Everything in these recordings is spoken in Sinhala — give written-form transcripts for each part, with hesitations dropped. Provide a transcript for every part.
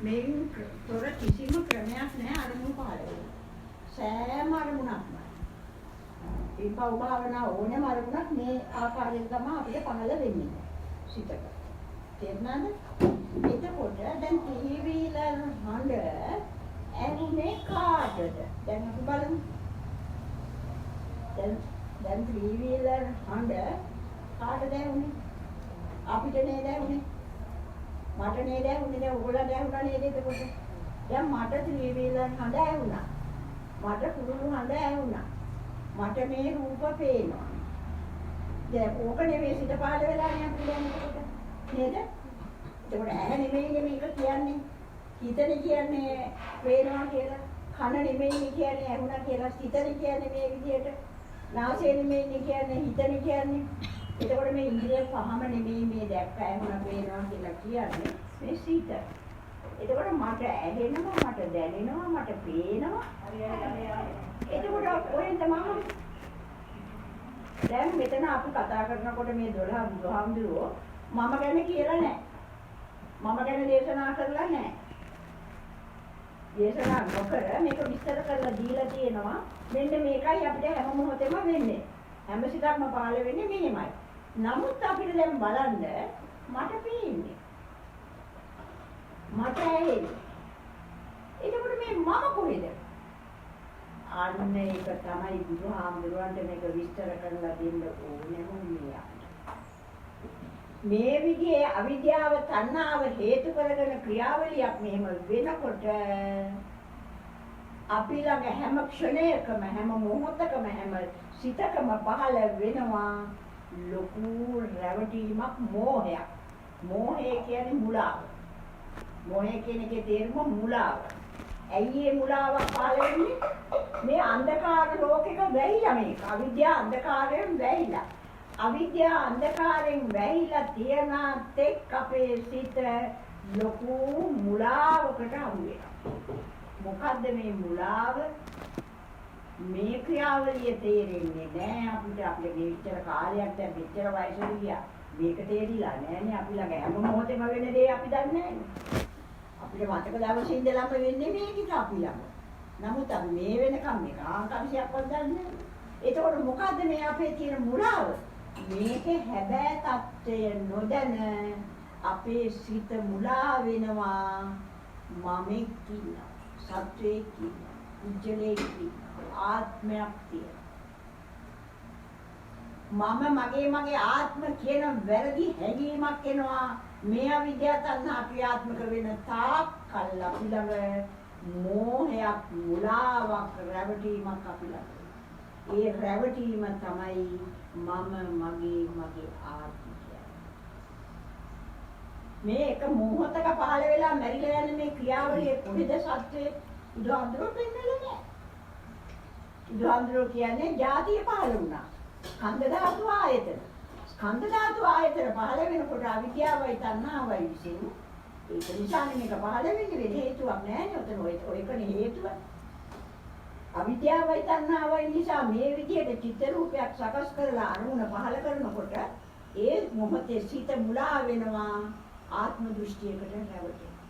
මේන් තොර කිසිම ක්‍රමයක් නැහැ අරමුණු පහළ වෙනවා. සෑම අරමුණක්ම. ඉපව භාවනා ඕනෑම අරමුණක් මේ ආකාරයෙන් තමයි අපිට පහළ වෙන්නේ. සිතක. තේරුණාද? එතකොට දැන් ටීවීලර් හඬ ඇහුනේ කාටද? දැන් අපි බලමු. දැන් ටීවීලර් හඬ කාටද ඇහුනේ? අපිට නේද ඇහුනේ? මට නේද ඇහුනේ? දැන් ඔයගොල්ලන්ට ඇහුණා නේද එතකොට? දැන් මට ටීවීලර් හඬ ඇහුණා. මට කුරුළු හඬ ඇහුණා. මට මේ රූප පේනවා. දැන් ඕක නෙවෙයි සිත පහළ වෙලා නේ අපිට දැන් එතකොට. නේද? එතකොට ඇහැ නෙමෙයිනේ මේක කියන්නේ. හිතනේ කියන්නේ පේනවා කියලා. කන නෙමෙයිනේ කියන්නේ ඇහුණා කියලා. සිතනේ කියන්නේ මේ විදියට. නාසය නෙමෙයිනේ කියන්නේ හිතනේ කියන්නේ. එතකොට මේ ඉන්ද්‍රිය පහම නෙමෙයි මේ දැක්ක ඇහුණා පේනවා කියලා කියන්නේ. මේ සිත. එතකොට මට ඇහෙනවා, මට දැනෙනවා, මට පේනවා. එතකොට ඔයෙන් තමයි දැන් මෙතන අපි කතා කරනකොට මේ 12 බුදුහාමුදුරුවෝ මම ගැන කියලා නැහැ. මම ගැන දේශනා කරලා නැහැ. දේශනා නොකර මේක විස්තර කරලා දීලා තියෙනවා. මෙන්න මේකයි අපිට හැම මොහොතෙම වෙන්නේ. හැම සිතක්ම පහළ වෙන්නේ මෙහෙමයි. නමුත් අපිට දැන් බලන්න මට පේන්නේ. මට ඇහෙන්නේ. එතකොට මේ මම කොහෙද? අන්න ඒක තමයි බුදුහාමුදුරුවන්ට මේක විස්තර කරලා දෙන්න ඕනේ වුණේ. මේ විදිහේ අවිද්‍යාව තණ්හාව හේතු කරගෙන ක්‍රියාවලියක් මෙහෙම වෙනකොට අපි ළඟ හැම ක්ෂණයකම හැම මොහොතකම හැම සිතකම පහළ වෙනවා ලොකු රැවටීමක් මෝහයක්. මෝහය කියන්නේ මුලාව. මෝහය කියන එකේ තේරුම මුලාව. ඇයි මේ මුලාවක් පහළ වෙන්නේ? මේ අන්ධකාර ලෝකෙක වැහිලා මේක. අවිද්‍යාව අන්ධකාරයෙන් වැහිලා. අවිද්‍යාව අන්ධකාරයෙන් වැහිලා තියෙන තෙක් අපේ සිත ලොකු මුලාවකට අහු වෙනවා. මොකද්ද මේ මුලාව? මේ ක්‍රියාවලිය තේරෙන්නේ නැහැ අපිට. අපිට මෙච්චර කාලයක් දැන් මෙච්චර වයසට ගියා. මේක තේරිලා නැහැනේ. අපි ළඟ හැම මොහොතේම වෙන දේ අපි දන්නේ නැහැ. අපිට මතක දවසේ ඉඳලාම වෙන්නේ මේක අපි ළඟ. නමුත් අපි මේ වෙනකම් මේක ආකාශයක්වත් දන්නේ නැහැ. එතකොට මොකද්ද මේ අපේ තියෙන මුලාව? මේකේ හැබෑ தත්ත්වය නොදැන අපේ සිත මුලා වෙනවා. මමෙක් කියනවා, සත්වයෙක් කියනවා, උජලෙක් කියනවා, ආත්මයක් කියනවා. මගේ ආත්ම කියන වැරදි හැඟීමක් එනවා. මේ අවිද්‍යාව තණ්හා ක්‍රියාත්මක වෙන තාක් කල් අපි ළඟ මෝහයක්, මුලාවක්, රැවටීමක් අපි ළඟ. ඒ රැවටීම තමයි මගේ ආත්මය කියන්නේ. මේ එක මොහොතක පහළ වෙලා මැරිලා යන මේ ක්‍රියාවලිය කොහෙද සත්‍යය? බුදුහාමුදුරුවෝ පෙන්නලා නැහැ. බුදුහාමුදුරුවෝ කියන්නේ ජාතිය පහළ වුණා. ස්කන්ධ ධාතු ආයතන. ස්කන්ධ ධාතු ආයතන පහළ වෙනකොට අවිද්‍යාවයි තණ්හාවයි විසින් ඒක නිසානේ මේක පහළ වෙන්නේ. වෙන හේතුවක් නැහැ නේ. ඔයකනේ හේතුව. අවිද්‍යාවයි තණ්හාවයි නිසා මේ විදිහට චිත්ත රූපයක් සකස් කරලා අරමුණ පහළ කරනකොට ඒ මොහොතේ සිත මුලා වෙනවා ආත්ම දෘෂ්ටියකට රැවටෙනවා.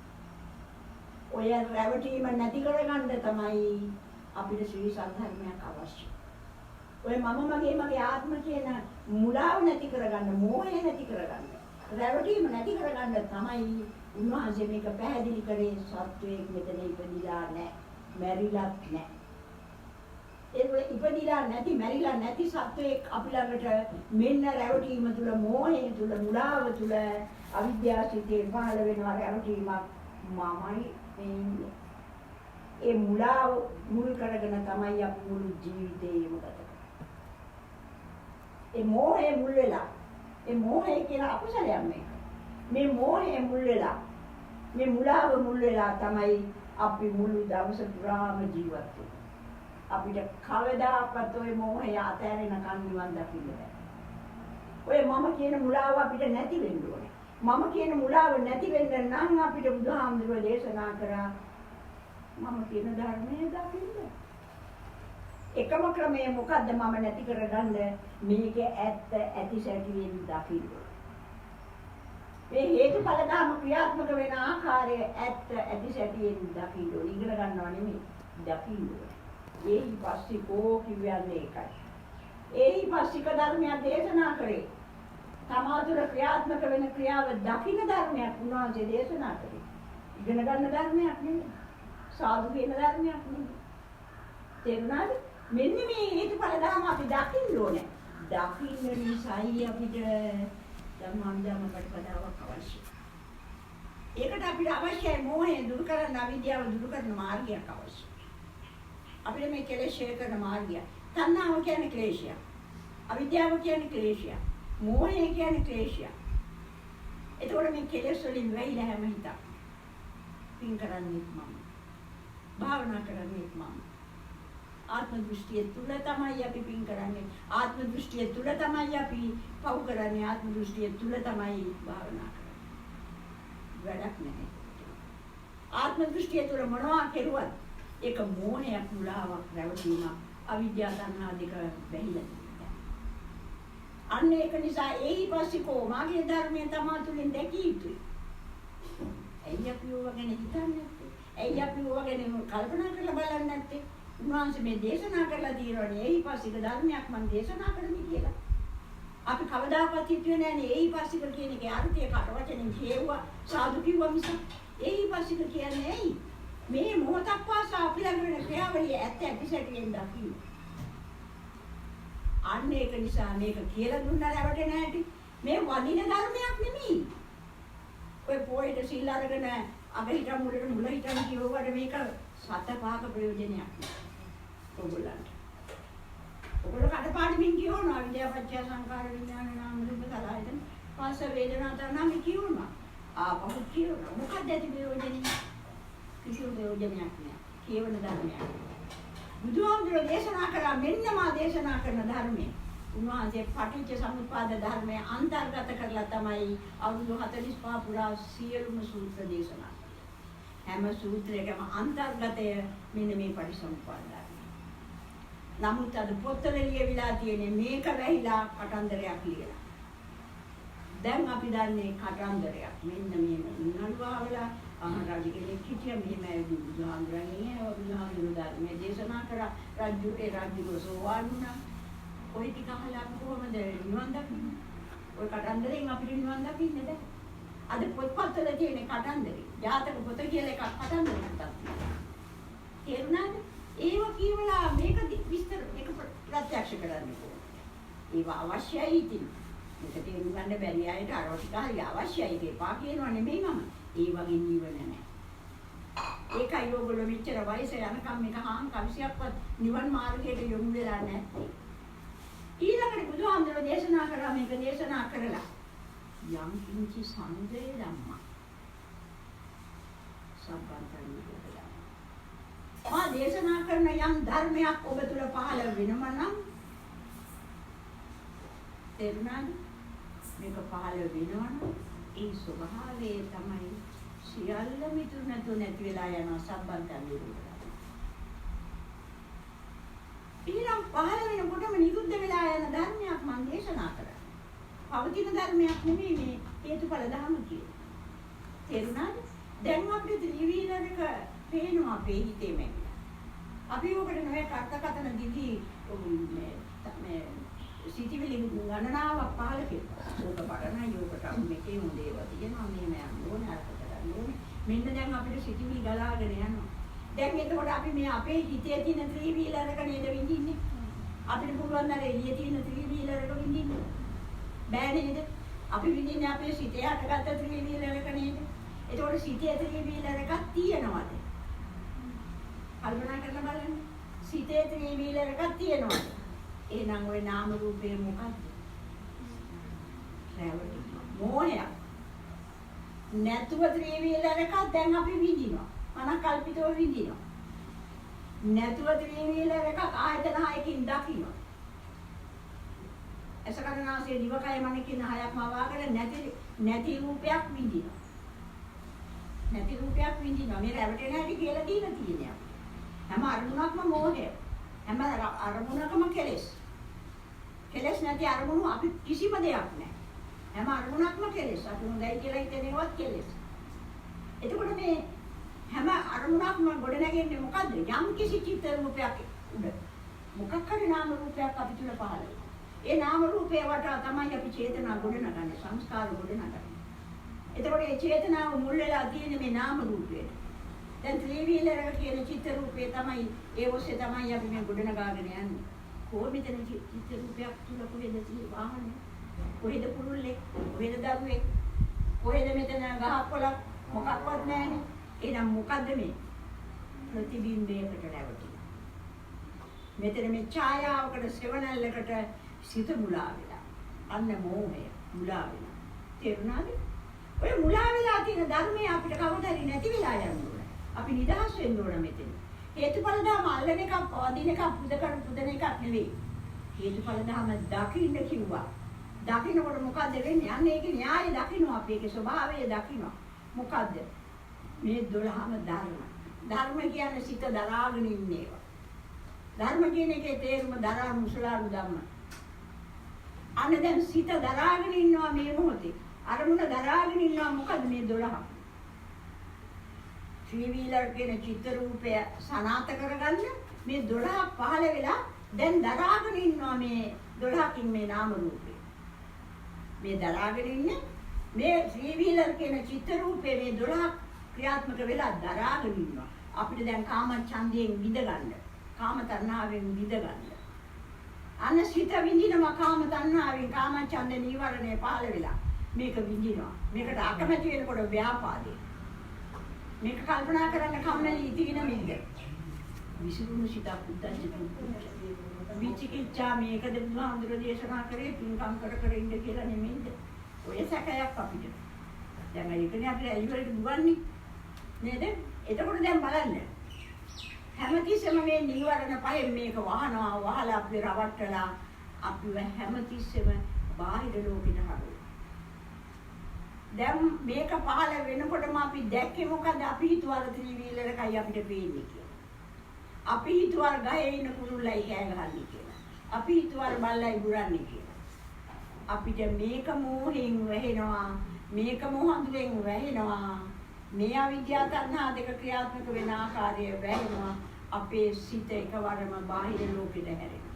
ඔය රැවටීම නැති කරගන්න තමයි අපිට ශ්‍රී සද්ධර්මයක් අවශ්‍ය. ඔය මගේ ආත්ම කියන මුලාව නැති කරගන්න, මෝහය නැති කරගන්න, රැවටීම නැති කරගන්න තමයි උන්වහන්සේ මේක පැහැදිලි කරේ. සත්වයේ මෙතන ඉපදිලා නැහැ, මැරිලත් නැහැ. ඒක ඉපදිලා නැති, මැරිලා නැති සත්වයේ අපි ළඟට මෙන්න රැවටීම තුල, මෝහය තුල, මුලාව තුල අවිද්‍යාව සිතේ පහළ වෙනවා රැවටීමක් මමයි වෙන්නේ. ඒ මුලාව මුල් කරගෙන තමයි අපි මුළු ජීවිතේම ගත කරන්නේ. ඒ මෝහය මුල් වෙලා, ඒ මෝහය කියන අකුසලයක් මේක. මේ මෝහය මුල් වෙලා, මේ මුලාව මුල් වෙලා තමයි අපි මුළු දවස පුරාම ජීවත් වෙන්නේ. අපිට කවදාකවත් ওই මෝහය අතහැරෙනකන් නිවන් දකින්න බෑ. ඔය මම කියන මුලාව අපිට නැති වෙන්න ඕනේ. මම කියන මුලාව නැති වෙන්න නම් අපිට බුදුහාමුදුරුවෝ දේශනා කරා මම කියන ධර්මයේ දකින්න. එකම ක්‍රමය මොකද්ද මම නැති කරගන්න? මේක ඇත්ත ඇති සැටියෙන් දකින්න. මේ හේතුඵල ධර්ම ක්‍රියාත්මක වෙන ආකාරය ඇත්ත ඇති සැටියෙන් දකින්න ඕනේ. ඉගෙන ගන්නව නෙමෙයි. දකින්න ඕනේ. ඒහි පස්සිකෝ කියන්නේ ඒකයි. ඒහි පස්සික ධර්මයක් දේශනා කරේ. තමාතුර ක්‍රියාත්මක වෙන ක්‍රියාව දකින්න ධර්මයක් උන්වහන්සේ දේශනා කරේ. ඉගෙන ගන්න ධර්මයක් නෙමෙයි. සාදු කියන ධර්මයක් නෙමෙයි. තේරුණාද? මෙන්න මේ හේතුඵල ධර්ම අපි දකින්න ඕනේ. දකින්න නිසායි අපිට ධම්මානුධම්ම ප්‍රතිපදාවක් අවශ්‍යයි. ඒකට අපිට අවශ්‍යයි මෝහය දුරු කරන්න අවිද්‍යාව දුරු කරන මාර්ගයක් අවශ්‍යයි. අපිට මේ කෙලෙස් ඡය කරන මාර්ගය. තණ්හාව කියන්නේ ක්ලේශය. අවිද්‍යාව කියන්නේ ක්ලේශය. මෝහය කියන්නේ ක්ලේශය. ඒතකොට මේ කෙලෙස් වලින් වෙයිලා හැම හිතක්. පින් කරන්නේත් මම. භාවනා කරන්නේත් මම. ආත්ම දෘෂ්ටිය තුල තමයි අපි පින් කරන්නේ. ආත්ම දෘෂ්ටිය තුල තමයි අපි පව් කරන්නේ. ආත්ම දෘෂ්ටිය තුල තමයි භාවනා කරන්නේ. වැඩක් නැහැ. ආත්ම දෘෂ්ටිය තුල මොනවා කෙරුවත් ඒක මෝහයක්, මුලාවක්, රැවටීමක්, අවිද්‍යාව, තණ්හා දෙක බැහැලා තියෙනවා. අන්න ඒක නිසා ඒහි පස්සිකෝ මාගේ ධර්මයෙන් තමා තුලින් දැකිය යුතුයි. ඇයි අපි ඕවා ගැන හිතන්නේ නැත්තේ? ඇයි අපි ඕවා ගැන කල්පනා කරලා බලන්නේ නැත්තේ? උන්වහන්සේ මේ දේශනා කරලා තියෙනවානේ ඒහි පස්සික ධර්මයක් මම දේශනා කරන්නේ කියලා. අපි කවදාකවත් හිතුවේ නෑනේ ඒහි පස්සික කියන එකේ අර්ථය කටවචනෙන් කියුවා සාදු කිව්වා මිස ඒහි පස්සික කියන්නේ ඇයි? මේ මොහොතක් පාසා අපි ළඟ වෙන ක්‍රියාවලිය ඇත්ත ඇතිසැටියෙන් දකින්න. අන්න ඒක නිසා මේක කියලා දුන්නා රැවටෙන හැටි මේ වදින ධර්මයක් නෙමෙයි. ඔය පොයිට සිල් අරගෙන අගහිට මුලට මුල හිටන් කියවුවට මේක සත පහක ප්‍රයෝජනයක්. ඔයගොල්ලන්ට. ඔයගොල්ලෝ කඩපාඩමින් කියවනවා විද්‍යාපච්චය සංකාර විඥාන නාම රූප සලආයතන පස්ස වේදනා තණ්හා මේ කියවනවා. ආපහු කියවනවා. මොකක්ද ඇති ප්‍රයෝජනේ? කිසිම ප්‍රයෝජනයක් නෑ. කියවන ධර්මයක්. බුදුහාමුදුරුවෝ දේශනා කරා මෙන්න මා දේශනා කරන ධර්මය. උන්වහන්සේ පටිච්ච සමුප්පාද ධර්මය අන්තර්ගත කරලා තමයි අවුරුදු 45 පුරා සියලුම සූත්‍ර දේශනා කළේ. හැම සූත්‍රයකම අන්තර්ගතය මෙන්න මේ පටිච්චසමුප්පාද ධර්මය. නමුත් අද පොත්වල ලියවිලා තියෙන්නේ මේක වැහිලා කතන්දරයක් ලියලා. දැන් අපි දන්නේ කතන්දරයක්. මෙන්න මේ නළුවාවලා රජු කෙනෙක් හිටියා මෙහෙම බුදුහාමුදුරනේ බුදුහාමුදුරු ධර්මයේ දේශනා කරා රජුගේ රජුගේ සෝවාන් වුණා. ඔය ටික අහලා අපි කොහොමද නිවන් දකින්නේ? ඔය කතන්දරෙන් අපිට නිවන් දකින්නේ නැහැ. අද පොත්පත්වල තියෙන කතන්දරේ ජාතක පොත කියලා එකක් කතන්දරයක් තියෙනවා. තේරුණාද? ඒව කියවලා මේක විස්තර එක ප්‍රත්‍යක්ෂ කරන්න ඕනේ. ඒව අවශ්‍යයි ඉතින්. මේක තේරුම් ගන්න බැරි අයට අරව ටික හරි අවශ්‍යයි. ඒක එපා කියනවා නෙමෙයි මම. ඒ වගේ නිවන නැහැ. ඒකයි ඔයගොල්ලෝ මෙච්චර වයස යනකම් මේක හාන් කවිසියක්වත් නිවන් මාර්ගයට යොමු වෙලා නැත්තේ. ඊළඟට බුදුහාමුදුරුවෝ දේශනා කරා මේක දේශනා කරලා යම් කිංචි සංදේ ධම්මා සම්බන්තයි කියලා. ආ දේශනා කරන යම් ධර්මයක් ඔබ තුල පහළ වෙනම නම් තේරුණාද? මේක පහළ වෙනවනම් ඒ ස්වභාවය තමයි සියල්ල මිතුරු නැති වෙලා යන සම්බන්තන් විරුද්ධ. ඊළඟ පහළ වෙනකොටම නිරුද්ධ වෙලා යන ධර්මයක් මම දේශනා කරා. පවතින ධර්මයක් නෙමෙයි මේ හේතුඵල ධර්ම කියන්නේ. තේරුණාද? දැන් අපිට ත්‍රිවිධයක පේනවා අපේ හිතේ මැවිලා. අපි ඔකට නොයේ කර්තකතන දිවි මේ සිටිවිලි ගණනාවක් පහළ කෙරුවා. ඕක බලන යෝකට මේකේ හොඳේව තියෙනවා මේ මම ඕනේ අර්ථ කරගන්න ඕනේ. මෙන්න දැන් අපිට සිටිවිලි ගලාගෙන යනවා. දැන් එතකොට අපි මේ අපේ හිතේ තියෙන ත්‍රිවිධයක නේද විඳින්නේ? අපිට පුළුවන් අර එළියේ තියෙන ත්‍රිවිධයක විඳින්න. බෑ නේද? අපි විඳින්නේ අපේ සිතේ හටගත්ත ත්‍රිවිධයක නේද? එතකොට සිතේ ත්‍රිවිධයක තියෙනවද? කල්පනා කරලා බලන්න. සිතේ ත්‍රිවිධයක තියෙනවද? එහෙනම් ওই නාම රූපේ මොකක්ද? රැවටි මොහය. නැතුව ත්‍රිවිධයක දැන් අපි විඳිනවා. මන කල්පිතව විඳිනවා. නැතුව ත්‍රිවිධයක ආයතන හයකින් දකින්න. එසකරනාසේ දිවකය මන කියන හයක්ම වාගෙන නැති රූපයක් විඳිනවා. නැති රූපයක් විඳිනවා. මේ රැවටෙන හැටි කියලා දීලා තියෙනවා. හැම අරමුණක්ම මෝහය. හැම අරමුණකම කෙලෙස්. කෙලෙස් නැති අරමුණු අපි කිසිම දෙයක් නැහැ. හැම අරමුණක්ම කෙලෙස්. අපි හොඳයි කියලා හිතනේවත් කෙලෙස්. එතකොට මේ හැම අරමුණක්ම ගොඩ නැගෙන්නේ මොකද්ද? යම් කිසි චිත්ත රූපයක් උඩ. මොකක් හරි නාම රූපයක් අපි තුල පහළ වෙනවා. ඒ නාම රූපේ වටා තමයි අපි චේතනා ගොඩ නගන්නේ, සංස්කාර ගොඩ නගන්නේ. එතකොට මේ චේතනාව මුල් වෙලා තියෙන්නේ මේ නාම රූපේට. දැන් ත්‍රිවිලර කියන චිත්ත රූපේ තමයි ඒ ඔස්සේ තමයි අපි මේ ගොඩ නගාගෙන යන්නේ. කොහොමද චිත්ත රූපයක් තුල කොහෙද තියෙන්නේ වාහනේ? කොහෙද පුරුල්ලේ? කොහෙද දරුවේ? කොහෙද මෙතන ගහක් කොළක් මොකක්වත් නැහැනේ. එහෙනම් මොකද්ද මේ? ප්‍රතිබිම්බයකට රැවටිලා. මෙතන මේ ඡායාවකට සෙවණැල්ලකට සිත මුලා වෙලා. අන්න මෝහය මුලා වෙලා. තේරුණාද? ඔය මුලා වෙලා තියෙන ධර්මය අපිට කවදාද නැති වෙලා යන්නේ. අපි නිදහස් වෙන්න ඕන මෙතන. හේතුඵල ධර්ම අල්ලන එකක්, පවදින එකක්, පුදන එකක් නෙවෙයි. හේතුඵල ධර්ම දකින්න කිව්වා. දකින්නකොට මොකද්ද වෙන්නේ? අන්න ඒකේ න්‍යාය දකින්නවා අපි ඒකේ ස්වභාවය දකින්නවා. මොකද්ද? මේ 12ම ධර්ම. ධර්ම කියන්නේ සිත දරාගෙන ඉන්නේවා. ධර්ම කියන එකේ තේරුම දරා මුසලාරු ධම්ම. අන්න දැන් සිත දරාගෙන ඉන්නවා මේ මොහොතේ. අරමුණ දරාගෙන ඉන්නවා මොකද මේ 12? ත්‍රිවිලර් කියන චිත්ත රූපය සනාත කරගන්න මේ 12 පහළ වෙලා දැන් දරාගෙන ඉන්නවා මේ 12කින් මේ නාම රූපේ. මේ දරාගෙන ඉන්නේ මේ ත්‍රිවිලර් කියන චිත්ත රූපේ මේ 12 ක්‍රියාත්මක වෙලා දරාගෙන ඉන්නවා. අපිට දැන් කාම ඡන්දයෙන් විඳ ගන්න. කාම තණ්හාවෙන් විඳ ගන්න. අන්න සිත විඳිනවා කාම තණ්හාවෙන් කාම ඡන්ද නීවරණය පහළ වෙලා. මේක විඳිනවා. මේකට අකමැති වෙනකොට ව්‍යාපාදේ. මේක කල්පනා කරන්න කම්මැලි ඉතිගෙන මිද්ද. විසිරුණු සිතක් උද්දච්ච විචිකිච්ඡා මේකද බුදුහාමුදුරේ දේශනා කරේ පින්කම් කර ඉන්න කියලා නෙමෙයිද? ඔය සැකයක් අපිට. දැන් ඒකනේ අපිට ඇලිවලට දුවන්නේ. නේද? එතකොට දැන් බලන්න. හැමතිස්සෙම මේ නිවරණ පහෙන් මේක වහනවා වහලා අපි රවට්ටලා අපිව හැමතිස්සෙම බාහිර ලෝකෙට හරවනවා. දැන් මේක පහළ වෙනකොටම අපි දැක්කේ මොකද? අපි හිතුවා ත්‍රිවිලරකයි අපිට පේන්නේ කියලා. අපි හිතුවා ගහේ ඉන්න කුරුල්ලයි කෑ ගහන්නේ කියලා. අපි හිතුවා බල්ලයි බුරන්නේ කියලා. අපිට මේක මෝහෙන් වැහෙනවා. මේක මොහඳුරෙන් වැහෙනවා. මේ අවිද්‍යාව තණ්හා දෙක ක්‍රියාත්මක වෙන ආකාරය වැහෙනවා. අපේ සිත එකවරම බාහිර ලෝකෙට හැරෙනවා.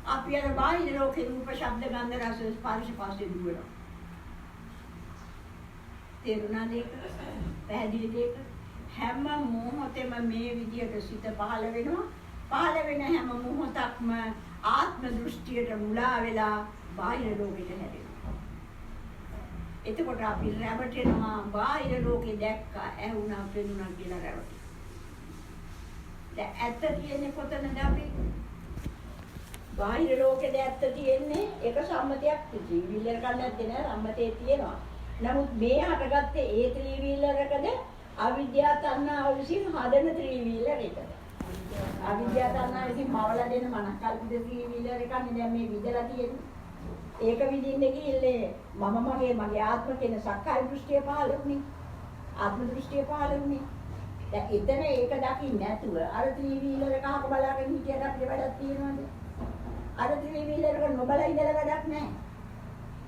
අපි අර බාහිර ලෝකේ රූප, ශබ්ද, ගන්ධ, රස, ස්පර්ශ පස්සේ දුවනවා. තේරුණාද ඒක? පැහැදිලිද ඒක? හැම මොහොතෙම මේ විදියට සිත පහළ වෙනවා. පහළ වෙන හැම මොහොතක්ම ආත්ම දෘෂ්ටියට මුලා වෙලා බාහිර ලෝකෙට හැරෙනවා. එතකොට අපි රැවටෙනවා බාහිර ලෝකේ දැක්කා, ඇහුණා, පෙනුණා කියලා රැවටෙනවා. දැන් ඇත්ත තියෙන්නේ කොතනද අපි? බාහිර ලෝකේ ඇත්ත තියෙන්නේ ඒක සම්මතයක් ත්‍රිවිලර ගන්න නැත්තේ නෑ සම්මතේ තියෙනවා. නමුත් මේ හටගත්තේ ඒ ත්‍රිවිලරකද අවිද්‍යාව තණ්හාව විසින් හදන ත්‍රිවිලරකද? අවිද්‍යාව තණ්හාව විසින් මවලා දෙන මනස්කල්පිත ත්‍රිවිලරකනේ දැන් මේ විදලා තියෙන්නේ. ඒක විදින්නේ කිල්ලේ මම මගේ ආත්ම කියන සක්කාය දෘෂ්ටිය පහළ වුණේ. ආත්ම දෘෂ්ටිය පහළ වුණේ. දැන් එතන ඒක දකින්න නැතුව අර ත්‍රිවිලර කහක බලාගෙන හිටියට අපිට වැඩක් තියෙනවද? අර ත්‍රිවිලරක නොබලා ඉඳලා වැඩක් නැහැ.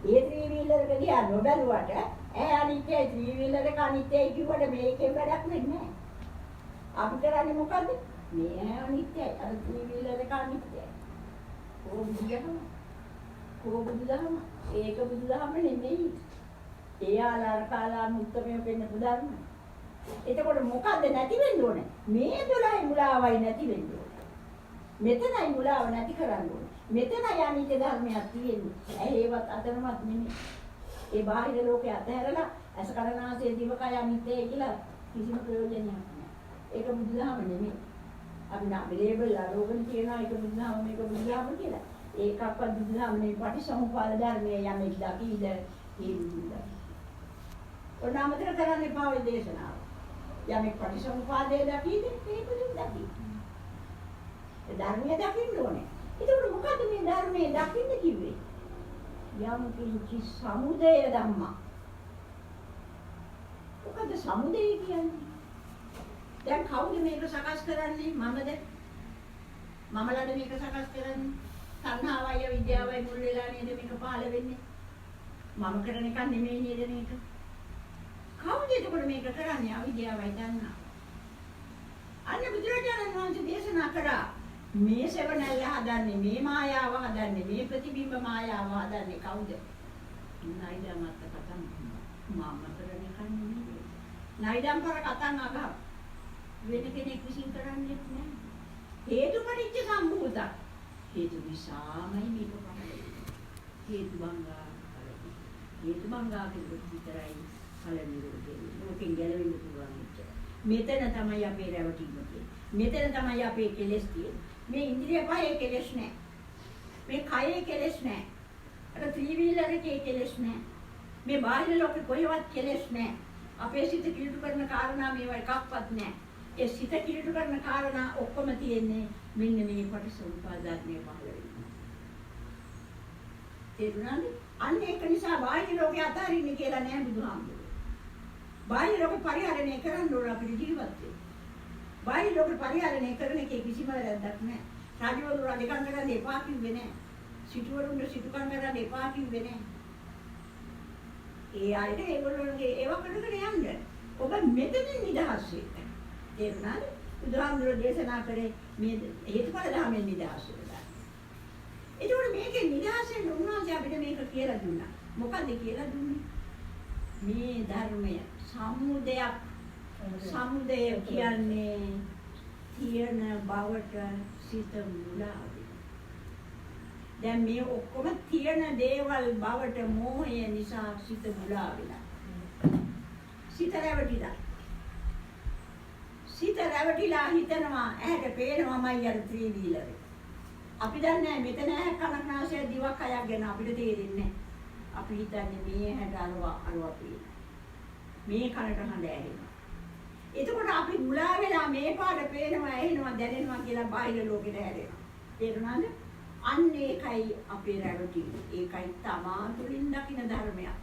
ඒ ත්‍රිවිලරක දිහා නොබැලුවට ඈ අනිත්‍යයි ත්‍රිවිලරක අනිත්‍යයි කිව්වට මේකෙන් වැඩක් නැහැ. අපි කරන්නේ මොකද්ද? මේ ඈ අනිත්‍යයි අර ත්‍රිවිලරක අනිත්‍යයි. බුදුදහම ඒක බුදුදහම නෙමෙයි. ඒ ආලාර කාලා මුත්තමේ වෙන්න බුදුදහම. එතකොට මොකද්ද නැති වෙන්න ඕනේ? මේ 12යි මුලාවයි නැති වෙන්න ඕනේ. මෙතනයි මුලාව නැති කරන්න ඕනේ. මෙතනයි අනිත්‍ය ධර්මයක් තියෙන්නේ. ඒවත් අතරමත් නෙමෙයි. ඒ බාහිර ලෝකේ අතහැරලා අසකරණාසේ දිවකය අනිත්‍යයි කියලා කිසිම ප්‍රයෝජනයක් නැහැ. ඒක බුදුදහම නෙමෙයි. අපි නම් ලේබල් අරගෙන කියනවා ඒක බුදුදහම මේක බුදුදහම කියලා. ඒකක්වත් බුදුදහම නෙමෙයි. පටිසමුපාද ධර්මයේ යන්නේ දකීද කියන්නේ. ඔන්නමතර කරන්නේ පාවෙ දේශනාව. යමෙක් පටිසමුපාදයේ දකීද ඒක දකී. ඒ ධර්මයේ දකින්න ඕනේ. ඒකට මොකද්ද මේ ධර්මයේ දකින්න කිව්වේ? යම් කිසි සමුදය ධම්මා. මොකද්ද සමුදය කියන්නේ? දැන් කවුද මේක සකස් කරන්නේ? මමද? මමලාද මේක සකස් කරන්නේ? තණ්හාවයි විද්‍යාවයි මුල් වෙලා නේද මේක පහළ වෙන්නේ? මම කරන එක නෙමෙයි නේද මේක. කවුද එතකොට මේක කරන්නේ? අවිද්‍යාවයි දන්නා. අන්න බුදුරජාණන් වහන්සේ දේශනා කරා මේ සෙවණැල්ල හදන්නේ, මේ මායාව හදන්නේ, මේ ප්‍රතිබිම්බ මායාව හදන්නේ කවුද? නයිදමත් කතම් මම කරන එක නෙමෙයි. නයිදම් කර කතන් අගහ වෙන කෙනෙක් විසින් කරන්නේ නැහැ. හේතු පරිච්ඡ සම්භූත. හේතු නිසාමයි මේක පහළ හේතු බංගා හේතු බංගා කියනකොට විතරයි ඵල නිරෝධය. ලෝකෙන් ගැලවෙන්න පුළුවන් විතර. මෙතන තමයි අපේ රැවටීම තියෙන්නේ. මෙතන තමයි අපේ කෙලෙස් තියෙන්නේ. මේ ඉන්ද්‍රිය පහේ කෙලෙස් නැහැ. මේ කයේ කෙලෙස් නැහැ. අර ත්‍රිවිලර එකේ කෙලෙස් නැහැ. මේ බාහිර ලෝකේ කොහෙවත් කෙලෙස් නැහැ. අපේ සිත කිලුට කරන කාරණා මේවා එකක්වත් නැහැ. ඒ සිත කිලුට කරන කාරණා ඔක්කොම තියෙන්නේ මෙන්න මේ පටිසමුපාදාත්මේ පහළ වෙනවා. තේරුණාද? අන්න ඒක නිසා බාහිර ලෝකේ අතාරින්නේ කියලා නෑ බුදුහාමුදුරුවෝ. බාහිර ලෝකේ පරිහරණය කරන්න ඕන අපිට ජීවත් වෙන්න. බාහිර ලෝකේ පරිහරණය කරන එකේ කිසිම වැරද්දක් නෑ. රාජවරු රජකම් කරන්න එපා කිව්වේ නෑ. සිටුවරුන්ට සිටුකම් කරන්න එපා කිව්වේ නෑ. ඒ අයට ඒගොල්ලෝගේ ඒවා කරගෙන යන්න. ඔබ මෙතනින් නිදහස් වෙන්න. තේරුණාද? බුදුහාමුදුරුවෝ දේශනා කරේ මේ හේතුඵල ධර්මයෙන් නිදහස් වෙන්න. ඒකෝර මේකේ නිදහසෙන් උන්වහන්සේ අපිට මේක කියලා දුන්නා. මොකද කියලා දුන්නේ? මේ ධර්මය සමුදයක්. සමුදය කියන්නේ තියෙන බවට සිත මුලා වෙනවා. දැන් මේ ඔක්කොම තියෙන දේවල් බවට මෝහය නිසා සිත මුලා වෙනවා. සිත රැවටිලා. සිත රැවටිලා හිතනවා ඇහැට පේනවාමයි අර ත්‍රිවිලරේ. අපි දන්නේ මෙතන ඇහ කනක් නාසය දිවක් කයක් ගැන අපිට තේරෙන්නේ නැහැ. අපි හිතන්නේ මේ ඇහැට අරවා පේන. මේ කනට හඳ ඇහෙනවා. එතකොට අපි මුලා වෙලා මේ පාඩ පේනවා ඇහෙනවා දැනෙනවා කියලා බාහිර ලෝකෙට හැරෙනවා. තේරුණාද? අන්න ඒකයි අපේ රැවටීම. ඒකයි තමා තුළින් දකින ධර්මයක්.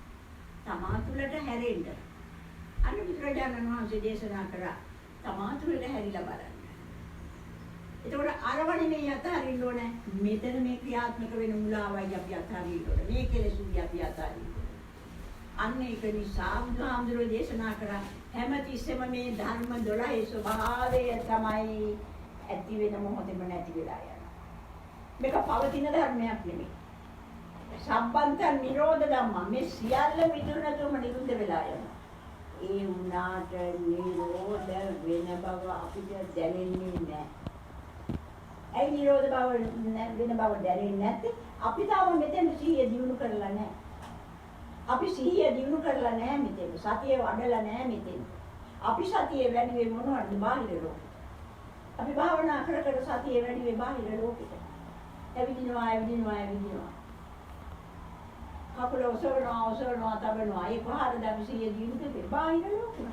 තමා තුළට හැරෙන්න. අන්න බුදුරජාණන් වහන්සේ දේශනා කරා තමා තුළට හැරිලා බලන්න. එතකොට අරවණි මේ යතරින්න ඕනේ. මෙතන මේ ක්‍රියාත්මක වෙන මුලාවයි අපි අතහරින්න ඕනේ. මේ කෙලෙසුයි අපි අතහරින්න ඕනේ. අන්න ඒක නිසා බුදුහාමුදුරුවෝ දේශනා කරා හැමතිස්සෙම මේ ධර්ම 12 ස්වභාවය තමයි ඇති වෙන මොහොතේම නැති වෙලා යනවා. මේක පවතින ධර්මයක් නෙමෙයි. සම්බන්ත නිරෝධ ධම්ම මේ සියල්ල මිදුණතුම නිරුද්ධ වෙලා යනවා. ඒ උනාට නිරෝධ වෙන බව අපිට දැනෙන්නේ නැහැ. ඒ නිරෝධ බව වෙන බව දැනෙන්නේ නැත්නම් අපි තාම මෙතන සිහිය දියුණු කරලා නැහැ. අපි සිහිය දියුණු කරලා නැහැ මෙතන. සතිය වඩලා නැහැ මෙතන. අපි සතිය වැඩි වෙ මොනවද බාහිර ලෝකෙ. අපි භාවනා කර කර සතිය වැඩි වෙ බාහිර ලෝකෙට. ඇවිදිනවා. කකුල ඔසවනවා තබනවා. ඒ පහරද අපි සිහිය දියුණු කරේ බාහිර ලෝකෙ.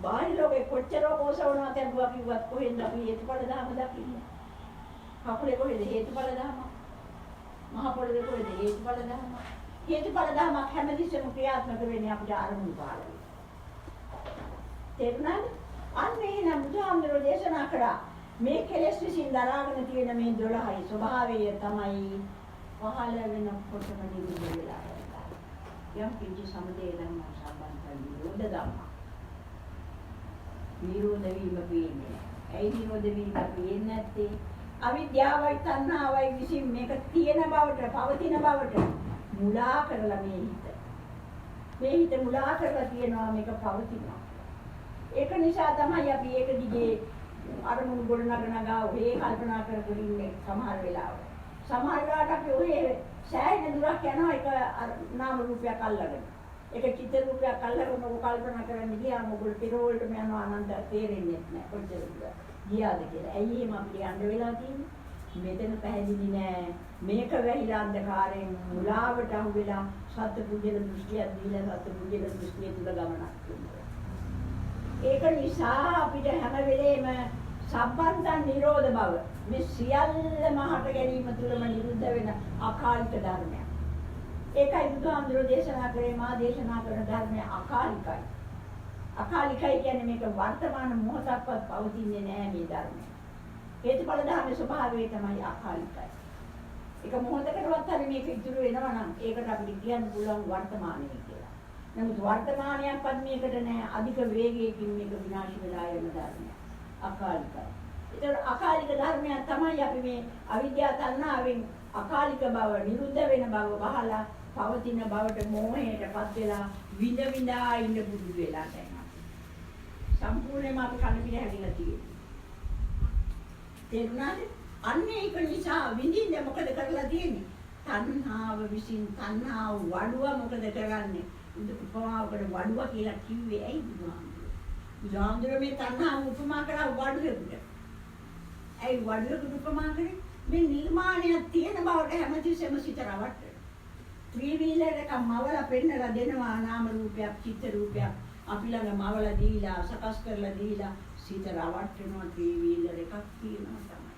බාහිර ලෝකෙ කොච්චර ඔසවනවා තැබුවා කිව්වත් කොහෙන්ද අපි හේතුඵල ධර්ම දකින්නේ. කකුලේ කොහෙද හේතුඵල ධර්ම? මහ පොළවේ කොහෙද හේතුඵල ධර්ම? හේතුඵල ධර්මයක් හැමදෙස්සෙම ක්‍රියාත්මක වෙන්නේ අපිට අරමුණු පාල වෙන. තේරුණාද? අන්න එහෙනම් බුදුහාමුදුරුවෝ දේශනා කරා මේ කෙලෙස් විසින් දරාගෙන තියෙන මේ 12යි ස්වභාවය තමයි පහළ වෙනකොටම නිරුද්ධ වෙලා යනවා. යම් කිසි සමුදේ ධර්ම සම්බන්ධ නිරෝධ ධර්ම. නිරෝධ වීම වෙන්නේ. ඇයි නිරෝධ වීම වෙන්නේ නැත්තේ? අවිද්‍යාවයි තණ්හාවයි විසින් මේක තියෙන බවට, පවතින බවට මුලා කරලා මේ හිත. මේ හිත මුලා කරලා තියෙනවා මේක පවතිනවා. ඒක නිසා තමයි අපි ඒක දිගේ අරමුණු ගොඩනගනවා ඔහේ කල්පනා කරගෙන ඉන්නේ සමහර වෙලාවට. සමහර වෙලාවට අපි ඔහේ සෑහෙන දුරක් යනවා ඒක නාම රූපයක් අල්ලගෙන. ඒක චිත්ත රූපයක් අල්ලගෙන ඔක කල්පනා කරන්න ගියාම ඔගොල්ලෝ පෙරවලටම යනවා අනන්ත තේරෙන්නේ නැහැ කොච්චර දුර ගියාද කියලා. ඇයි එහෙම අපිට යන්න වෙලා තියෙන්නේ? මෙතන පැහැදිලි නෑ. මේක වැහිලා අන්ධකාරයෙන් මුලාවට අහු වෙලා සත්පුජ්‍යල දෘෂ්ටියක් දීලා සත්පුජ්‍යල දෘෂ්ටිය තුල ගමනක් කරනවා. ඒක නිසා අපිට හැම වෙලේම සම්බන්ධ නිරෝධ බව මේ සියල්ලම හට ගැනීම තුළම නිරුද්ධ වෙන අකාලික ධර්මයක්. ඒකයි බුදුහාමුදුරුවෝ දේශනා කරේ මා දේශනා කරන ධර්මය අකාලිකයි. අකාලිකයි කියන්නේ මේක වර්තමාන මොහොතක්වත් පවතින්නේ නැහැ මේ ධර්මය. හේතුඵල ධර්මයේ ස්වභාවය තමයි අකාලිකයි. එක මොහොතකටවත් හරි මේක ඉතුරු වෙනවා නම් ඒකට අපිට කියන්න පුළුවන් වර්තමානය කියලා. නමුත් වර්තමානයක්වත් මේකට නෑ. අධික වේගයකින් මේක විනාශ වෙලා යන ධර්මයක්. අකාලිකයි. ඒතකොට අකාලික ධර්මයක් තමයි අපි මේ අවිද්‍යාව තණ්හාවෙන් අකාලික බව නිරුද්ධ වෙන බව වහලා පවතින බවට මෝහයටපත් වෙලා විඳ විඳා ඉන්න පුරුදු වෙලා දැන් සම්පූර්ණයෙන්ම අපි කන පිළ හැදිලා තියෙනවා. තේරුණාද? අන්න ඒක නිසා විඳින්න මොකද කරලා තියෙන්නේ? තණ්හාව විසින් තණ්හාව වඩුව මොකද කරන්නේ? උපමාවකට වඩුව කියලා කිව්වේ ඇයි බුදුහාමුදුරුවෝ? බුදුහාමුදුරුවෝ මේ තණ්හාව උපමා කරා වඩුවෙකුට. ඇයි වඩුවෙකුට උපමා කරේ? මේ නිර්මාණයක් තියෙන බවට හැමතිස්සෙම සිත රවට්ටන. ත්‍රිවිලර එක මවලා පෙන්නලා දෙනවා නාම රූපයක්, චිත්ත රූපයක්. අපි ළඟ මවලා දීලා, සකස් කරලා දීලා සිත රවට්ටනවා ත්‍රිවිලර එකක් තියෙනවා තමයි.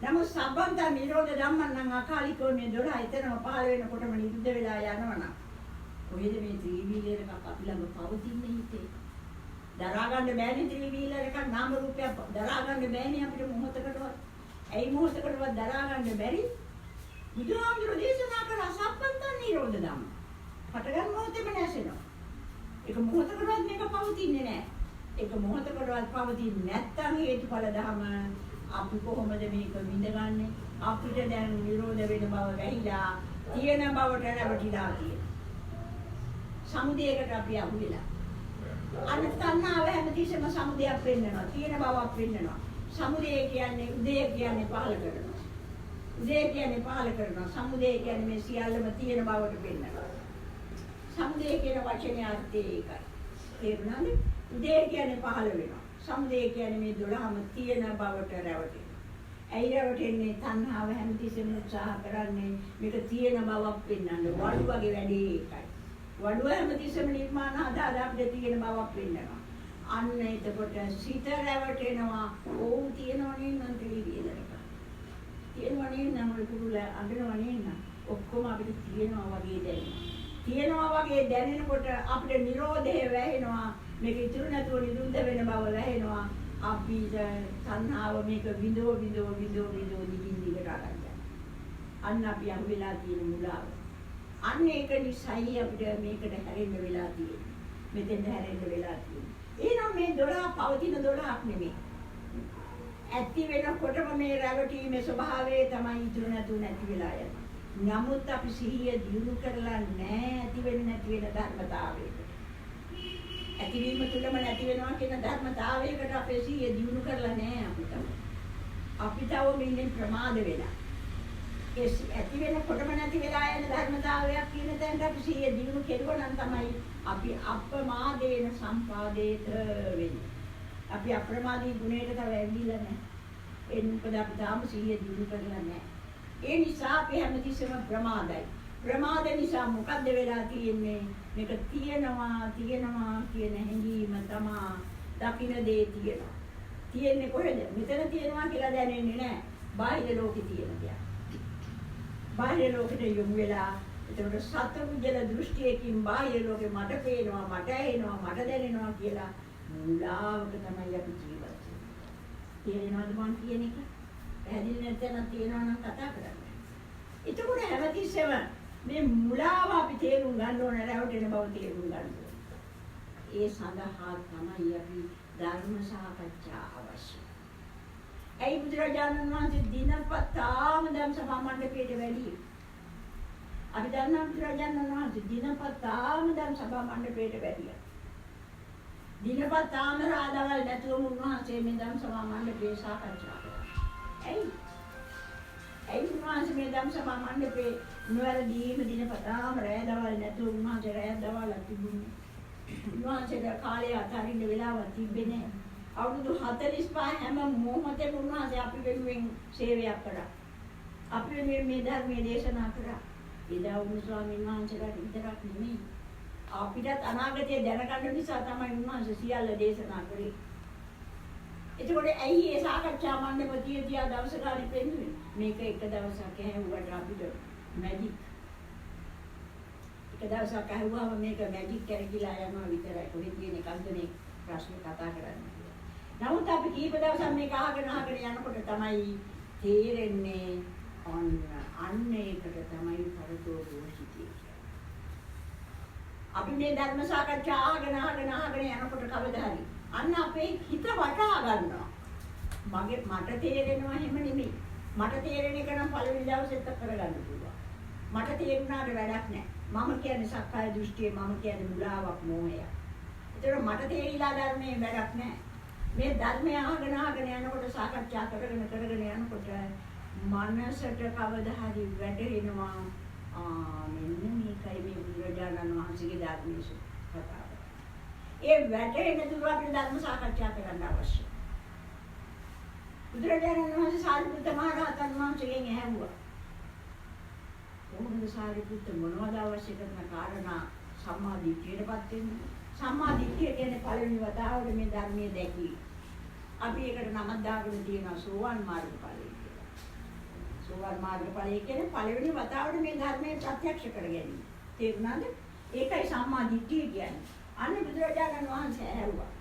නමුත් සම්බන්ත නිරෝධ ධම්මං නම් අකාලිකව මේ 12 එතනම පහළ වෙනකොටම නිරුද්ධ වෙලා යනවනම් කොහෙද මේ ත්‍රිවිලර එකක් අපි ළඟ පවතින්නේ හිතේ? දරා ගන්න බෑනේ ත්‍රිවිලර එකක් නාම රූපයක් දරා ගන්න බෑනේ අපිට මොහොතකටවත්. ඇයි මොහොතකටවත් දරා ගන්න බැරි? බුදුහාමුදුරුවෝ දේශනා කළා සම්පන්තන් නිරෝධ ධම්ම. පටගන්න මොහොතේම නැසෙනවා. ඒක මොහොතකටවත් මේක පවතින්නේ නැහැ. ඒක මොහොතකටවත් පවතින්නේ නැත්නම් හේතුඵල ධම අපි කොහොමද මේක විඳගන්නේ? අපිට දැන් නිරෝධ වෙන බව වැහිලා තියෙන බවට රැවටිලා තියෙනවා. සමුදයකට අපි අහු වෙලා. අනිත් තණ්හාව හැමතිස්සෙම සමුදයක් වෙන්නනවා. තියෙන බවක් වෙන්නනවා. සමුදය කියන්නේ උදය කියන්නේ පහල කරනවා. උදය කියන්නේ පහල කරනවා. සමුදය කියන්නේ මේ සියල්ලම තියෙන බවට පෙන්නනවා. සමුදය කියන වචනේ අර්ථය ඒකයි. තේරුණාද? උදය කියන්නේ පහල වෙනවා. සමුදය කියන්නේ මේ 12ම තියෙන බවට රැවටෙනවා. ඇයි රැවටෙන්නේ? තණ්හාව හැමතිස්සෙම උත්සාහ කරන්නේ මේක තියෙන බවක් පෙන්වන්න. වඩු වගේ වැඩේ ඒකයි. වඩුව හැමතිස්සෙම නිර්මාණ හදා අපිට තියෙන බවක් පෙන්වනවා. අන්න එතකොට සිත රැවටෙනවා. ඕම් තියනවනේ නම් ත්‍රිවිලක. තියනවනේ නම් කුරුල අඬනවනේ නම් ඔක්කොම අපිට තියනවා වගේ දැනෙනවා. තියනවා වගේ දැනෙනකොට අපිට නිරෝධය වැහෙනවා. මේක ඉතුරු නැතුව නිරුද්ධ වෙන බව වැහෙනවා. අපි තණ්හාව මේක විඳෝ දිගින් දිගට අරගෙන. අන්න අපි අහු වෙලා තියෙන මුලාව. අන්න ඒක නිසායි අපිට මේකට හැරෙන්න වෙලා තියෙන්නේ. මෙතෙන් හැරෙන්න වෙලා තියෙන්නේ. එහෙනම් මේ 12 පවතින 12ක් නෙමෙයි. ඇති වෙනකොටම මේ රැවටීමේ ස්වභාවය තමයි ඉතුරු නැතුව නැති වෙලා යන්නේ. නමුත් අපි සිහිය දියුණු කරලා නැහැ ඇති වෙන්නේ නැති වෙන ධර්මතාවයකට. ඇතිවීම තුළම නැති වෙනවා කියන ධර්මතාවයකට අපේ සිහිය දියුණු කරලා නැහැ අපිට. අපි තව මෙන්න ප්‍රමාද වෙලා. ඒ ඇති වෙනකොටම නැති වෙලා යන ධර්මතාවයක් කියන තැනට අපි සිහිය දියුණු කෙරුවා නම් තමයි අපි අප්‍රමාදේන සම්පාදේත වෙන්නේ. අපි අප්‍රමාදී ගුණයට තව ඇවිල්ලා නැහැ. ඒ මොකද අපි තාම සිහිය දියුණු කරලා නැහැ. ඒ නිසා අපි හැමතිස්සෙම ප්‍රමාදයි. ප්‍රමාද නිසා මොකද්ද වෙලා තියෙන්නේ? මේක තියෙනවා කියන හැඟීම තමයි දකින්න දේ තියෙනවා. තියෙන්නේ කොහෙද? මෙතන තියෙනවා කියලා දැනෙන්නේ නැහැ. බාහිර ලෝකේ තියෙන දෙයක්. බාහිර ලෝකෙට යොමු වෙලා ඒකට සත්පුද්ගල දෘෂ්ටියකින් බාහිර ලෝකෙ මට පේනවා, මට ඇහෙනවා, මට දැනෙනවා කියලා මුලාවක තමයි අපි ජීවත් වෙන්නේ. තේරෙනවද මං කියන එක? පැහැදිලි නැත්නම් තේරෙනවා නම් කතා කරන්න. එතකොට හැමතිස්සෙම මේ මුලාව අපි තේරුම් ගන්න ඕන, රැවටෙන බව තේරුම් ගන්න ඕන. ඒ සඳහා තමයි අපි ධර්ම සාකච්ඡා අවශ්‍ය. ඇයි බුදුරජාණන් වහන්සේ දිනපතාම ධම්ම සභා මණ්ඩපයට වැඩි? අපි දන්නා බුදුරජාණන් වහන්සේ දිනපතාම ධම්ම සභා මණ්ඩපයට වැඩියා. දිනපතාම රාදවල් නැතුවම උන්වහන්සේ මේ ධම්ම සභා මණ්ඩපේ සාකච්ඡා කරා. ඇයි උන්වහන්සේ මේ ධම්ම සභා මණ්ඩපේ නොවැරදීම දිනපතාම රාදවල් නැතුව උන්වහන්සේ රාදවල් තිබුණේ. උන්වහන්සේට කාලය අතරින්න වෙලාවක් තිබ්බේ නැහැ. අවුරුදු 45 හැම මොහොතේම උන්වහන්සේ අපි වෙනුවෙන් සේවයක් කළා. අපි වෙනුවෙන් මේ ධර්මයේ දේශනා කළා. එදා උණු ස්වාමීන් වහන්සේලාට විතරක් නෙමෙයි. අපිටත් අනාගතය දැනගන්න නිසා තමයි උන්වහන්සේ සියල්ල දේශනා කළේ. එතකොට ඇයි මේ සාකච්ඡා මණ්ඩපය තියා දවස ගානේ පෙන්නුවේ? මේක එක දවසක් ඇහුවට අපිට මැජික්. එක දවසක් ඇහුවාම මේක මැජික් කරගිලා යනවා විතරයි. කොහෙද කියන එකක්ද මේ ප්‍රශ්නේ කතා කරන්නේ. නමුත් අපි කීප දවසක් මේක අහගෙන යනකොට තමයි තේරෙන්නේ අන්න ඒකට තමයි පරතෝ දෝෂිතය කියන්නේ. අපි මේ ධර්ම සාකච්ඡා ආගෙන යනකොට කවදා හරි අන්න අපේ හිත වටහා ගන්නවා. මට තේරෙනවා එහෙම නෙමෙයි. මට තේරෙන එක නම් පළවෙනි දවසෙත් කරගන්න පුළුවන්. මට තේරුණාට වැඩක් නැහැ. මම කියන්නේ සක්කාය දෘෂ්ටිය, මම කියන්නේ මුලාවක්, මෝහයක්. ඒතර මට තේරිලා ධර්මයේ වැඩක් නැහැ. මේ ධර්මය ආගෙන යනකොට සාකච්ඡා කරගෙන යනකොට මනසට කවදා හරි වැටෙනවා මෙන්න මේකයි මේ බුදුරජාණන් වහන්සේගේ ධර්මයේ කතාව. ඒ වැටෙන තුරු අපිට ධර්ම සාකච්ඡා කරන්න අවශ්‍යයි. බුදුරජාණන් වහන්සේ සාරිපුත්ත මහ රහතන් වහන්සේගෙන් ඇහුවා. කොහොමද සාරිපුත්ත මොනවද අවශ්‍ය කරන කාරණා සම්මා දිට්ඨියටපත් වෙන්නේ? සම්මා දිට්ඨිය කියන්නේ පළවෙනි වතාවට මේ ධර්මයේ දැකී. අපි ඒකට නමක් දාගෙන තියෙනවා සෝවාන් මාර්ගඵලය කියලා. සෝවාන් මාර්ගඵලය කියන්නේ පළවෙනි වතාවට මේ ධර්මයේ ප්‍රත්‍යක්ෂ කර ගැනීම. තේරුණාද? ඒකයි සම්මා දිට්ඨිය කියන්නේ. අන්න බුදුරජාණන් වහන්සේ ඇහුවා.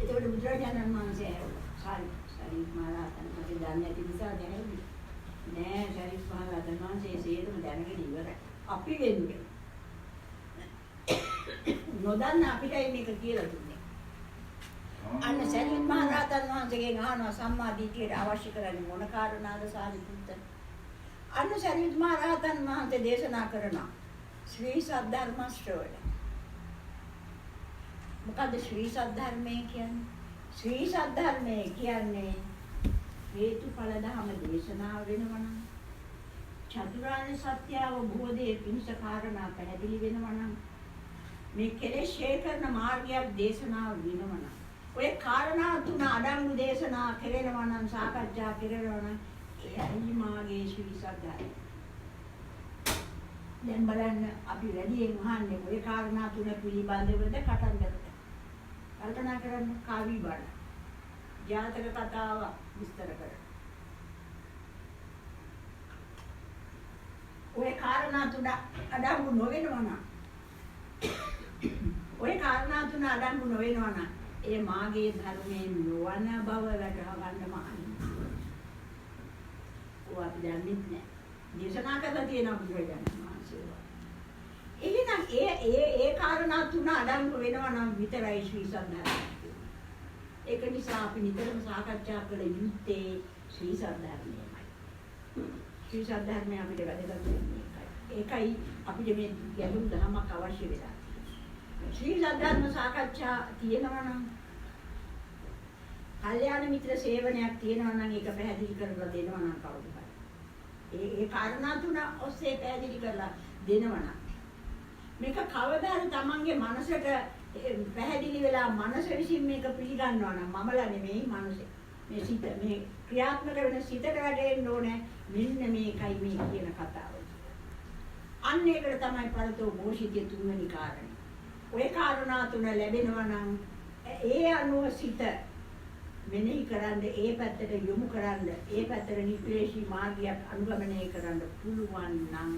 එතකොට බුදුරජාණන් වහන්සේ ඇහුවා. ශරීර මහරහතන් වහන්සේ දන්නේ නැති නිසා දැනෙන්නේ නෑ. ශරීර මහරහතන් වහන්සේ සියලුම දැනගෙන ඉවරයි. අපි වෙන්නේ. නොදන්න අපිටයි මේක කියලා දුන්නේ. අන්න ශරීර මහරහතන් වහන්සේගෙන් අහනවා සම්මා දිට්ඨියට අවශ්‍ය කරන්නේ මොන කාරණාද සාරිපුත්ත? අන්න ශරීර මහරහතන් වහන්සේ දේශනා කරනවා ශ්‍රී සද්ධර්ම ශ්‍රවණය. මොකද ශ්‍රී සද්ධර්මය කියන්නේ? ශ්‍රී සද්ධර්මය කියන්නේ හේතුඵල ධම දේශනාව වෙනවනම් චතුරාර්ය සත්‍ය අවබෝධයේ පිණිස කාරණා පැහැදිලි වෙනවනම් මේ කෙලෙස් ඡය කරන මාර්ගයක් දේශනාව වෙනවනම් ඔය කාරණා තුන අඩංගු දේශනා කෙරෙනවනම් සාකච්ඡා කෙරෙනවනම් එයයි මාගේ ශ්‍රී සද්ධර්මය. දැන් බලන්න අපි වැඩියෙන් අහන්නේ ඔය කාරණා තුන පිළිබඳවද කතන්දරද? කල්පනා කරන්න කාවි බණ. ජාතක කතාව විස්තර කරන්න. ඔය කාරණා තුන අඩංගු නොවෙනවා නම් ඒ මාගේ ධර්මයේ නොවන බව වැටහා ගන්න මාන්නේ. ඔය අපි දන්නේ නැහැ. දේශනා කරලා තියෙනවා බුදුරජාණන් වහන්සේ. එහෙනම් ඒ කාරණා තුන අඩංගු වෙනවා නම් විතරයි ශ්‍රී සද්ධර්මය. ඒක නිසා අපි නිතරම සාකච්ඡා කළ යුත්තේ ශ්‍රී සද්ධර්මයයි. ශ්‍රී සද්ධර්මය අපිට වැදගත් වෙන්නේ ඒකයි අපිට මේ ගැඹුරු ධර්මයක් අවශ්‍ය වෙලා. ශ්‍රී සද්ධර්ම සාකච්ඡා තියෙනවා නම් කල්යාණ මිත්‍ර සේවනයක් තියෙනවා නම් ඒක පැහැදිලි කරලා දෙනවා නම් කවුරු හරි. ඒ කාරණා තුන ඔස්සේ පැහැදිලි කරලා දෙනවා නම් මේක කවදාද තමන්ගේ මනසට පැහැදිලි වෙලා මනස විසින් මේක පිළිගන්නවා නම් මමලා නෙමෙයි මනස. මේ සිත මේ ක්‍රියාත්මක වෙන සිතට වැඩෙන්න ඕනේ. මෙන්න මේකයි මේ කියන කතාව. අන්න ඒකට තමයි පරතෝ ഘോഷිතය තුන්වෙනි කාරණේ. ඔය කාරණා තුන ලැබෙනවා නම් ඒ අනුව සිත මෙනෙහි කරන්න, ඒ පැත්තට යොමු කරන්න, ඒ පැත්තට නික්ලේශී මාර්ගයක් අනුගමනය කරන්න පුළුවන් නම්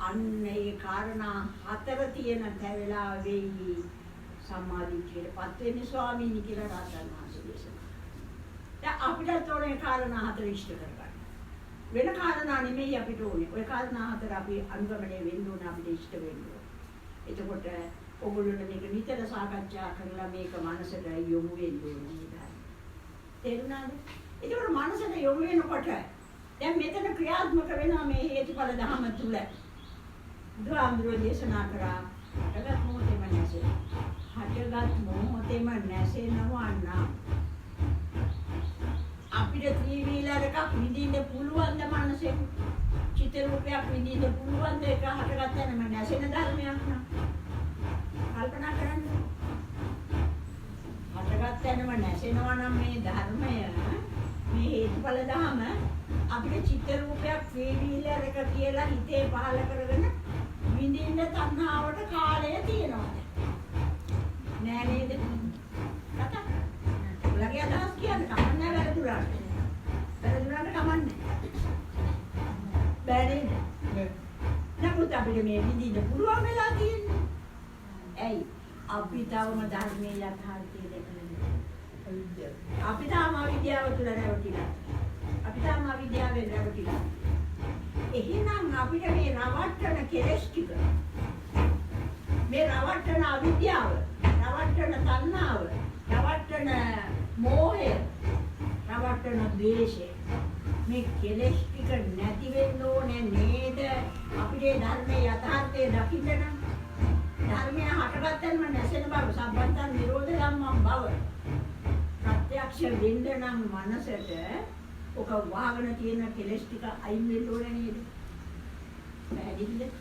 අන්න ඒ කාරණා හතර තියෙන තැවෙලා වෙයි සම්මාදිට්ඨියටපත් වෙන්නේ ස්වාමීනි කියලා රහතන් වහන්සේ දේශනා. දැන් අපිට ඕනේ කාරණා හතර ඉෂ්ට කරගන්න. වෙන කාරණා නෙමෙයි අපිට ඕනේ. ওই කාරණා හතර අපි අනුගමනය වෙන්න ඕනේ, අපිට ඉෂ්ට වෙන්න ඕනේ. එතකොට ඔයගොල්ලෝ මේක නිතර සාකච්ඡා කරලා මේක මනසට යොමු වෙන්න ඕනේ. තේරුණාද? ඒකවල මනසට යොමු වෙනකොට දැන් මෙතන ක්‍රියාත්මක වෙනවා මේ හේතුඵල ධම තුල. බුදුහාමුදුරුවෝ දේශනා කරා හටගත් මොහොතේම නැසෙනවා නම් අපිට ත්‍රිවිධ එකක් විඳින්න පුළුවන් ද මනසෙන්? චිත්ත රූපයක් විඳින්න පුළුවන් ද? ඒක හටගත් යනම නැසෙන ධර්මයක් නම් කල්පනා කරන්න. හටගත් යනම නැසෙනවා නම් මේ ධර්මය මේ හේතුඵල ධම අපිට චිත්ත රූපයක් ත්‍රිවිධ එක කියලා හිතේ පහල කරගෙන විඳින්න තණ්හාවට කාලය තියෙනවා නෑ නේද? කතා. ඔයාලගේ අදහස් කියන්නේ කමන්නේ වැරදුනාට. වැරදුනාට කමන්නේ. බෑ අපිට මේ විදිහට පුළුවන් වෙලා තියෙන්නේ. ඇයි? අපි තාම ධර්මයේ යථාර්ථය දැකලා නැහැ. අපි තාම අවිද්‍යාව තුළ රැවටිලා. අපි තාම අවිද්‍යාවෙන් රැවටිලා. එහෙනම් අපිට මේ රවට්ටන කෙලෙස් ටික මේ රවට්ටන අවිද්‍යාව, රවට්ටන තණ්හාව, රවට්ටන මෝහය, රවට්ටන ද්වේෂය මේ කෙලෙස් ටික නැති වෙන්න ඕනේ නේද? අපිට ධර්මයේ යථාර්ථය දකින්න නම් ධර්මය හටගත්තම නැසෙන බව, සම්බන්තන් නිරෝධ ධම්මං බව ප්‍රත්‍යක්ෂ වෙන්න නම් මනසට ඔක වහගෙන තියෙන කෙලෙස් ටික අයින් වෙන්න ඕනේ නේද? පැහැදිලිද?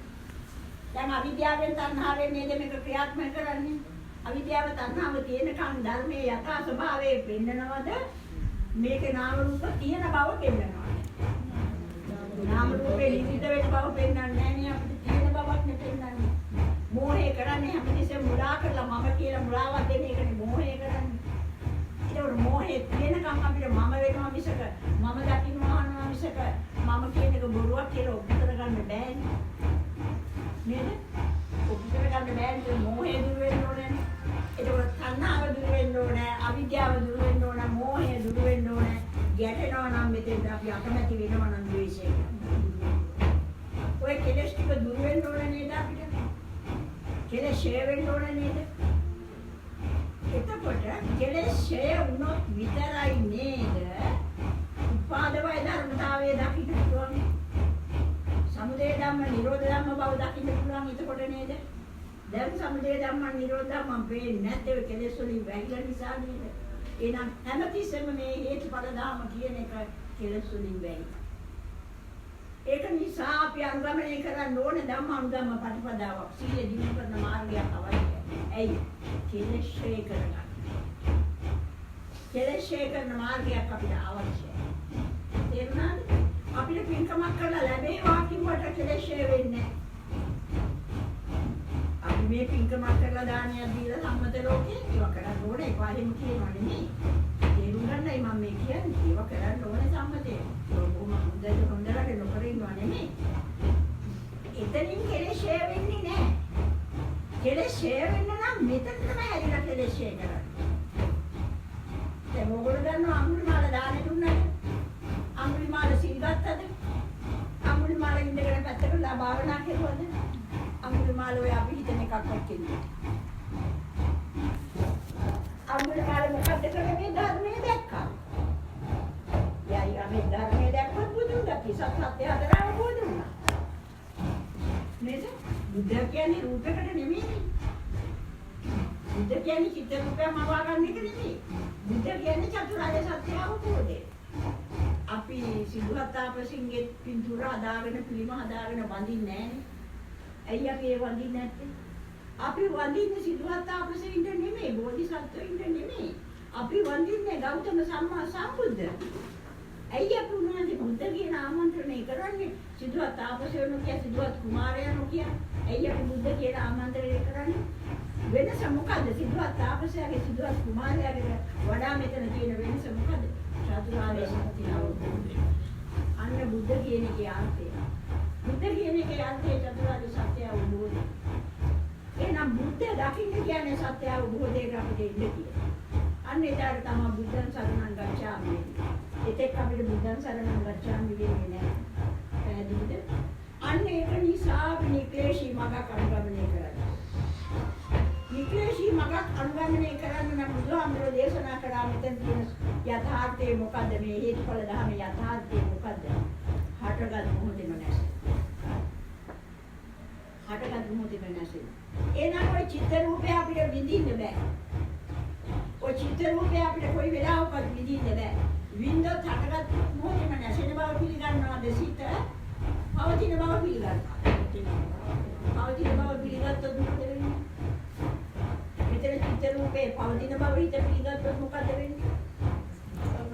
දැන් අවිද්‍යාවෙන් තණ්හාවෙන් නේද මේක ක්‍රියාත්මක කරන්නේ? අවිද්‍යාව තණ්හාව තියෙනකන් ධර්මයේ යථා ස්වභාවය පෙන්නනවද? මේකේ නාම රූප තියෙන බව පෙන්නනවා. නාම රූපේ නිමිත වෙන බව පෙන්නන්නේ නැහැ නේ අපිට තියෙන බවක් නේ පෙන්නන්නේ. මෝහය කරන්නේ හැමතිස්සෙම මුලා කරලා මම කියලා මුලාවක් දෙන එකනේ මෝහය කරන්නේ. ඒක මෝහේ තියෙනකම් අපිට මම වෙනවා මිසක මම දකින්නවා මිසක මම කියන එක බොරුවක් කියලා ඔප්පු කරගන්න බෑනේ. නේද? ඔප්පු කරගන්න බෑනේ මෝහය දුර වෙන්න ඕනේ. ඒක තණ්හාව දුර වෙන්න ඕනේ, අවිද්‍යාව දුර වෙන්න ඕනේ, මෝහය දුර වෙන්න ඕනේ. ගැටෙනවා නම් මෙතෙන් අපි අකමැති වෙනවා නම් ද්වේෂය. ඔය කෙලෙස් ටික දුර වෙන්න ඕනේ නේද අපිට? කෙලෙස් ෂේ වෙන්න ඕනේ නේද? එතකොට කෙලෙස් ෂේ වුණොත් විතරයි නේද උපාදවය ධර්මතාවයේ දකින්න පුළුවන්. සමුදය ධම්ම නිරෝධ ධම්ම බව දකින්න පුළුවන් එතකොට නේද? දැන් සමුදය ධම්ම නිරෝධ ධම්ම වෙන්නේ නැත්නම් කෙලෙස් වලින් වැහිලා නිසා නේද? එහෙනම් හැමතිස්සෙම මේ හේතුඵල ධර්ම කියන එක කෙලෙස් වලින් වැහිලා. ඒක නිසා අපි අනුගමනය කරන්න ඕනේ ධම්මානුධම්ම ප්‍රතිපදාවක්. සීල දිනු කරන මාර්ගයක් අවශ්‍යයි. ඇයි? කෙලෙස් ඡය කරගන්න. කෙලෙස් ඡය කරන මාර්ගයක් අපිට අවශ්‍යයි. තේරුණාද? අපිට පින්කමක් කරලා ලැබේවා කිව්වට කෙලෙස් ඡය වෙන්නේ නැහැ. අපි මේ පින්කමක් කරලා දානයක් දීලා සම්මත ලෝකේ ඒවා කරන්න ඕනේ. ඒවා එහෙම කියනවා නෙමෙයි. තේරුම් ගන්නයි මම මේ කියන්නේ. ඒවා කරන්න ඕනේ සම්මතේ. කොහොම හොඳට නොකර ඉන්නවා නෙමෙයි. එතනින් කෙලෙස් ඡය වෙන්නේ නැහැ. කෙලෙස් ඡය වෙන්න නම් මෙතන තමයි ඇරිලා කෙලෙස් ඡය කරන්නේ. දැන් මොකද ගන්නවා අඟුලිමාල දානෙ දුන්නාද? අඟුලිමාල සිල් ගත්තද? අඟුලිමාල ඉඳගෙන පැත්තකට භාවනා කරුවද? අඟුලිමාල ඔය අපි හිතන එකක්වත් කියන්නේ. අඟුලිමාල මොකද කරන්නේ? ධර්මයේ දැක්කා. යයි අපි ධර්මයේ දැක්කොත් බුදුන් දැක්කේ සත්‍ය හතරම බුදුන්. නේද? බුද්ධ කියන්නේ රූපයකට නෙමෙයි. බුද්ධ කියන්නේ චිත්ත රූපයක් මවා ගන්න එක නෙමෙයි. බුද්ධ කියන්නේ චතුරාර්ය සත්‍ය අවබෝධය. අපි සිද්ධාර්ථාපසින්ගේ පින්තූර හදාගෙන පිළිම හදාගෙන වඳින්නේ නැහැනේ. ඇයි අපි ඒ වඳින්නේ නැත්තේ? අපි වඳින්නේ සිද්ධාර්ථාපසින්ට නෙමෙයි, බෝධිසත්වයින්ට නෙමෙයි. අපි වඳින්නේ ගෞතම සම්මා සම්බුද්ධ. ඇයි අපි උන්වහන්සේ බුද්ධ කියන ආමන්ත්‍රණය කරන්නේ? සිද්ධාර්ථ තාපසයන්ෝ කිය සිද්ධාර්ථ කුමාරයන්ෝ කිය. ඇයි අපි බුද්ධ කියන ආමන්ත්‍රණය කරන්නේ? වෙනස මොකද්ද? සිද්ධාර්ථ තාපසයාගේ සිද්ධාර්ථ කුමාරයාගේ වඩා මෙතන තියෙන වෙනස මොකද්ද? චතුරාර්ය සත්‍ය අවබෝධය. අන්න බුද්ධ කියන එකේ අර්ථය. බුද්ධ කියන එකේ අර්ථය චතුරාර්ය සත්‍ය අවබෝධය. එහෙනම් බුද්ධ දකින්න කියන්නේ සත්‍ය අවබෝධයකට අපිට ඉන්න කියලා. අන්න ඒකට තමයි බුද්ධං සරණං ගච්ඡාමි. ඒකක් අපිට බුද්ධං සරණං ගච්ඡාමි වෙන්නේ නැහැ. පැහැදිලිද? අන්න ඒක නිසා අපි නික්ලේශී මගක් අනුගමනය කරනවා. නික්ලේශී මගක් අනුගමනය කරන්න නම් බුදුහාමුදුරේ දේශනා කරා මෙතන තියෙන යථාර්ථය මොකද්ද? මේ හේතුඵල ධර්ම යථාර්ථය මොකද්ද? හටගත් මොහොතේම නැසෙන. හටගත් මොහොතේම නැසෙන. එනනම් ඔය චිත්ත රූපය අපිට විඳින්න බෑ. ඔය චිත්ත රූපය අපිට කොයි වෙලාවකවත් විඳින්න බෑ. විඳොත් හටගත් මොහොතේම නැසෙන බව පිළිගන්නවාද සිත? පවතින බව පිළිගන්නවා. පවතින බව පිළිගත්තොත් මොකද වෙන්නේ? මෙතන චිත්ත රූපේ පවතින බව හිත පිළිගත්තොත් මොකද වෙන්නේ?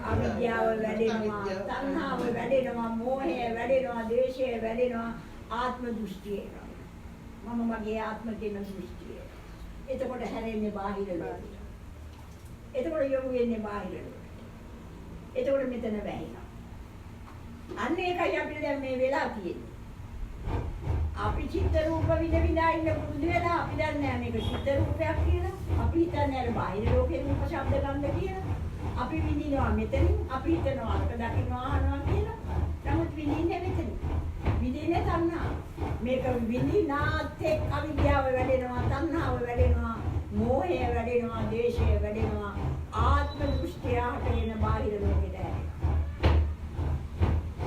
අවිද්‍යාව වැඩෙනවා, තණ්හාව වැඩෙනවා, මෝහය වැඩෙනවා, ද්වේෂය වැඩෙනවා, ආත්ම දෘෂ්ටිය එනවා. මම මගේ ආත්ම කියන දෘෂ්ටිය. එතකොට හැරෙන්නේ බාහිර ලෝකෙට. එතකොට යොමු වෙන්නේ බාහිර ලෝකෙට. එතකොට මෙතන වැහිලා. අන්න ඒකයි අපිට දැන් මේ වෙලා තියෙන්නේ. අපි චිත්ත රූප විඳ විඳා ඉන්න පුරුදු වෙලා අපි දන්නේ මේක චිත්ත රූපයක් කියලා. අපි හිතන්නේ අර බාහිර ලෝකේ රූප ශබ්ද ගන්ධ කියලා. අපි විඳිනවා මෙතනින් අපි හිතනවා අරක දකින්නවා අහනවා කියලා. නමුත් විඳින්නේ මෙතන. විඳින්නේ තණ්හා. මේක විඳිනාත් එක්ක අවිද්‍යාව වැඩෙනවා, තණ්හාව වැඩෙනවා, මෝහය වැඩෙනවා, ද්වේෂය වැඩෙනවා. ආත්ම දෘෂ්ටියට එන බාහිර ලෝකෙට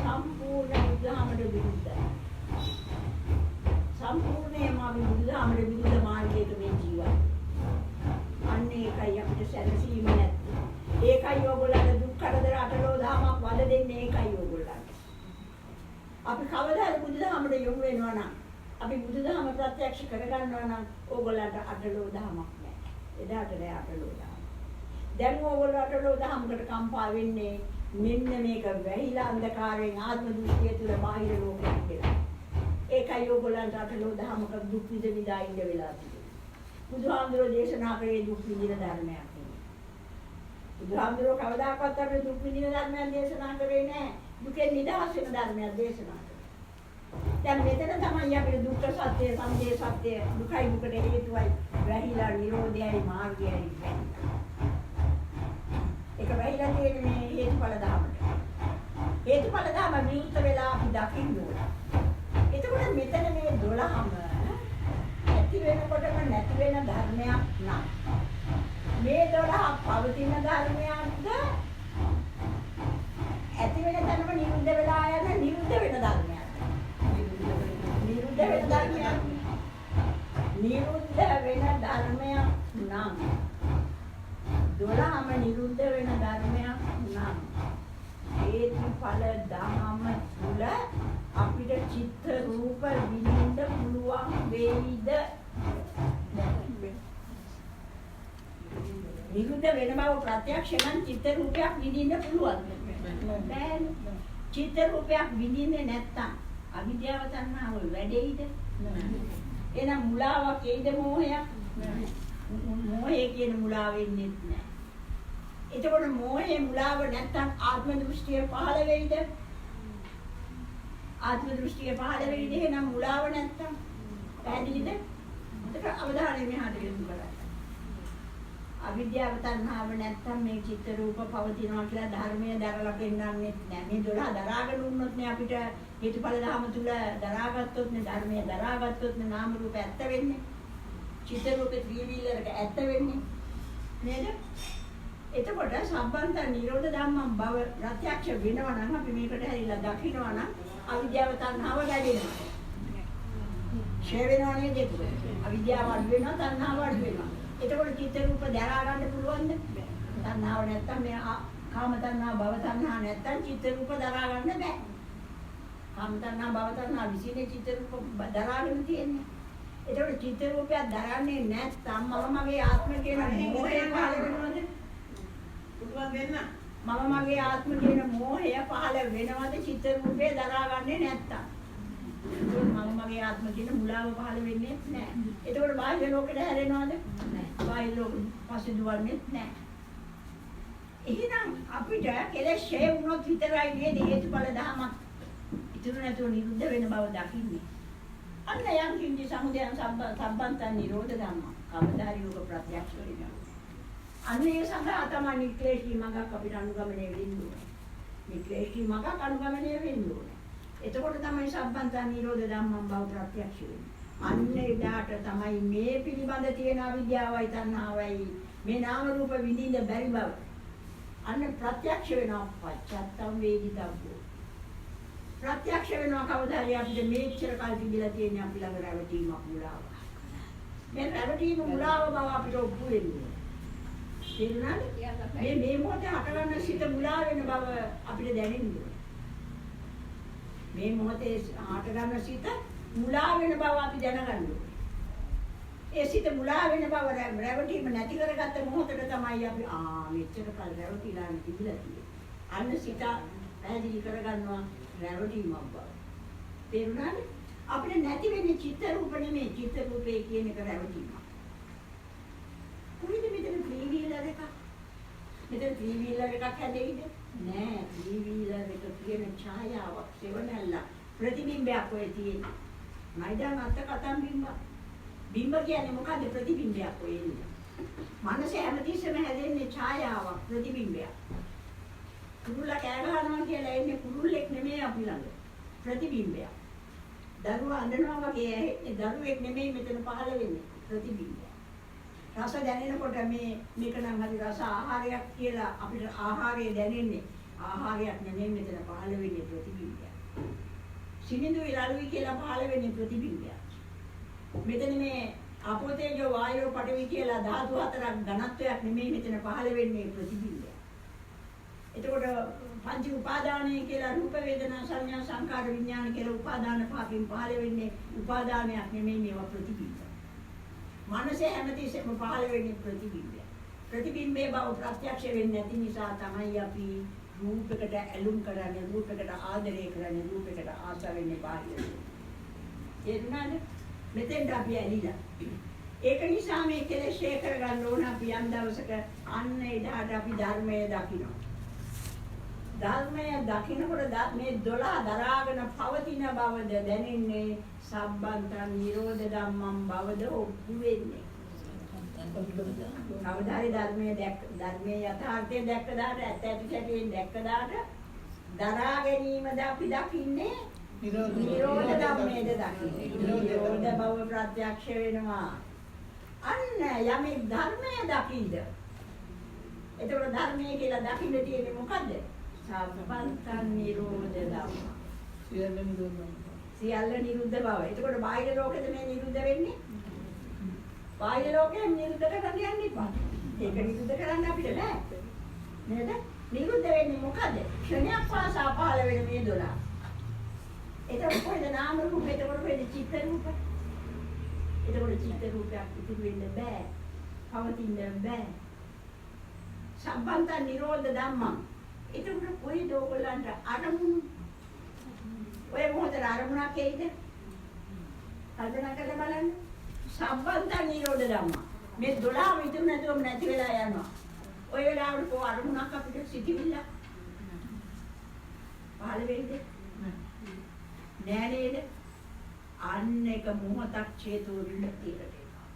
සම්පූර්ණ බුද්ධාමද විරුද්ධයි. සම්පූර්ණයෙන්ම අපි බුදුදහමේ විරුද්ධ මාර්ගයක මේ ජීවත්. අන්න ඒකයි අපිට සැලසීම නැත්තේ. ඒකයි ඕගොල්ලන්ට දුක් කරදර අටලෝ දහමක් වද දෙන්නේ ඒකයි ඕගොල්ලන්ට. අපි කවදාද බුදුදහමට යොමු වෙනවා නම් අපි බුදුදහම ප්‍රත්‍යක්ෂ කරගන්නවා නම් ඕගොල්ලන්ට අටලෝ දහමක් නැහැ. එදාට නෑ අටලෝ දහම. දැන් ඕගොල්ලෝ අටලෝ දහමකට කම්පා වෙන්නේ මෙන්න මේක වැහිලා අන්ධකාරයෙන් ආත්ම දෘෂ්ටිය තුළ බාහිර ලෝකයක් කියලා. ඒකයි ඔයගොල්ලන්ට අටලෝ දහමක දුක් විඳිනා ඉන්න වෙලා තිබෙන්නේ. බුදුහාමුදුරෝ දේශනා කරේ දුක් විඳින ධර්මයක් නෙවෙයි. බුදුහාමුදුරෝ කවදාකවත් අපේ දුක් විඳින ධර්මයක් දේශනා කරේ නැහැ. දුකෙන් නිදහස් වෙන ධර්මයක් දේශනා කරා. දැන් මෙතන තමයි අපේ දුක්ඛ සත්‍ය, සමුදය සත්‍ය, දුකයි දුකට හේතුවයි, වැහිලා නිරෝධයයි මාර්ගයයි වෙන්නේ. ඒක වැහිලා තියෙන මේ හේතුඵල ධර්මයට. හේතුඵල ධර්ම විරුද්ධ වෙලා අපි දකින්න ඕනේ. එතකොට මෙතන මේ 12ම ඇති වෙනකොටම නැති වෙන ධර්මයක් නම් මේ 12 පවතින ධර්මයක්ද ඇති වෙන තැනම නිරුද්ධ වෙලා යන නිරුද්ධ වෙන ධර්මයක්. නිරුද්ධ වෙන ධර්මයක්. නිරුද්ධ වෙන ධර්මයක් නම් 12ම නිරුද්ධ වෙන ධර්මයක් නම් හේතුඵල ධර්ම තුල අපිට චිත්ත රූප විඳින්න පුළුවන් වේවිද? නිරුද්ධ වෙන බව ප්‍රත්‍යක්ෂ නම් චිත්ත රූපයක් විඳින්න පුළුවන්. බෑනේ. චිත්ත රූපයක් විඳින්නේ නැත්තම් අවිද්‍යාව තණ්හාව වැඩෙයිද? එහෙනම් මුලාවක් එයිද මෝහයක්? මෝහය කියන මුලාව වෙන්නේ නැහැ. එතකොට මෝහේ මුලාව නැත්තම් ආත්ම දෘෂ්ටිය පහළ වෙයිද? ආත්ම දෘෂ්ටිය පහළ වෙයිද? එහෙනම් මුලාව නැත්තම් පැහැදිලිද? ඒක අවධානය මෙහාට යොමු කරන්න. අවිද්‍යාව තණ්හාව නැත්තම් මේ චිත්ත රූප පවතිනවා කියලා ධර්මයේ දරලා පෙන්නන්නේ නැහැ. මේ 12 දරාගෙන වුණොත් නේ අපිට හේතුඵල ධර්ම තුල දරාගත්තොත් නේ ධර්මයේ දරාගත්තොත් නේ නාම රූප ඇත්ත වෙන්නේ. චිත්ත රූපේ ත්‍රිවිලයක ඇත්ත වෙන්නේ. නේද? එතකොට සම්බන්ත නිරෝධ ධම්මං බව ප්‍රත්‍යක්ෂ වෙනවා නම් අපි මේකට හැරිලා දකින්නවා නම් අවිද්‍යාව තණ්හාව වැඩෙනවා. ඡේ වෙනවා නේද ඒක? අවිද්‍යාව අඩු වෙනවා තණ්හාව අඩු වෙනවා. එතකොට චිත්ත රූප දරා ගන්න පුළුවන්ද? තණ්හාව නැත්තම් මේ කාම තණ්හා භව තණ්හා නැත්තම් චිත්ත රූප දරා ගන්න බෑ. කාම තණ්හා භව තණ්හා විසිනේ චිත්ත රූප දරාගෙන තියෙන්නේ. එතකොට චිත්ත රූපය දරන්නේ නැත්තම් මගේ ආත්ම කියන මොහය පහළ වෙනවද? පුළුවන් දෙන්න. මගේ ආත්ම කියන මොහය පහළ වෙනවද චිත්ත රූපේ දරාගන්නේ නැත්තම්? මගේ ආත්ම කියන මුලාව පහළ වෙන්නේ නැහැ. එතකොට බාහිර ලෝකෙට හැරෙනවද? නැහැ. බාහිර ලෝකෙ පස්සේ දුවන්නේ නැහැ. එහෙනම් අපිට කෙලෙස් ඡේ වුණොත් විතරයි නේද හේතුඵල ධමයක් ඉතුරු නැතුව නිරුද්ධ වෙන බව දකින්නේ. අන්න යම් කිංචි සමුදයන් සම්බන්තන් නිරෝධ ධම්ම. කවදාරි යෝග ප්‍රත්‍යක්ෂ වෙනවා. අන්න ඒ සඳහා තමයි නික්ලේශී මඟක් අපිට අනුගමනය වෙන්න ඕනේ. නික්ලේශී මඟක් අනුගමනය වෙන්න ඕනේ. එතකොට තමයි සම්බන්තන් නිරෝධ ධම්මං බව ප්‍රත්‍යක්ෂ වෙන්නේ. අන්න එදාට තමයි මේ පිළිබඳ තියෙන අවිද්‍යාවයි තණ්හාවයි මේ නාම රූප විඳින්න බැරි බව. අන්න ප්‍රත්‍යක්ෂ වෙනවා පච්චත්තම් වේදිතබ්බෝ. ප්‍රත්‍යක්ෂ වෙනවා කවදාද අපිට මේච්චර කල් තිබිලා තියෙන අපි ළඟ රැවටීමක් මුලාව. මේ රැවටීම මුලාව බව අපිට ඔප්පු වෙන්න ඕනේ. තේරුණාද? මේ මොහොතේ හටගන්න සිත මුලා වෙන බව අපිට දැනෙන්න ඕනේ. මේ මොහොතේ හටගන්න සිත මුලා වෙන බව අපි දැනගන්න ඕනේ. ඒ සිත මුලා වෙන බව රැවටීම නැති කරගත්ත මොහොතේ තමයි අපි මෙච්චර කල් රැවටිලා තිබිලා තියෙන්නේ. අන්න සිත පැහැදිලි කරගන්නවා රැවටීමක් බව. තේරුණාද? අපිට නැති වෙන්නේ චිත්ත රූප නෙමෙයි චිත්ත රූපේ කියන එක රැවටීමක්. කුලිද මෙතන ත්‍රිවිලර එකක්. මෙතන ත්‍රිවිලර එකක් හැදෙයිද? නෑ ත්‍රිවිලර එක කියන ඡායාවක් සෙවණැල්ල ප්‍රතිබිම්බයක් ඔය තියෙන්නේ. මයිදාන අත්ත කතම් බිම්බ. බිම්බ කියන්නේ මොකද්ද? ප්‍රතිබිම්බයක් ඔය එන්නේ. මනසේ හැමතිස්සෙම හැදෙන්නේ ඡායාවක් ප්‍රතිබිම්බයක්. කුරුල්ලා කෑ ගහනවා කියලා එන්නේ කුරුල්ලෙක් නෙමෙයි අපි ළඟ. ප්‍රතිබිම්බයක්. දරුවා අඬනවා වගේ ඇහෙන්නේ දරුවෙක් නෙමෙයි මෙතන පහළ වෙන්නේ ප්‍රතිබිම්බයක්. රස දැනෙනකොට මේක නම් හරි රස ආහාරයක් කියලා අපිට ආහාරය දැනෙන්නේ. ආහාරයක් නෙමෙයි මෙතන පහළ වෙන්නේ ප්‍රතිබිම්බයක්. සිනිඳුයි ලලුයි කියලා පහළ වෙන්නේ ප්‍රතිබිම්බයක්. මෙතන මේ අපෝතේජෝ වායෝ පඨවි කියලා ධාතු හතරක් ඝනත්වයක් නෙමෙයි මෙතන පහළ වෙන්නේ ප්‍රතිබිම්බයක්. එතකොට පංච උපාදානය කියලා රූප වේදනා සංඥා සංකාර විඥාන කියලා උපාදාන පහකින් පහළ වෙන්නේ උපාදානයක් නෙමෙයි මේවා ප්‍රතිබිම්බ. මනසේ හැමතිස්සෙම පහළ වෙන්නේ ප්‍රතිබිම්බය. ප්‍රතිබිම්බේ බව ප්‍රත්‍යක්ෂ වෙන්නේ නැති නිසා තමයි අපි රූපයකට ඇලුම් කරන්නේ, රූපයකට ආදරය කරන්නේ, රූපයකට ආස වෙන්නේ බාහිර. එන්නාද මෙතෙන්ට අපි ඇලිලා. ඒක නිසා මේ කෙලෙස් ශේ කරගන්න ඕන අපි යම් දවසක අන්න එදාට අපි ධර්මය දකිනවා. ධර්මය දකින්නකොට මේ 12 දරාගෙන පවතින බවද දැනෙන්නේ සම්බන්තං නිරෝධ ධම්මං බවද ඔප්පු වෙන්නේ. කවදාරි ධර්මයේ යථාර්ථය දැක්ක දාට ඇත්ත ඇති සැටියෙන් දැක්ක දාට දරා ගැනීමද අපි දකින්නේ නිරෝධ ධම්මයේද දකින්නේ. නිරෝධ බව ප්‍රත්‍යක්ෂ වෙනවා. අන්න යමෙක් ධර්මය දකින්ද. එතකොට ධර්මය කියලා දකින්න තියෙන්නේ මොකද්ද? සම්බන්තං නිරෝධ ධම්ම. සියල්ල නිරුද්ධ බව. එතකොට බාහිර ලෝකෙද මේ නිරුද්ධ වෙන්නේ? බාහිර ලෝකයෙන් නිරුද්ධ කරන්න යන්න එපා. ඒක නිරුද්ධ කරන්න අපිට බෑ. නේද? නිරුද්ධ වෙන්නේ මොකද? ක්ෂණයක් පාසා පහළ වෙන මේ 12. එතකොට කොහෙද නාම රූප? එතකොට කොහෙද චිත්ත රූප? එතකොට චිත්ත රූපයක් ඉතිරි වෙන්න බෑ. පවතින්න බෑ. සම්බන්ත නිරෝධ ධම්මං. එතකොට කොහෙද ඕගොල්ලන්ට අරමුණු? ඔය මොහොතේ අරමුණක් එයිද? කල්පනා කරලා බලන්න. සම්බන්ත නිරෝධ ධම්ම. මේ 12 විතර නැතුවම නැති වෙලා යනවා. ඔය වෙලාවට කො අරමුණක් අපිට සිටිවිල්ල පහළ වෙයිද? නෑ නේද? අන්න එක මොහොතක් චේතෝ විමුක්තියට එනවා.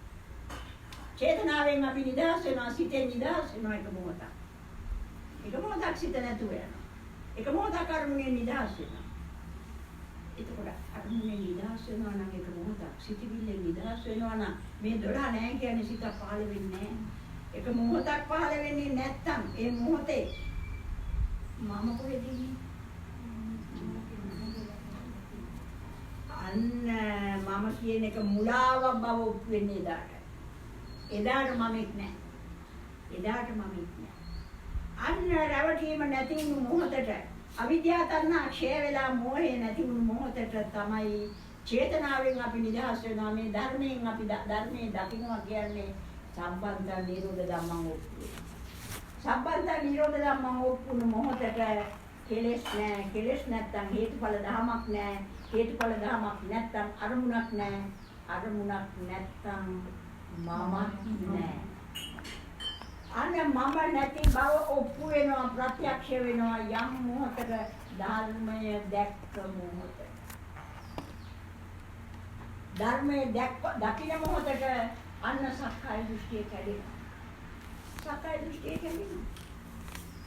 චේතනාවෙන් අපි නිදහස් වෙනවා, සිතෙන් නිදහස් වෙනවා එක මොහොතක්. එක මොහොතක් සිත නැතුව යනවා. එක මොහොතක් අරමුණෙන් නිදහස් වෙනවා. එතකොට අරමුණෙන් නිදහස් වෙනවා නම් එක මොහොතක්, සිතවිල්ලෙන් නිදහස් වෙනවා නම් මේ 12 නෑ කියන්නේ සිත පහළ වෙන්නේ නෑ. එක මොහොතක් පහළ වෙන්නේ නැත්තම් ඒ මොහොතේ මම කොහෙද ඉන්නේ? අන්න මම කියන එක මුලාවක් බව ඔප්පු වෙන්නේ එදාට. එදාට මමෙක් නෑ. එදාට මමෙක් නෑ. අන්න රැවටීම නැති වුණු මොහොතට අවිද්‍යාව තණ්හා ක්ෂය වෙලා මෝහය නැති වුණු මොහොතට තමයි චේතනාවෙන් අපි නිදහස් වෙනවා. මේ ධර්මයෙන් අපි ධර්මයේ දකින්නවා කියන්නේ සම්බන්ධ නිරෝධ ධම්මං ඔප්පු. සම්බන්ධ නිරෝධ ධම්මං ඔප්පුණු මොහොතට කෙලෙස් නැහැ. කෙලෙස් නැත්තම් හේතුඵල ධමයක් නැහැ. හේතුඵල ධමයක් නැත්තම් අරමුණක් නැහැ. අරමුණක් නැත්තම් මමක් නැහැ. අන්න මම නැති බව ඔප්පු වෙනවා, ප්‍රත්‍යක්ෂ වෙනවා යම් මොහොතක ධර්මය දැක්ක මොහොත. ධර්මය දකින මොහොතක අන්න සක්කාය දෘෂ්ටිය කැඩෙනවා. සක්කාය දෘෂ්ටිය කැඩෙනවා.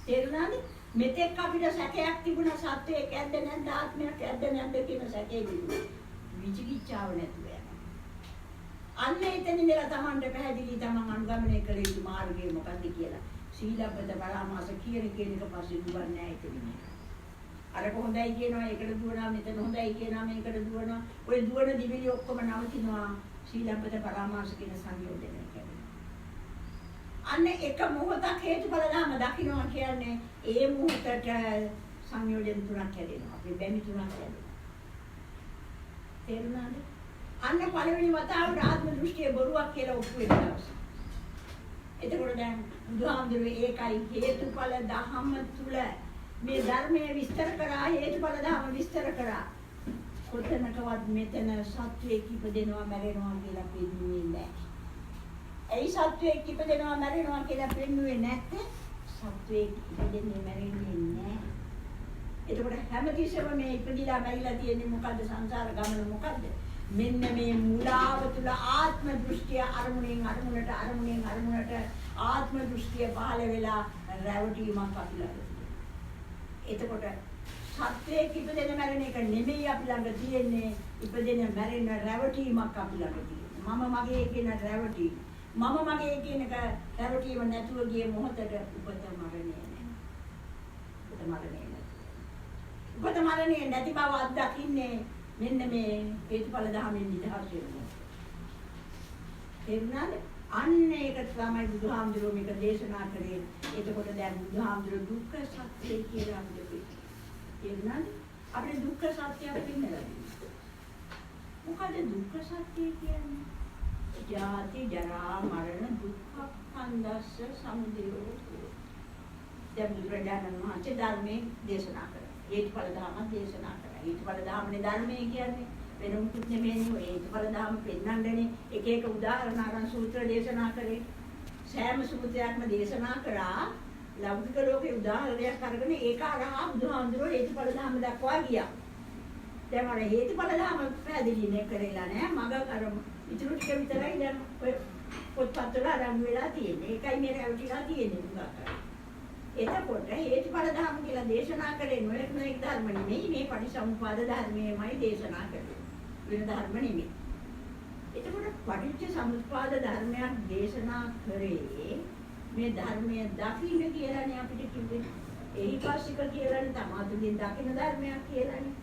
තේරුණාද? මෙතෙක් අපිට සැකයක් තිබුණා සත්‍යයක් ඇද්ද නැද්ද ආත්මයක් ඇද්ද නැද්ද කියන සැකේ තිබුණා. විචිකිච්ඡාව නැතුව යනවා. අන්න එතන ඉඳලා Tamanට පැහැදිලි Taman අනුගමනය කළ යුතු මාර්ගය මොකක්ද කියලා. සීලබ්බත පරාමාස කියන එක පස්සේ දුවන්නේ නැහැ එතනින්. අර කොහොඳයි කියනවා ඒකට දුවනවා, මෙතන හොඳයි කියනවා මේකට දුවනවා. ඔය දුවන දිවිලි ඔක්කොම නවතිනවා සීලබ්බත පරාමාස කියන සංයෝජනය කියන්නේ. අන්න එක මොහොතක් හේතුඵල ධම දකින්නවා කියන්නේ ඒ මොහොතට සංයෝජන තුනක් හැදෙනවා. අපේ බැමි තුනක් හැදෙනවා. තේරුණාද? අන්න පළවෙනි වතාවට ආත්ම දෘෂ්ටිය බොරුවක් කියලා ඔප්පු වෙන දවස. එතකොට දැන් බුදුහාමුදුරුවෝ ඒකයි හේතුඵල ධම්ම තුල මේ ධර්මයේ විස්තර කරා, හේතුඵල ධම්ම විස්තර කරා. කොතනකවත් මෙතන සත්‍යයක් ඉපදෙනවා මැරෙනවා කියලා පෙන්වන්නේ නැහැ. ඒ සත්‍යයක් ඉපදෙනවා මැරෙනවා කියලා පෙන්වුවේ නැත්නම් සත්‍යයක් ඉපදෙන්නේ මැරෙන්නේ නැහැ. එතකොට හැමතිස්සෙම මේ ඉපදිලා මැරිලා තියෙන්නේ මොකද්ද? සංසාර ගමන මොකද්ද? මෙන්න මේ මුලාව තුල ආත්ම දෘෂ්ටිය අරමුණෙන් අරමුණට ආත්ම දෘෂ්ටිය පහළ වෙලා රැවටීමක් අපි ළඟ තියෙනවා. එතකොට සත්‍යයේ ඉපදෙන මැරෙන එක නෙමෙයි අපි ළඟ තියෙන්නේ, ඉපදෙන මැරෙන රැවටීමක් අපි ළඟ තියෙනවා. මම මගේ කියන රැවටීම. මම මගේ කියන එක රැවටීම නැතුව ගිය මොහොතට උපත මරණය නැහැ. උපත මරණය නැති බව අත්දකින්නේ මෙන්න මේ හේතුඵල ධර්මයෙන් නිදහස් වෙනවා. එන්නාද අන්න ඒක තමයි බුදුහාමුදුරුවෝ මේක දේශනා කරේ. එතකොට දැන් බුදුහාමුදුරුවෝ දුක්ඛ සත්‍ය කියලා අපිට එන්නාද අපේ දුක්ඛ සත්‍ය අපිට ඉන්නලා. මොකද දුක්ඛ සත්‍ය කියන්නේ? ජාති ජරා මරණ දුක්ඛ කන්දස්ස සමුදයෝ. දැන් බුදුරජාණන් වහන්සේ ධර්මයේ දේශනා කරා. හේතුඵල ධර්ම දේශනා කරා. හේතුඵල ධර්මනේ ධර්මයේ කියන්නේ වෙන මොකුත් නෙමෙයි. ඔය හේතුඵල ධර්ම පෙන්නන්නේ එක එක උදාහරණ අරන් සූත්‍ර දේශනා කරේ. සෑම සූත්‍රයක්ම දේශනා කරා ලෞකික ලෝකේ උදාහරණයක් අරගෙන ඒක අරහා බුදුහාමුදුරුවෝ හේතුඵල ධර්ම දක්වා ගියා. දැන් අර හේතුඵල ධර්ම පැහැදිලි නේ කරේලා නෑ. මග කරමු. ඉතුරු ටික විතරයි දැන් ඔය පොත්පත්වල අරන් වෙලා තියෙන්නේ. ඒකයි මේ රැවටිලා තියෙන්නේ උගා. එතකොට හේතුඵල ධර්ම කියලා දේශනා කරේ නොයෙක් ධර්ම නෙමෙයි, මේ පටිච්චසමුප්පාද ධර්මයේමයි දේශනා කරන්නේ. වෙන ධර්ම නෙමෙයි. එතකොට පටිච්චසමුප්පාද ධර්මයක් දේශනා කරේ මේ ධර්මය දකින්න කියලානේ අපිට කිව්වේ. ඒහිපාසික කියලානේ තමාතුලින් දකින්න ධර්මයක් කියලානේ.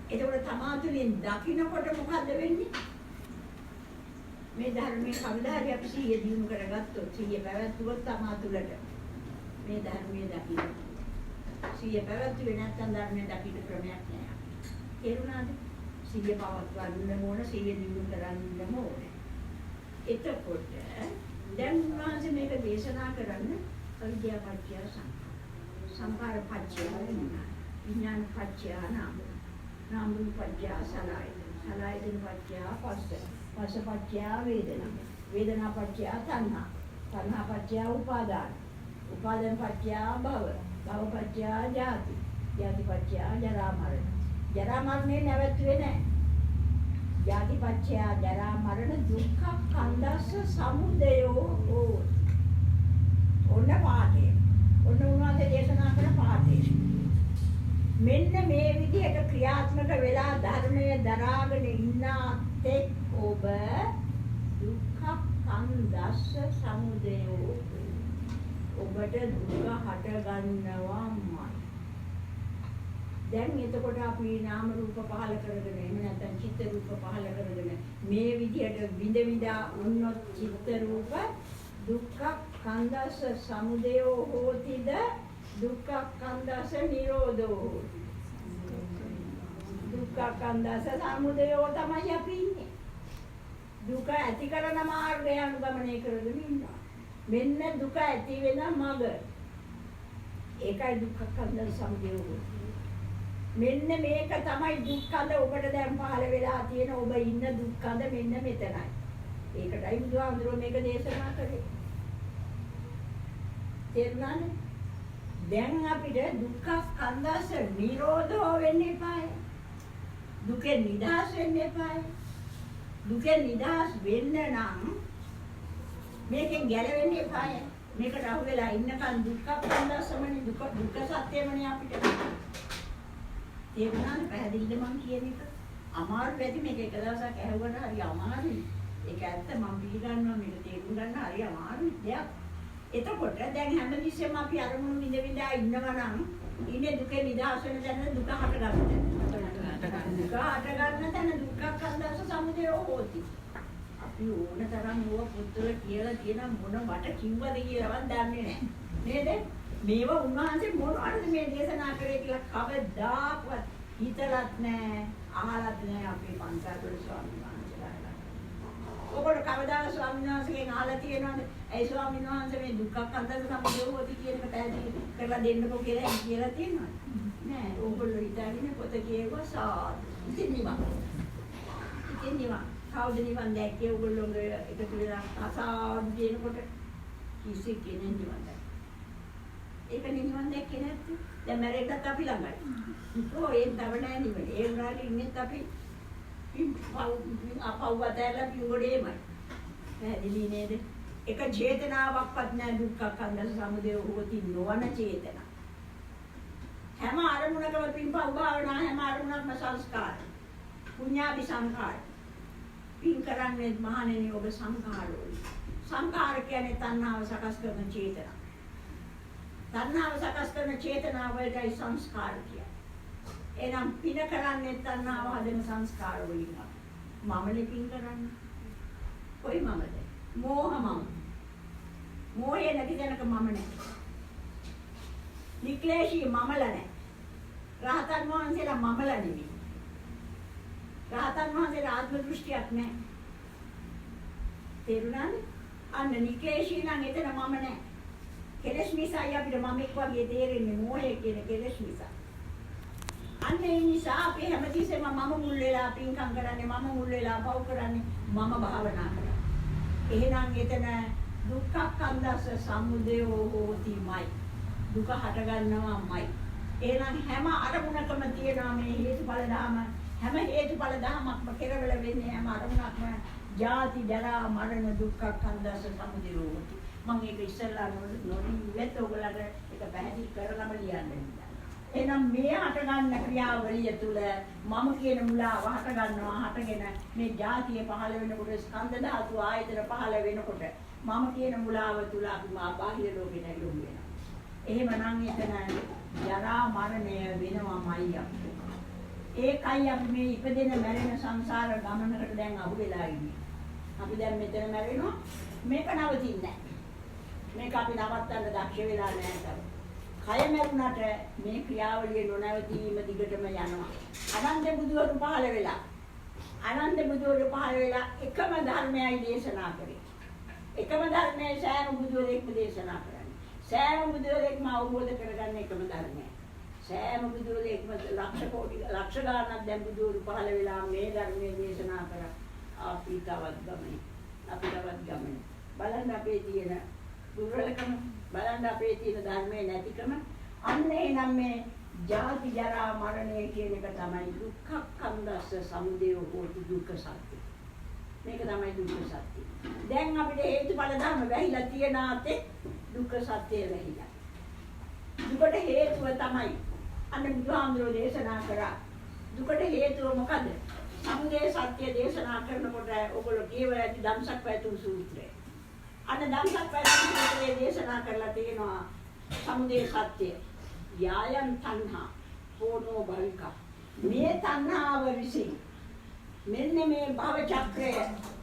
එතකොට තමාතුලින් දකින්නකොට මොකද්ද වෙන්නේ? මේ ධර්මයේ කවදාහරි අපි සිහිය දිනු කරගත්තොත්, සිහිය පැවැත්වුවොත් තමාතුලට මේ ධර්මයේ දකින්න. සිහිය පැවැත්වුවේ නැත්නම් ධර්මයේ දකින්න ක්‍රමයක් නෑ. තේරුණාද? සිහිය පවත්වන්න ඕන, සිහිය දිනු කරන්න ඕන. එතකොට දැන් උන්වහන්සේ මේක දේශනා කරන්න අවිද්‍යාව පත්‍ය සංඛාර පත්‍ය විඥාන පත්‍ය නාම රූප පත්‍ය සලආයතන පත්‍ය පස්ස පත්‍ය වේදනා පත්‍ය තණ්හා පත්‍ය උපාදාන පත්‍ය භව පත්‍ය ජාති පත්‍ය ජරා මරණේ නැවතුනේ නැහැ. ජාති පත්‍ය ජරා මරණ දුක්ඛ කන්දස්ස සමුදයෝ ඔන්න පාඨය. ඔන්න උන්වහන්සේ දේශනා කරන පාඨය. මෙන්න මේ විදිහට ක්‍රියාත්මක වෙලා ධර්මයේ දරාගෙන ඉන්නාතේ ඔබ දුක්ඛ කන්දස්ස සමුදයෝ ඔබට දුක හට ගන්නවාමයි. දැන් එතකොට අපි නාම රූප පහල කරගෙන එහෙම නැත්නම් චිත්ත රූප පහල කරගෙන මේ විදිහට විඳ විඳා උන්නොත් චිත්ත රූප දුක්ඛ කන්දස්ස සමුදයෝ හෝතිද දුක්ඛ කන්දස්ස නිරෝධෝ. දුක්ඛ කන්දස්ස සමුදයෝ තමයි අපි ඉන්නේ. දුක ඇති කරන මාර්ගය අනුගමනය කරගෙන ඉන්නවා. මෙන්න දුක ඇති වෙන මඟ. ඒකයි දුක්ඛ කන්දස්ස සමුදයෝ. මෙන්න මේක තමයි දුක්ඛඳ ඔබට දැන් පහළ වෙලා තියෙන ඔබ ඉන්න දුක්ඛඳ මෙන්න මෙතනයි. ඒකටයි බුදුහාමුදුරුවෝ මේක දේශනා කරේ. තේරුණාද? දැන් අපිට දුක්ඛ ස්කන්ධස නිරෝධෝ වෙන්න එපායි. දුකෙන් නිදහස් වෙන්න එපායි. දුකෙන් නිදහස් වෙන්න නම් මේකෙන් ගැලවෙන්න එපායි. මේකට අහු වෙලා ඉන්නකන් දුක්ඛ ස්කන්ධසමනේ දුක්ඛ සත්‍යමනේ අපිට. තේරුණාද? පැහැදිලිද මං කියන එක? අමාරු වැඩි මේක එක දවසක් ඇහුවට හරි අමාරුයි. ඒක ඇත්ත මම පිළිගන්නවා මේක තේරුම් ගන්න හරි අමාරු දෙයක්. එතකොට දැන් හැමතිස්සෙම අපි අරමුණු විඳ විඳා ඉන්නවා නම් ඉන්නේ දුකේ නිදහස් වෙන තැන දුක හට ගන්න. දුක හට ගන්න තැන දුක්ඛ කන්දස්ස සමුදයෝ හෝති. අපි ඕන තරම් ඕව පුතල කියලා කියන මොනවට කිව්වද කියලාවත් දන්නේ නැහැ. නේද? මේව උන්වහන්සේ මොනවටද මේ දේශනා කරේ කියලා කවදාවත් හිතලත් නැහැ, අහලත් නැහැ අපේ පන්සල්වල ස්වාමීන් වහන්සේලා. ඔබට කවදාවත් ස්වාමීන් වහන්සේගෙන් අහලා තියෙනවද? ඒ ස්වාමීන් වහන්සේ මේ දුක්ඛ කන්දස්ස සමුදයෝ හොති කියන එක පැහැදිලි කරලා දෙන්නකෝ කියලා තියෙනවද? නෑ. ඕගොල්ලෝ හිතාගෙන පොත කියවුවා සාදු. ඉතින් නිවන්. කවුද නිවන් දැක්කේ? ඕගොල්ලෝ එකතු වෙලා අසාදු කියනකොට කිසි කෙනෙක් නිවන් දැක්කේ. ඒක නිවන් දැක්කේ නැත්නම් දැන් මැරෙන්නත් අපි ළඟයි. ඒ තව නෑ නිවන. ඒ උනාට ඉන්නෙත් අපි අපවදැලා පිංගොඩේම පැහැදිලි නේද? එක චේතනාවක්වත් නැහැ දුක්ඛ කන්ද සමුදය හොති නොවන චේතන. හැම අරමුණකම පින්පව් භාවනා හැම අරමුණක්ම සංස්කාර. පුඤ්ඤාභි සංඛාර. පින් කරන්නේ මහණෙනි ඔබ සංඛාරෝයි. සංඛාර කියන්නේ තණ්හාව සකස් කරන චේතන. තණ්හාව සකස් කරන චේතනාව වලටයි සංස්කාර කියන්නේ. එනම් පින කරන්නේ තණ්හාව හදන සංස්කාර වලින්. මමනේ පින් කරන්නේ. කොයි මමද? මෝහ මම. මෝහේ නැති තැනක මම නැහැ. නික්ලේශී මමල නැහැ. රහතන් වහන්සේලා මමල නෙවෙයි. රහතන් වහන්සේලා ආත්ම දෘෂ්ටියක් නැහැ. තේරුණාද? අන්න නික්ලේශී නම් එතන මම නැහැ. කෙලෙස් නිසායි අපිට මමෙක් වගේ තේරෙන්නේ මෝහය කියන කෙලෙස් නිසා. අන්න ඒ නිසා අපි හැමතිස්සෙම මම මුල් වෙලා පින්කම් කරන්නේ මම මුල් වෙලා පව් කරන්නේ මම භාවනා කරන්නේ. එහෙනම් එතන දුක්ඛ කන්දස්ස සමුදයෝ හෝතිමයි. දුක හට ගන්නවාමයි. එහෙනම් හැම අරමුණකම තියෙනවා මේ හේතුඵල ධම. හැම හේතුඵල ධමයක්ම කෙරවල වෙන්නේ හැම අරමුණක්ම ජාති ජරා මරණ දුක්ඛ කන්දස්ස සමුදයෝ හෝති. මම ඒක ඉස්සෙල්ලා නොදී ඉවෙත් ඔයගලට ඒක පැහැදිලි කරලම ලියන්න. එහෙනම් මේ හට ගන්න ක්‍රියාවලිය තුල මම කියන මුලාව හට ගන්නවා හටගෙන මේ ජාතිය පහළ වෙනකොට ස්කන්ධ ධාතු ආයතන පහළ වෙනකොට මම කියන මුලාව තුල අපි මා බාහිර ලෝකෙට යොමු වෙනවා. එහෙමනම් එතන ජරා මරණය වෙනවමයි අපිට. ඒකයි අපි මේ ඉපදෙන මැරෙන සංසාර ගමනකට දැන් අහු වෙලා ඉන්නේ. අපි දැන් මෙතන මැරෙනවා මේක නවතින්නේ නැහැ. මේක අපි නවත්තන්න දක්ෂ වෙලා නැහැ. කය මැරුණට මේ ක්‍රියාවලිය නොනවතීම දිගටම යනවා. අනන්ත බුදුවරු පහළ වෙලා එකම ධර්මයයි දේශනා කරේ. එකම ධර්මයයි සෑම බුදුවරයෙක්ම දේශනා කරන්නේ. සෑම බුදුවරයෙක්ම අවබෝධ කරගන්න එකම ධර්මයයි. සෑම බුදුවරයෙක්ම ලක්ෂ ගණනක් දැන් බුදුවරු පහළ වෙලා මේ ධර්මයේ දේශනා කරා. අපි තවත් ගමනේ. බලන්න අපේ තියෙන දුර්වලකම බලන්න අපේ තියෙන ධර්මයේ නැතිකම අන්න එනම් මේ ජාති ජරා මරණය කියන එක තමයි දුක්ඛ කන්දස්ස සමුදය හෝති දුක්ඛ සත්‍ය. මේක තමයි දුක්ඛ සත්‍ය. දැන් අපිට හේතුඵල ධර්ම වැහිලා තියෙන ආතේ දුක්ඛ සත්‍ය වැහිලා. දුකට හේතුව තමයි අන්න බුදුහාමුදුරෝ දේශනා කරා. දුකට හේතුව මොකද? සමුදය සත්‍ය දේශනා කරනකොට ඔයගොල්ලෝ කියවලා ඇති ධම්සක්පවතුන් සූත්‍රය. අන්න ධම්සක්පවතුන් දේශනා කරලා තියෙනවා සමුදය සත්‍ය. යායන් තණ්හා පොනෝ භවික. මේ තණ්හාව විසින් මෙන්න මේ භව චක්‍රය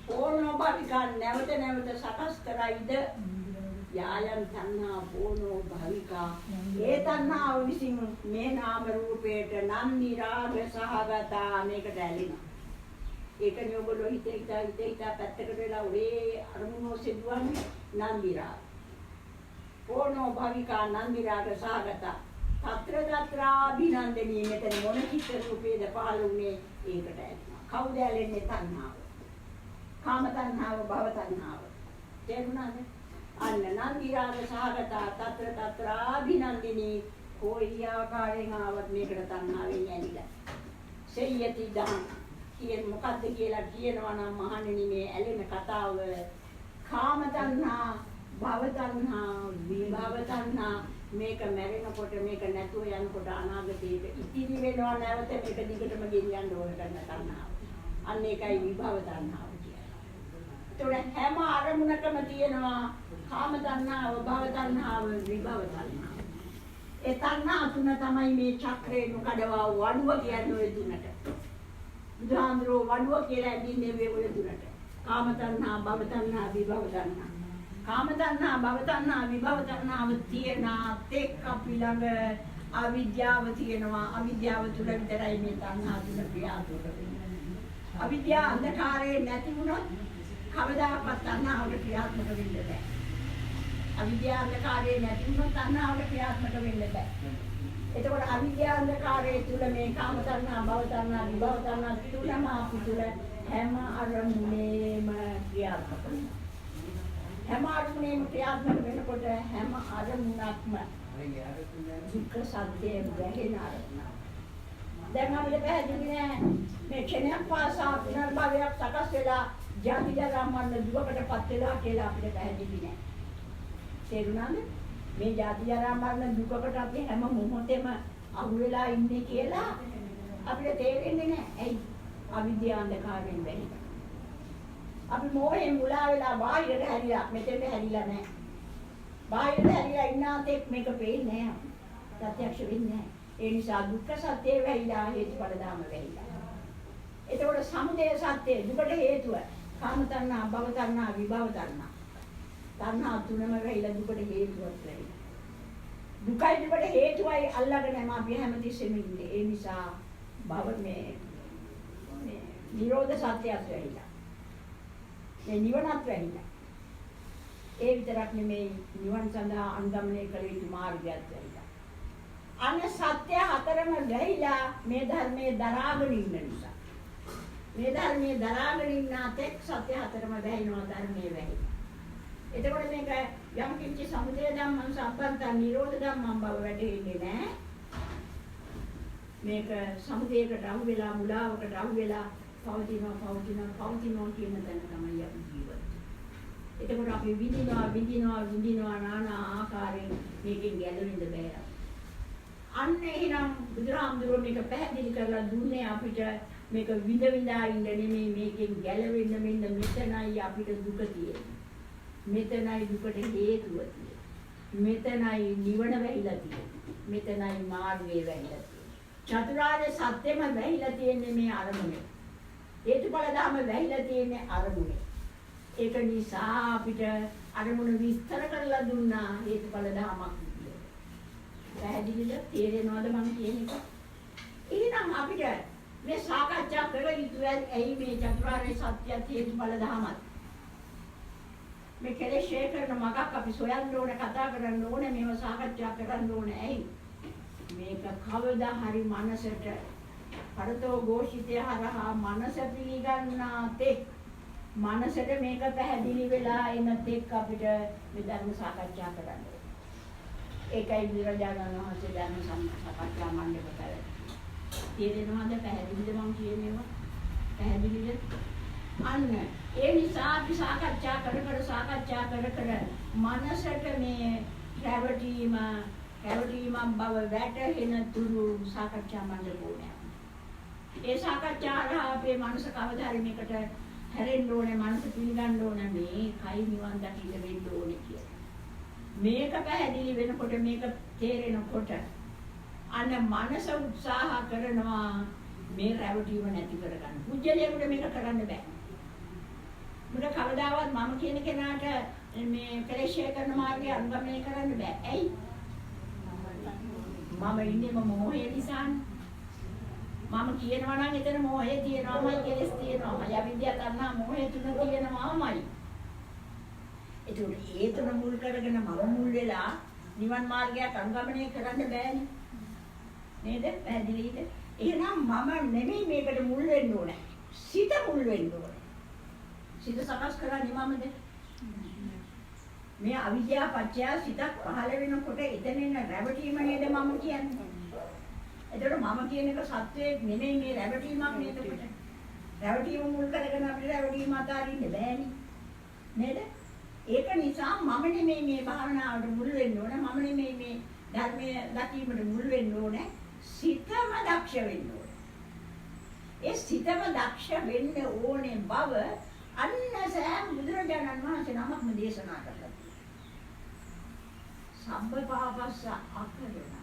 පොනෝ භවික නැවත නැවත සකස් කරයිද යායන් තණ්හා පොනෝ භවික. ඒ තණ්හාව විසින් මේ නාම රූපයට නන්දි රාග සහගතා මේකට ඇලෙනවා. ඒකනේ ඔයගොල්ලෝ හිත පැත්තකට වෙලා ඔේ අරමුණු ඔසෙදුවන්නේ නන්දි රාග. පොනෝ භවික නන්දි රාග සහගතා. තත්‍රාභිනන්දනී මෙතන මොන චිත්ත රූපේද පහළ වුණේ ඒකට ඇලෙනවා. කවුද ඇලෙන්නේ? තණ්හාව. කාම තණ්හාව, භව තණ්හාව. තේරුණාද? අන්න නන්දි රාග සහගතා තත්‍රාභිනන්දිනී කොයි ආකාරයෙන් ආවත් මේකට තණ්හාවෙන් ඇලිලා. සෙය්‍යති දහම් කියන මොකද්ද කියලා කියනවා නම් මහණෙනි මේ ඇලෙන කතාව කාම තණ්හා, භව තණ්හා, විභව තණ්හා මේක මැරෙනකොට මේක නැතුව යනකොට අනාගතයේ ඉතිරි වෙනවා නැවත මේක දිගටම ගෙනියන්න ඕන කරන තණ්හාව. අන්න ඒකයි විභව තණ්හාව කියන්නේ. ඒතකොට හැම අරමුණකම තියෙනවා කාම තණ්හාව, භව තණ්හාව, විභව තණ්හාව. ඒ තණ්හා තුන තමයි මේ චක්‍රේ නොකඩවා වඩුව කියන්නේ ඔය තුනට. බුදුහාමුදුරුවෝ වඩුව කියලා ඇඳින්නේ මේ ඔය තුනට. කාම තණ්හා, භව තණ්හා, විභව තණ්හා. කාම තණ්හා, භව තණ්හා, විභව තණ්හාව තියෙන තෙක් අපි ළඟ අවිද්‍යාව තියෙනවා. අවිද්‍යාව තුල විතරයි මේ තණ්හා තුන ක්‍රියාත්මක වෙන්නේ. අවිද්‍යාව අන්ධකාරයේ නැති වුණොත් කවදාකවත් තණ්හාවට ක්‍රියාත්මක වෙන්න බෑ. අවිද්‍යාව අන්ධකාරයේ නැති වුණොත් තණ්හාවට ක්‍රියාත්මක වෙන්න බෑ. එතකොට අවිද්‍යාව අන්ධකාරයේ තුල මේ කාම තණ්හා, භව තණ්හා, විභව තණ්හා තුනම අපි තුල හැම අරමුණේම ක්‍රියාත්මක වෙනවා. හැම අරමුණේම ක්‍රියාත්මක වෙනකොට හැම අරමුණක්ම දුක්ඛ සත්‍යයෙන් වැහෙන අරමුණක්. හැම අරමුණක්ම දුක්ඛ සත්‍යයෙන් වැහෙන අරමුණක්. හැම අරමුණක්ම දුක්ඛ සත්‍යයෙන් වැහෙන අරමුණක්. හැම අරමුණක්ම දුක්ඛ සත්‍යයෙන් වැහෙන අරමුණක්. හැම අරමුණක්ම දුක්ඛ සත්‍යයෙන් වැහෙන අරමුණක්. දැන් අපිට පැහැදිලි නෑ මේ ක්ෂණයක් පාසා පුනර්භවයක් සකස් වෙලා ජාති ජරා මරණ දුකකටපත් වෙලා කියලා අපිට පැහැදිලි නෑ. තේරුණාද? මේ ජාති ජරා මරණ දුකකට අපි හැම මොහොතෙම අහු වෙලා ඉන්නේ කියලා අපිට තේරෙන්නේ නෑ. ඇයි? අවිද්‍යාව අන්ධකාරයෙන් බැහැලා. අපි මොහේ මුලා වෙලා බාහිරට හැරිලා මෙතෙන්ට හැරිලා නෑ. බාහිරට හැරිලා ඉන්නාතෙක් මේක පේන්නේ නෑ. ප්‍රත්‍යක්ෂ වෙන්නේ නෑ. ඒ නිසා දුක්ඛ සත්‍ය වෙයිලා හේතුඵල ධර්ම වෙයිලා. එතකොට සමුදය සත්‍ය දුකට හේතුව කාම තණ්හා, භව තණ්හා, විභව තණ්හා. තණ්හා තුනම වෙයිලා දුකට හේතුවක් වෙයිලා. දුකයි දුකට හේතුවයි අල්ලගෙන අපි හැමතිස්සෙම ඉන්නේ. ඒ නිසා භව මේ නිරෝධ සත්‍යයක් වෙයිලා. මේ නිවනත් වෙයිලා. ඒ විතරක් නෙමෙයි නිවන් සඳහා අනුගමනය කළ යුතු මාර්ගයක් වෙයිලා. අන්න සත්‍ය හතරම ගහිලා මේ ධර්මයේ දරාගෙන ඉන්න නිසා මේ ධර්මයේ දරාගෙන ඉන්නාතෙක් සත්‍ය හතරම වැහිනවා ධර්මයේ වැහිලා. එතකොට මේක යම් කිසි සමුදය ධම්මං සම්පන්ත නිරෝධ ධම්මං බව වැටෙන්නේ නැහැ. මේක සමුදයකට අහු වෙලා මුලාවකට අහු වෙලා පවතිනවා කියන තැන තමයි අපි ජීවත්. එතකොට අපි විඳිනවා নানা ආකාරයෙන් මේකෙන් ගැලවෙන්න බෑ. අන්න එහෙනම් බුදුරාමුදුරුවෝ මේක පැහැදිලි කරලා දුන්නේ අපිට මේක විඳිනා ඉන්න නෙමෙයි මේකෙන් ගැලවෙන්න මෙන්න මෙතනයි අපිට දුක තියෙන්නේ. මෙතනයි දුකට හේතුව තියෙන්නේ. මෙතනයි නිවන වෙයිලා තියෙන්නේ. මෙතනයි මාර්ගය වෙයිලා තියෙන්නේ. චතුරාර්ය සත්‍යෙම වෙයිලා තියෙන්නේ මේ අරමුණේ. හේතුඵල ධර්ම වෙයිලා තියෙන්නේ අරමුණේ. ඒක නිසා අපිට අරමුණ විස්තර කරලා දුන්නා හේතුඵල ධර්මයක්. පැහැදිලිද? තේරෙනවද මම කියන එක? එහෙනම් අපිට මේ සාකච්ඡා කළ යුතුයි ඇයි මේ චතුරාර්ය සත්‍ය හේතුඵල ධමයක්. මේ කෙලෙස් කරන මගක් අපි සොයන්න ඕනේ, කතා කරන්න ඕනේ, මේව සාකච්ඡා කරන්න ඕනේ. ඇයි? මේක කවදා හරි මනසට පරතෝ ഘോഷිතය හරහා මනස පිළිගන්නාතේ මනසට මේක පැහැදිලි වෙලා එන තෙක් අපිට මේ ධර්ම සාකච්ඡා කරන්න ඕනේ. ඒකයි බුදුරජාණන් වහන්සේ ධර්ම සාකච්ඡා මණ්ඩපය කරන්නේ. තේරෙනවද? පැහැදිලිද මම කියන්නේ? පැහැදිලිද? අන්න ඒ නිසා අපි සාකච්ඡා කර මනසට මේ රැවටීමක් බව වැටහෙන තුරු සාකච්ඡා මණ්ඩප ඕනේ. ඒ සාකච්ඡාව අපේ මනස කවදා හරි මේකට හැරෙන්න ඕනේ, මනස පිළිගන්න ඕනේ මේ කයි නිවන් දකින්න වෙන්න ඕනේ කියලා. මේක පැහැදිලි වෙනකොට මේක තේරෙනකොට අන්න මනස උත්සාහ කරනවා මේ රැවටීම නැති කරගන්න. පුජ්‍යලයට මේක කරන්න බෑ. මුල කවදාවත් මම කියන කෙනාට මේ ක්ලේශය කරන මාර්ගය අනුගමනය කරන්න බෑ. ඇයි? මම ඉන්නේම මොහේ නිසානේ. මම කියනවා නම් එතන මොහේ තියෙනවාමයි කෙලස් තියෙනවාමයි. අවිද්‍යාව තණ්හා මොහේ තුන තියෙනවාමයි. ඒ තුන මුල් කරගෙන මම මුල් වෙලා නිවන් මාර්ගයක් අනුගමනය කරන්න බෑනේ. නේද? පැහැදිලිද? එහෙනම් මම නෙමෙයි මේකට මුල් වෙන්න ඕනේ. සිත මුල් වෙන්න ඕනේ. සිත සකස් කරන්නේ මමද? මේ අවිද්‍යාව පත්‍ය සිතක් පහළ වෙනකොට එතන එන රැවටීම නේද මම කියන්නේ. එතකොට මම කියන එක සත්‍යයේ නෙමෙයි මේ රැවටීමක් නේද කොට. රැවටීම මුල් කරගෙන අපිට රැවටීම අතාරින්න බෑනේ. නේද? ඒක නිසා මම නෙමෙයි මේ භාවනාවට මුල් වෙන්න ඕනේ. මම නෙමෙයි මේ ධර්මයේ දකීමට මුල් වෙන්න ඕනේ. සිතම දක්ෂ වෙන්න ඕනේ. ඒ සිතම දක්ෂ වෙන්න ඕනේ බව අන්න සෑම බුදුරජාණන් වහන්සේ නමක්ම දේශනා කළා. සම්බ පාපස්ස අකරණ.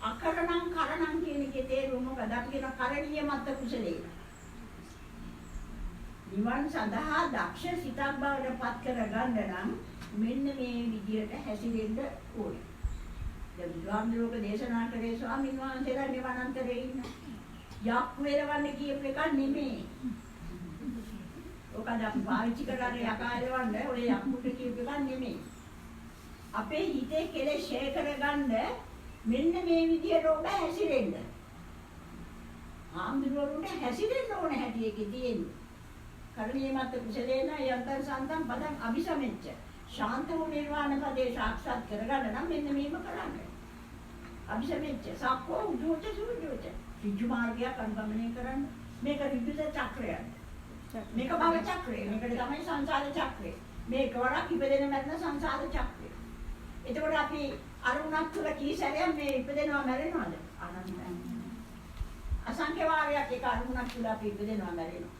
අකරණං කරණං කියන එකේ තේරුම මොකද? අපි කියන කරණීය මත්ත කුසලේ. නිවන් සඳහා දක්ෂ සිතක් බවට පත් කරගන්න නම් මෙන්න මේ විදියට හැසිරෙන්න ඕනේ. දැන් බුදුහාමුදුරුවෝ දේශනා කරේ ස්වාමීන් වහන්සේලා නිවනන්තරේ ඉන්න. යක් වේරවන්න කියපු එක නෙමෙයි. ඔකද අපි පාවිච්චි කරන්නේ යකාලවන්න ඔය යක්මුට කියපු එක නෙමෙයි. අපේ හිතේ කෙලෙස් ෂේ කරගන්න මෙන්න මේ විදියට ඔබ හැසිරෙන්න. ආම්දුරුවරුන්ට හැසිරෙන්න ඕනේ හැටි එකේ තියෙන්නේ. කරණීය මත්ත කුසලේන යන්තං සන්තං පදං අபிසමෙච්ච ශාන්ත වූ නිර්වාණ පදේ සාක්ෂාත් කරගන්න නම් මෙන්න මේක කරන්න. අபிසමෙච්ච සක්කෝ උජෝච සූජෝච ඍජු මාර්ගයක් අනුගමනය කරන්න. මේක ඍජුද චක්‍රයක්. මේක භව චක්‍රය. මේකට තමයි සංසාර චක්‍රය. මේක වරක් ඉපදෙන මැරෙන සංසාර චක්‍රය. එතකොට අපි අරුණක් තුල කී සැරයක් මේ ඉපදෙනවා මැරෙනවද? අනන්තයි. අසංඛ්‍ය වාරයක් ඒක අරුණක් තුල අපි ඉපදෙනවා මැරෙනවා.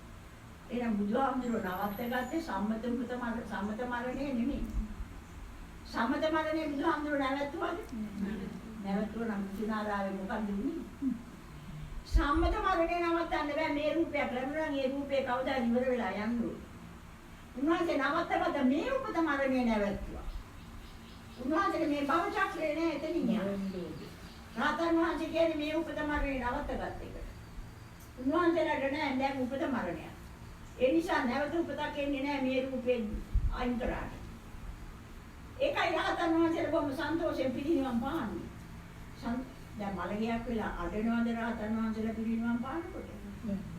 එහෙනම් බුදුහාමුදුරුවෝ නවත්ත ගත්තේ සම්මත මරණය නෙමෙයි. සම්මත මරණය බුදුහාමුදුරුවෝ නැවතුවද? නැවතුව නම් සිනාරාවේ මොකක්ද උනේ? සම්මත මරණය නවත්තන්න බෑ. මේ රූපයක් ලැබුණා නම් ඒ රූපේ කවදා ඉවර වෙලා යන්න ඕන. උන්වහන්සේ නවත්තගත්ත මේ උපත මරණය නැවතුවා. උන්වහන්සේ මේ භව චක්‍රේ නෑ එතනින් යන්නේ. රාතන් වහන්සේ කියන්නේ මේ උපත මරණය නවත්තගත්ත එක. උන්වහන්සේලාට නෑ දැන් උපත මරණය. ඒ නිසා නැවත උපතක් එන්නේ නෑ මේ රූපේ අයින් කරාට. ඒකයි රාතන් වහන්සේලා බොහොම සන්තෝෂයෙන් පිළිනිවන් පාන්නේ. දැන් මලගියක් වෙලා අඬනවද රාතන් වහන්සේලා පිළිනිවන් පානකොට?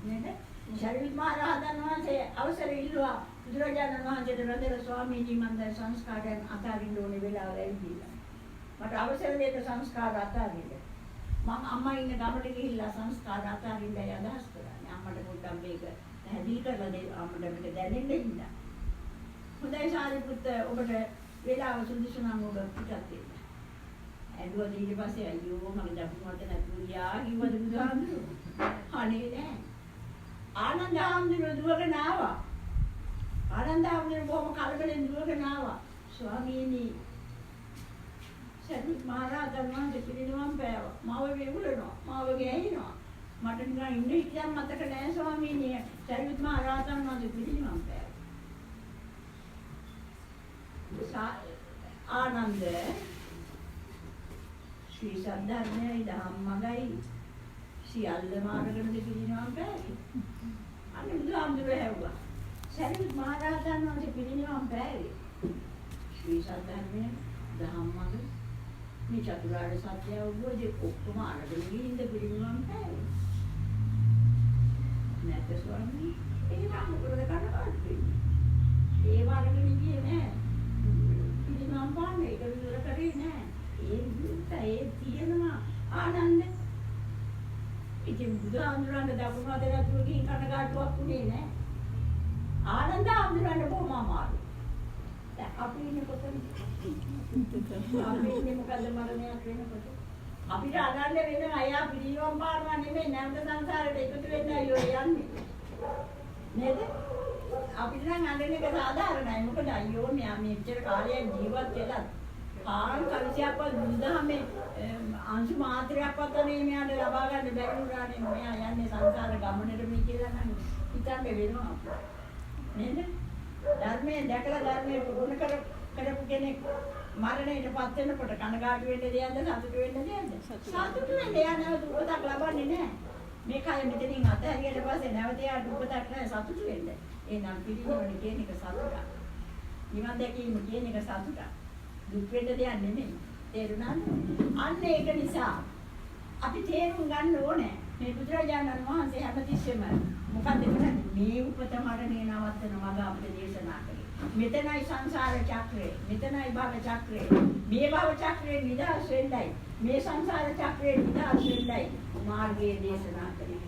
නේද? ශරීර මහ රාතන් වහන්සේ අවසර ඉල්ලුවා බුදුරජාණන් වහන්සේට රදල ස්වාමීනි මම දැන් සංස්කාරයන් අතාරින්න ඕනේ වෙලාව ලැබිලා. මට අවසර දෙන්න සංස්කාර අතාරින්න. මම අම්මා ඉන්න ගමට ගිහිල්ලා සංස්කාර අතාරින්නයි අදහස් කරන්නේ. අම්මට පොඩ්ඩක් මේක පැහැදිලි කරලා දෙන්න අම්මට මේක දැනෙන්න ඉන්න. හොඳයි සාරිපුත්ත ඔබට වෙලාව සුදුසු නම් ඔබ පිටත් වෙන්න. ඇඬුවා ඊට පස්සේ අයියෝ මගේ දකුණට නැතුව යා කිව්වද බුදුහාමුදුරුවෝ? අනේ නෑ. ආනන්ද හාමුදුරුවෝ දුවගෙන ආවා. ආනන්ද හාමුදුරුවෝ බොහොම කලබලෙන් දුවගෙන ආවා. ස්වාමීනි සරිත් මහරහතන් වහන්සේ පිළිනවම් පෑවා. මාව වෙවුලනවා. මාව ගෑනිනවා. මට නිකන් ඉන්න හිටියම් මතක නෑ ස්වාමීනි. සරිත් මහරහතන් වහන්සේ පිළිනවම් පෑවා. ආනන්ද ශ්‍රී සද්ධර්මයයි ධම්මගයි සියල්ලම අරගෙන පිළිනවම් පෑවේ. අනේ බුදුහාමුදුරුවෝ හැව්වා. සරිත් මහරහතන් වහන්සේ පිළිනවම් පෑවේ. ශ්‍රී සද්ධර්මය ධම්මග මේ චතුරාර්ය සත්‍ය අවබෝධය ඔක්කොම අරගෙන ඉඳ පිළිනවම් පෑවේ. නැත්ද ස්වාමී? ඒක මොකද කරන්නේ? ඒ වරගෙන ගියේ නෑ. පිළිනවම් පාන්නේ ඒක විතර කරේ නෑ. ඒ තියෙනවා ආනන්ද. ඉතින් බුදුහාමුදුරන්ට දකුණු අතට ගිහින් කනගාටුවක් උනේ නෑ. ආනන්ද හාමුදුරන්ට බොහොම අමාරුයි. දැන් අපි ඉන්නේ කොතනද? අපි ඉන්නේ මොකද මරණයක් වෙනකොට? අපිට අගන්න වෙන අය පිළිවම් පානවා නෙමෙයි නැවත සංසාරයට එකතු වෙන්න අයියෝ යන්නේ. නේද? අපිට නම් අඬන එක සාධාරණයි. මොකද අයියෝ මෙයා මෙච්චර කාලයක් ජීවත් වෙලා ආන් කල්සියක්වත් බුදුදහමේ අංශු මාත්‍රයක්වත් අනේ මෙයාට ලබා ගන්න බැරි වුණානේ. මෙයා යන්නේ සංසාර ගමනට මේ කියලා නම් හිතන්න වෙනවා. නේද? ධර්මයෙන් දැකලා ධර්මයේ පුරුණ කරපු කෙනෙක් මරණයටපත් වෙනකොට කනගාටු වෙන්න දෙයක්ද සතුටු වෙන්න දෙයක්ද? සතුටු වෙන්න යා නැවත උපතක් ලබන්නේ නැහැ. මේ කය මෙතනින් අතහැරියට පස්සේ නැවත යාට උපතක් නැහැ සතුටු වෙන්න. එහෙනම් පිළිගන්න කියන එක සතුටක්. නිවන් දැකීම කියන එක සතුටක්. දුක් වෙන්න දෙයක් නෙමෙයි. තේරුණාද? අන්න ඒක නිසා අපි තේරුම් ගන්න ඕනේ මේ බුදුරජාණන් වහන්සේ හැමතිස්සෙම මොකද කරන්නේ? මේ උපත මරණය නවත්තන මඟ අපිට දේශනා කළේ. මෙතනයි සංසාර චක්‍රය. මෙතනයි භව චක්‍රය. මේ භව චක්‍රේ නිදහස් වෙන්නයි. මේ සංසාර චක්‍රේ නිදහස් වෙන්නයි මාර්ගයේ දේශනා කළේ.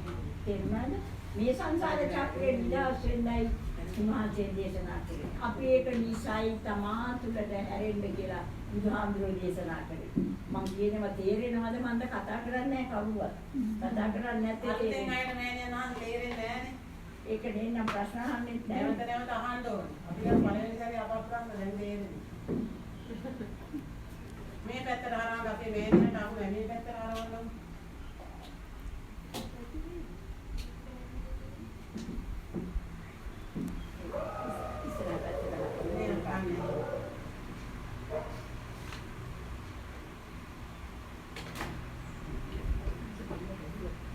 තේරුණාද? මේ සංසාර චක්‍රේ නිදහස් වෙන්නයි උන්වහන්සේ දේශනා කළේ. අපි ඒක නිසයි තමා තුළට හැරෙන්න කියලා බුදුහාමුදුරුවෝ දේශනා කළේ. මම කියනවා තේරෙනවද මන්ද කතා කරන්නේ කවුරුවත්. කතා කරන්නේ නැත්තේ අතෙන් අයට නෑනේ නහන් තේරෙන්නේ නෑනේ. ඒක නෙන්නම් ප්‍රශ්න අහන්නේ නැවත නැවත අහන්න ඕනේ. අපි දැන් පළවෙනි සැරේ අපප්‍රාන්න දැන් තේරෙන්නේ. මේ පැත්තට හරවන්න අපේ වේදනට අහු මේ පැත්තට හරවන්න.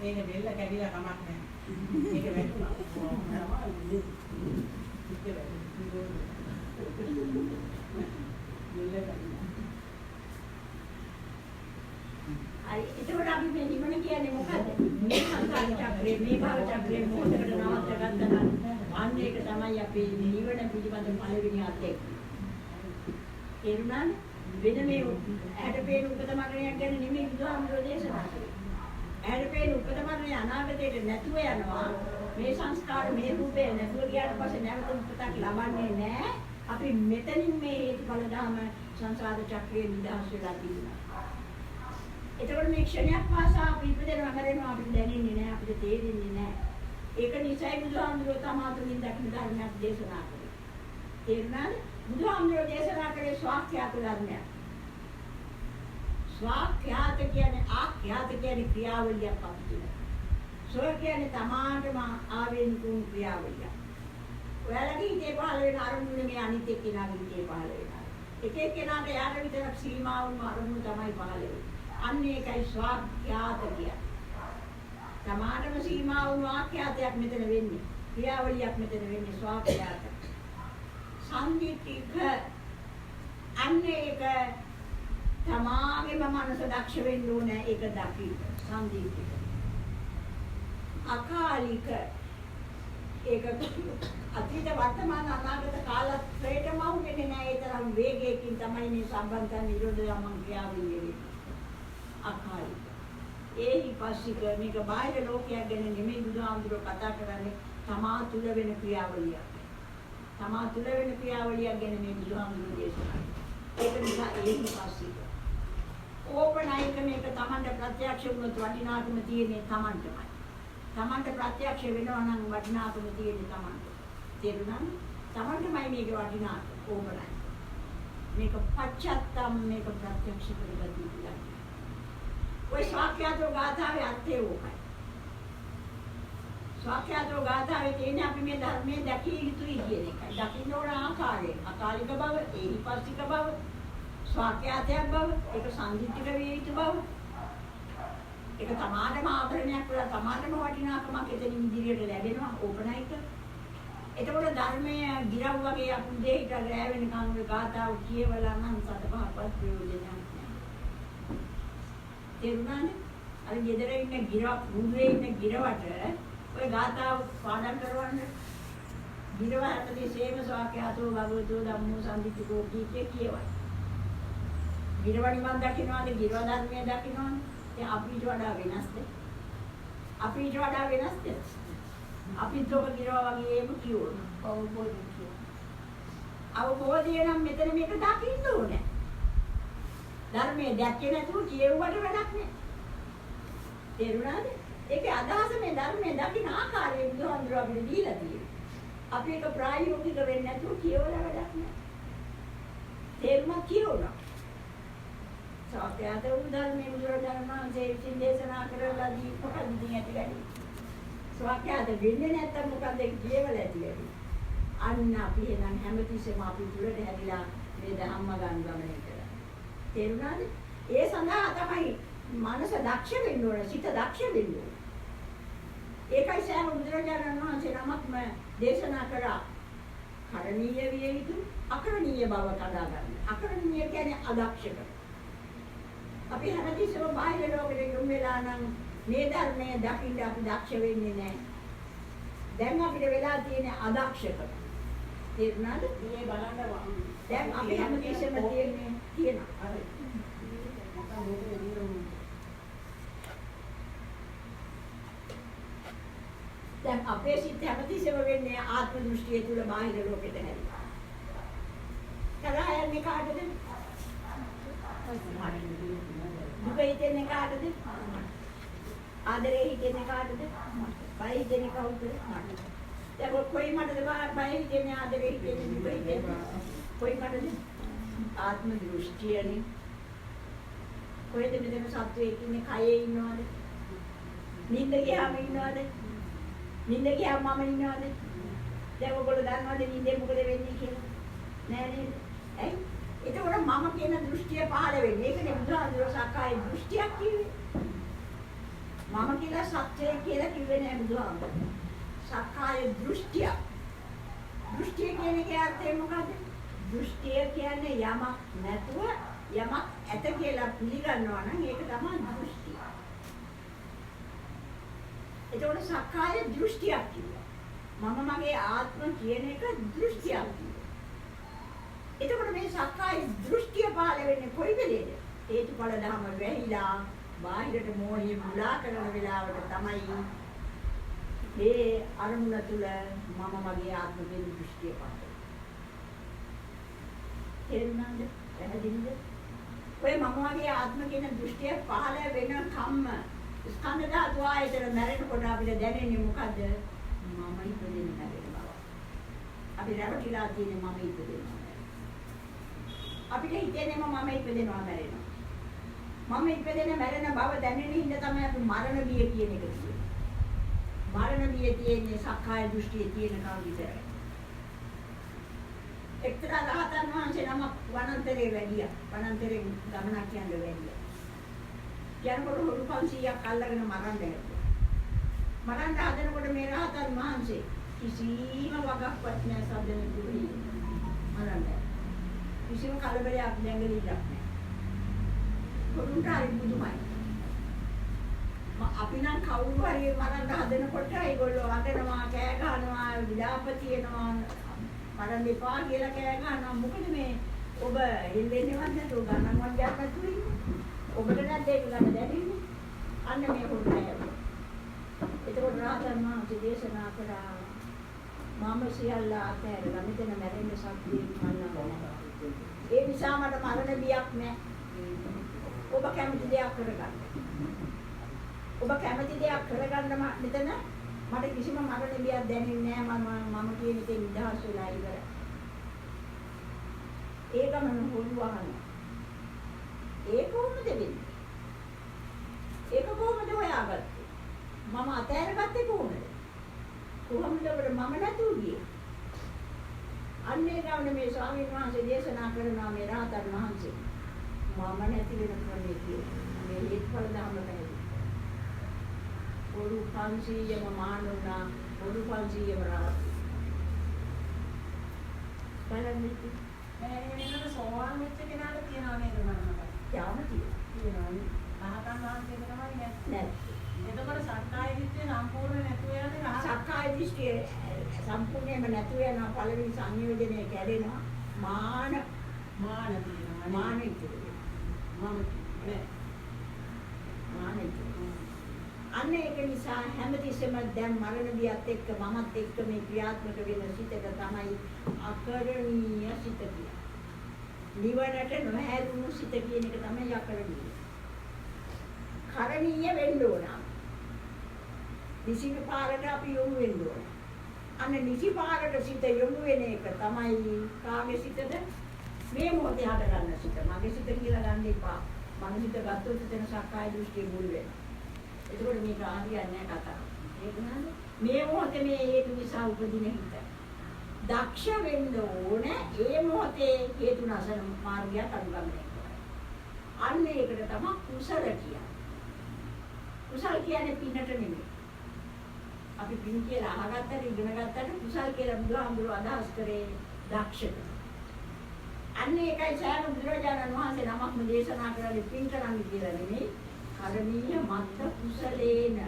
මේක බෙල්ල කැඩිලා කමක් නැහැ. මේක වැටුණා. එතකොට අපි මේ නිවන කියන්නේ මොකද්ද? මේ සංසාර චක්‍රේ මේ භව චක්‍රේ මොහොතකට නවත්ත ගත්තා නම් අන්න ඒක තමයි අපේ නිවන පිළිබඳ පළවෙනි අත්දැක. තේරුණාද? වෙන මේ ඇට පේන උපත මරණයක් ගැන නෙමෙයි බුදුහාමුදුරෝ දේශනා කළේ. ඇහැට පේන උපතමරණය අනාගතයට නැතුව යනවා. මේ සංස්කාර මේ රූපේ නැතුව ගියාට පස්සේ නැවත උපතක් ලබන්නේ නැහැ. අපි මෙතනින් මේ හේතුඵල ධර්ම සංසාර චක්‍රයේ නිදහස් වෙලා තියෙනවා. එතකොට මේ ක්ෂණයක් පාසා අපි ඉපදෙනවා මැරෙනවා අපිට දැනෙන්නේ නැහැ, අපිට තේරෙන්නේ නැහැ. ඒක නිසයි බුදුහාමුදුරුවෝ තමාතුලින් දක්න ධර්මයක් දේශනා කළේ. තේරුණාද? බුදුහාමුදුරුවෝ දේශනා කළේ ස්වාක්ඛ්‍යාත ධර්මයක්. ස්වාක්ඛ්‍යාත කියන්නේ ආඛ්‍යාත කියන්නේ ක්‍රියාවලියක් අපිට. සෝ කියන්නේ තමාටම ආවේනිකුන් ක්‍රියාවලියක්. ඔයාලගේ හිතේ පහළ වෙන අරමුණ මේ අනිත් එක්කෙනාගේ හිතේ පහළ වෙනවා. එක එක්කෙනාට යාට විතරක් සීමා වුණු අරමුණ තමයි පහළ වෙන්නේ. අන්න ඒකයි ස්වාක්ඛ්‍යාත කියන්නේ. තමාටම සීමා වුණු ආඛ්‍යාතයක් මෙතන වෙන්නේ. ක්‍රියාවලියක් මෙතන වෙන්නේ ස්වාක්ඛ්‍යාත. සංදිත්තික අන්න ඒක තමාගේම මනස දක්ෂ වෙන්න ඕනේ ඒක දකින්න. සංදිත්තික. අකාලික ඒක අතීත වර්තමාන අනාගත කාලත්‍රයටම වුනේ නැහැ. ඒ තරම් වේගයකින් තමයි මේ සම්බන්ධ නිරෝධ යමන් ක්‍රියාවලිය වෙන්නේ. අකාලික. ඒහි පස්සික මේක බාහිර ලෝකයක් ගැන නෙමෙයි බුදුහාමුදුරුවෝ කතා කරන්නේ තමා තුළ වෙන ක්‍රියාවලියක්. තමා තුළ වෙන ක්‍රියාවලියක් ගැන මේ බුදුහාමුදුරුවෝ දේශනා කරනවා. ඒක නිසා ඒහි පස්සික. ඕපනයික මේක තමන්ට ප්‍රත්‍යක්ෂ වුණොත් වටිනාකම තියෙන්නේ තමන්ටමයි. තමන්ට ප්‍රත්‍යක්ෂ වෙනවා නම් වටිනාකම තියෙන්නේ තමන්ට. තේරුණාද? තමන්ටමයි මේක වටිනාකම ඕපනයික. මේක පච්චත්තම් මේක ප්‍රත්‍යක්ෂ කරගන්න පුළුවන්. ඔය ස්වාක්ඛ්‍යාතෝ ගාථාවේ අර්ථය ඕකයි. ස්වාක්ඛ්‍යාතෝ ගාථාවේ තියෙන්නේ අපි මේ ධර්මයේ දැකිය යුතුයි කියන එකයි. දකින්න ඕන ආකාරය. අකාලික බව, ඒහිපස්සික බව, ස්වාක්ඛ්‍යාතයක් බව, ඒක සංදිත්තික විය යුතු බව. ඒක තමාටම ආභරණයක් වෙලා තමාටම වටිනාකමක් එතනින් ඉදිරියට ලැබෙනවා ඕපනයික. එතකොට ධර්මයේ ගිරව් වගේ අපි දෙහිට රැ වෙනකන් ඔය ගාථාව කියවලා නම් සතපහක්වත් ප්‍රයෝජනයක් නැහැ. තේරුණාද? අර ගෙදර ඉන්න ගිරව මුදුවේ ඉන්න ගිරවට ඔය ගාථාව පාඩම් කරවන්න. ගිරව හැමදේසෙම ස්වාක්ඛ්‍යාතෝ භගවතෝ ධම්මෝ සම්දිත්තිකෝ කියවයි. ගිරව නිවන් දකින්නවාද ගිරව ධර්මයේ දකින්නවාද? ඒ අපිට වඩා වෙනස්ද? අපිට වඩා වෙනස්ද? අපිත් ඔබ ගිරව වගේම කියවනවා. අවබෝධය නම් මෙතන මේක දකින්න ඕනේ. ධර්මයේ දැක්කේ නැතුව කියවුවට වැඩක් නැහැ. තේරුණාද? ඒකේ අදහස මේ ධර්මයේ දකින්න ආකාරය බුදුහාමුදුරුවෝ අපිට දීලා තියෙනවා. අපි ඒක ප්‍රායෝගික වෙන්නේ නැතුව කියවලා වැඩක් නැහැ. තේරුණා කියවනවා. සත්‍යයට උදාහරණයක් බුදුරජාණන් වහන්සේ විසින් දේශනා කරලා දී මොකක්ද ඉතින් ඇති වැඩි. සත්‍යයට වෙන්නේ නැත්තම් මොකද කියවලා ඇති වැඩි. අන්න අපි එනම් හැමතිස්සෙම අපි තුලට හැදිලා මේ ධම්ම ගමනය කරා. තේරුණාද? ඒ සඳහා තමයි මනස දක්ෂ වෙන්න ඕන, සිත දක්ෂ වෙන්න ඕන. ඒකයි සෑම බුදුරජාණන් වහන්සේ නමක්ම දේශනා කරා. කරණීය විය යුතු අකරණීය බව කඩා ගන්න. අකරණීය කියන්නේ අදක්ෂකම. අපි හැමතිස්සෙම බාහිර ලෝකෙට යොමු වෙලා නම් මේ ධර්මයේ දකින්න අපි දක්ෂ වෙන්නේ නැහැ. දැන් අපිට වෙලා තියෙන අදක්ෂකම. තේරුණාද? මේ බලන්න දැන් අපි හැමතිස්සෙම තියෙනවා. හරි. දැන් අපේ සිත් හැමතිස්සෙම වෙන්නේ ආත්ම දෘෂ්ටිය තුල බාහිර ලෝකෙට හැරිලා. කරා යන්නේ කාටද? දුක හිතෙන්නේ කාටද? ආදරේ හිතෙන්නේ කාටද? බය හිතෙන්නේ කවුද? මට. දැන් කොයි මටද බය හිතෙන්නේ ආදරේ හිතෙන්නේ දුක හිතෙන්නේ? කොයි මටද? ආත්ම දෘෂ්ටියනේ. කොහෙද මෙතන සත්වයේ ඉන්නේ? කයේ ඉන්නවද? නිින්ද ගියාම ඉන්නවද? නිින්ද ගියාම මම ඉන්නවද? දැන් ඔයගොල්ලෝ දන්නවද නිින්දේ මොකද වෙන්නේ කියලා? නෑ නේද? ඇයි? එතකොට මම කියන දෘෂ්ටිය පහළ වෙන්නේ. ඒකනේ බුදුහාමුදුරුවෝ සක්කාය දෘෂ්ටියක් කිව්වේ. මම කියලා සත්‍යය කියලා කිව්වේ නෑ බුදුහාමුදුරුවෝ. සක්කාය දෘෂ්ටිය. දෘෂ්ටිය කියන එකේ අර්ථය මොකද්ද? දෘෂ්ටිය කියන්නේ යමක් නැතුව යමක් ඇත කියලා පිළිගන්නවා නම් ඒක තමයි දෘෂ්ටිය. එතකොට සක්කාය දෘෂ්ටියක් කියනවා. මම මගේ ආත්ම කියන එක දෘෂ්ටියක් කියනවා. එතකොට මේ සක්කාය දෘෂ්ටිය පහළ වෙන්නේ කොයි වෙලේද? හේතුඵල ධර්ම වැහිලා බාහිරට මෝහය මුලා කරන වෙලාවට තමයි මේ අරමුණ තුල මම මගේ ආත්ම කියන දෘෂ්ටිය පහළ වෙන්නේ. තේරුණාද? පැහැදිලිද? ඔය මම වගේ ආත්ම කියන දෘෂ්ටිය පහළ වෙන කම්ම ස්කන්ධ ධාතු ආයතන මැරෙනකොට අපිට දැනෙන්නේ මොකද්ද? මම ඉපදෙන්නේ නැරෙන බව. අපි රැවටිලා තියෙන්නේ මම ඉපදෙනවා. අපිට හිතෙන්නේ මම ඉපදෙනවා මැරෙනවා. මම ඉපදෙන මැරෙන බව දැනෙන හින්දා තමයි අපි මරණ බිය කියන එක කියන්නේ. මරණ බිය තියෙන්නේ සක්කාය දෘෂ්ටියේ තියෙන කම විතරයි. එක්තරා රහතන් වහන්සේ නමක් වනාන්තරේ වැඩියා. වනාන්තරේ ගමනක් යන්න වැඩියා. යනකොට හොරු 500ක් අල්ලගෙන මරන්න හැදුවා. මරන්න හදනකොට මේ රහතන් වහන්සේ කිසිම වගක්වත් නැහැ සද්දෙන දුරේ. මරන්න. කිසිම කලබලයක් නැගලිලක් නැහැ. හොරුන්ට හරි බුදුමයි. අපි නම් කවුරු හරි මරන්න හදනකොට ඒගොල්ලෝ අඬනවා, කෑ ගහනවා, විලාප තියනවා, මරන්න එපා කියලා කෑ ගහනවා. මොකද මේ ඔබ හෙල්ලෙන්නේවත් නැතුව ගණන්වත් ගන්න නැතුව ඉන්නේ. ඔබට නැද්ද ඒක ගන්න දැනෙන්නේ? අන්න මේ හොරුනේ. එතකොට රහතන් වහන්සේ දේශනා කරා මම සියල්ල අතහැරලා මෙතන මැරෙන්න ශක්තිය මන්නවා. ඒ නිසා මට මරණ බියක් නැහැ. ඔබ කැමති දෙයක් කරගන්න. ඔබ කැමති දෙයක් කරගන්න මෙතන මට කිසිම මරණ බියක් දැනෙන්නේ නැහැ. මම කියන එකේ නිදහස් වෙලා ඉවරයි. ඒකම හොරු වහනවා. ඒක කොහොමද වෙන්නේ? ඒක කොහොමද හොයාගත්තේ? මම අතහැරගත්තේ කොහොමද? කොහොමද ඔබට මම නැතුව ගියේ? අන්නේ ගානේ මේ ස්වාමීන් වහන්සේ දේශනා කරනවා මේ රහතන් වහන්සේ මම නැති වෙන ක්‍රමයේ කියලා. මේ හේතුඵල ධර්ම පැහැදිලි. පොරු 500ම මානුණා, පොරු 500ම රහත්. බලන්න එහෙනම් සෝවාන් වෙච්ච කෙනාට තියනවා නේද මනමකට? යාම තියෙනවා. රහතන් වහන්සේට තමයි නැහැ. එතකොට සක්කාය දිට්ඨිය සම්පූර්ණ නැතුව යන්නේ රහතන්. සක්කාය දිට්ඨිය සම්පූර්ණයෙන්ම නැතුව යනවා. පළවෙනි සංයෝජනය කැඩෙනවා. මාන තියෙනවා. මාන ඉතිරි. මම නෑ. මාන ඉතිරි. අන්න ඒක නිසා හැමතිස්සෙම දැන් මරණ බියත් එක්ක මමත් එක්ක මේ ක්‍රියාත්මක වෙන සිතක තමයි අකරණීය සිත කියන්නේ. නිවනට නොහැරුණු සිත කියන එක තමයි අකරණීය. කරණීය වෙන්න ඕන. නිසි පාරට අපි යොමු වෙන්න ඕන. අන්න නිසි පාරට සිත යොමු වෙන එක තමයි කාගේ සිතද? මේ මොහොතේ හට ගන්න සිත. මගේ සිත කියලා ගන්න එපා. මගේ සිත ගත්තොත් එතන සක්කාය දෘෂ්ටිය මුල් වෙනවා. ඒකෝට මේක ආදියන්නේ නැහැ කතාව. ඒක නේද? මේ මොහොතේ මේ හේතු නිසා උපදින හිත. දක්ෂ වෙන්න ඕනේ ඒ මොහොතේ හේතු නැසන මාර්ගයක් අනුගමනය කරන්න. අන්න ඒකට තමයි කුසල කියන්නේ. කුසල කියන්නේ පිනට නෙමෙයි. අපි පින් කියලා අහගත්තට ඉගෙන ගත්තට කුසල කියලා බුදුහාමුදුරුවෝ අදහස් කරේ දක්ෂකම. අන්න ඒකයි සෑම බුදුරජාණන් වහන්සේ නමක්ම දේශනා කරන්නේ පින් කරන්න කියලා නෙමෙයි. කරණීය මත්ත කුසලේන.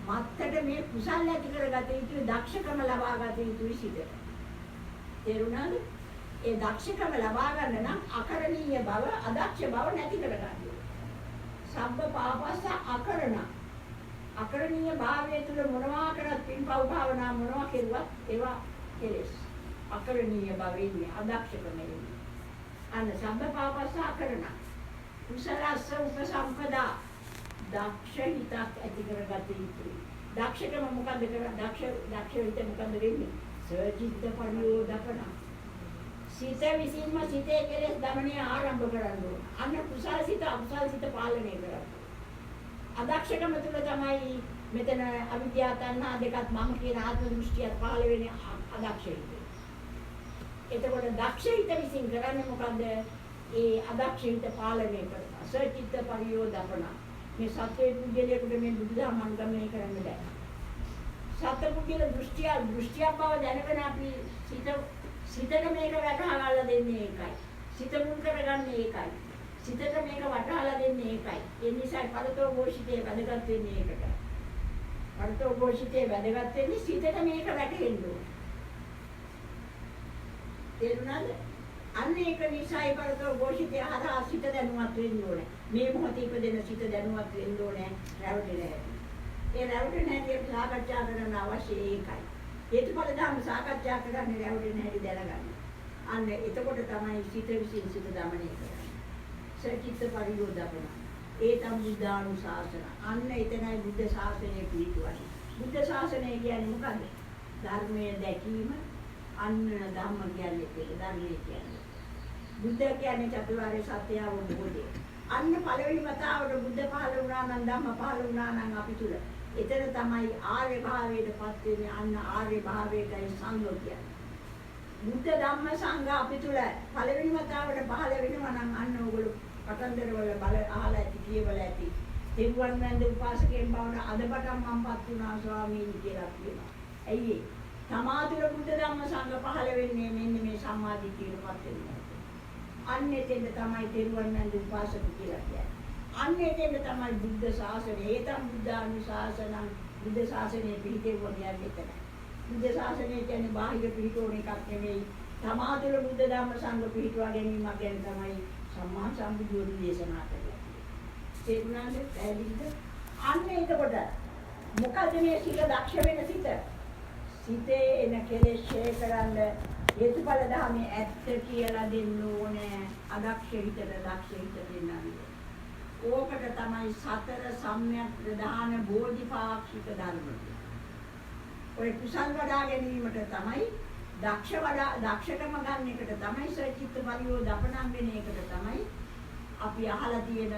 මත්තට මේ කුසල ඇති කරගත යුතු දක්ෂකම ලබා ගත යුතුයි සිතට. තේරුණාද? ඒ දක්ෂකම ලබා ගන්න නම් අකරණීය බව, අදක්ෂ බව නැති කරගන්න ඕනේ. සබ්බ පාපස්ස අකරණ. අකරණීය භාවය තුළ මොනවා කරත් පින්පව් භාවනා මොනවා කෙරුවත් ඒවා කෙලෙස්. අකරණීය භවෙන්නේ අදක්ෂකම එන්නේ. අන්න සබ්බ පාපස්ස අකරණ. කුසලස්ස උපසම්පදා. දක්ෂ හිතක් ඇති කරගත යුතුයි. දක්ෂකම මොකද්ද කරන්නේ? දක්ෂ හිත මොකද්ද වෙන්නේ? සචිත්ත පරියෝදපන. සිත විසින්ම සිතේ කෙලෙස් දමනය ආරම්භ කරන්න ඕන. අන්න කුසල සිත අකුසල සිත පාලනය කරන්න. අදක්ෂකම තුළ තමයි මෙතන අවිද්‍යාව තණ්හා දෙකත් මම කියන ආත්ම දෘෂ්ටියත් පහළ වෙන්නේ අදක්ෂ හිත. එතකොට දක්ෂ හිත විසින් කරන්නේ මොකද්ද? ඒ අදක්ෂ හිත පාලනය කරනවා. සචිත්ත පරියෝදපන. මේ සත්‍යයේ පුද්ගලයාට මේ බුදුදහම අනුගමනය කරන්න බෑ. සත්පුද්ගල දෘෂ්ටියක් බව දැනගෙන අපි සිතට මේක වටහාලා දෙන්නේ ඒකයි. සිත මුල් කරගන්නේ ඒකයි. සිතට මේක වටහාලා දෙන්නේ ඒකයි. ඒ නිසා පරතෝ ഘോഷිතේ වැදගත් වෙන්නේ ඒකට. පරතෝ ഘോഷිතේ වැදගත් වෙන්නේ සිතට මේක වැටහෙන්න ඕන. තේරුණාද? අන්න ඒක නිසායි බලතෝ ഘോഷිතය හරහා සිත දැනුවත් වෙන්න ඕනේ. මේ මොහොතේ ඉපදෙන සිත දැනුවත් වෙන්න ඕනේ රැවටෙන හැටි. ඒ රැවටෙන හැටි අපි සාකච්ඡා කරන්න අවශ්‍ය ඒකයි. හේතුඵල ධර්ම සාකච්ඡා කරන්නේ රැවටෙන හැටි දැනගන්න. අන්න එතකොට තමයි සිත විසින් සිත දමනය කරන්නේ. සචිත්ත පරියෝධපන. ඒ තමයි බුද්ධානුශාසන. අන්න එතනයි බුද්ධ ශාසනය පිළිතුවන්නේ. බුද්ධ ශාසනය කියන්නේ මොකද්ද? ධර්මයේ දැකීම. අන්න ධම්ම කියන්නේ ඒක ධර්මයේ කියන්නේ. බුද්ධ කියන්නේ චතුරාර්ය සත්‍ය අවබෝධය. අන්න පළවෙනි වතාවට බුද්ධ පහළ වුණා නම් ධම්ම පහළ වුණා නම් අපි තුල. එතන තමයි ආර්ය භාවයටපත් වෙන්නේ. අන්න ආර්ය භාවයටයි සංඝ කියන්නේ. බුද්ධ ධම්ම සංඝ අපි තුල පළවෙනි වතාවට පහළ වෙනවා නම් අන්න ඕගොල්ලෝ කතන්දර වල බල අහලා ඇති කියවල ඇති. තෙරුවන් වැඳ උපාසකයන් බවට අදපටන් මම්පත් වුණා ස්වාමීනි කියලා කියනවා. ඇයි ඒ? තමා තුළ බුද්ධ ධම්ම සංඝ පහළ වෙන්නේ මෙන්න මේ සම්මාදිටියටපත් වෙනවා. අන්න එතෙන්ද තමයි තෙරුවන් වැඳ උපාසක කියලා කියන්නේ. අන්න එතෙන්ද තමයි බුද්ධ ශාසනය. ඒතම් බුද්ධානුශාසනං බුද්ධ ශාසනයේ පිහිටෙවුවා කියන්නේ එතන. බුද්ධ ශාසනය කියන්නේ බාහිර පිහිටෝන එකක් නෙමෙයි. තමා තුළ බුද්ධ ධම්ම සංඝ පිහිටුවා ගැනීම ගැන තමයි සම්මා සම්බුදුන් දේශනා කරලා තියෙන්නේ. තේරුණාද? පැහැදිලිද? අන්න එතකොට මොකද මේ සිත දක්ෂ වෙන සිත? සිතේ එන කෙලෙස් ඡේ කරන්න හේතුඵල ධර්මයේ ඇත්ත කියලා දෙන්න ඕනේ. අදක්ෂ හිතට දක්ෂ හිත දෙන්නන්නේ. ඕකට තමයි සතර සම්‍යක් ප්‍රධාන බෝධිපාක්ෂික ධර්ම. ඔය කුසල් වඩා ගැනීමට තමයි දක්ෂකම ගන්න එකට තමයි සචිත්ත පරියෝධපණම් වෙන එකට තමයි අපි අහලා තියෙන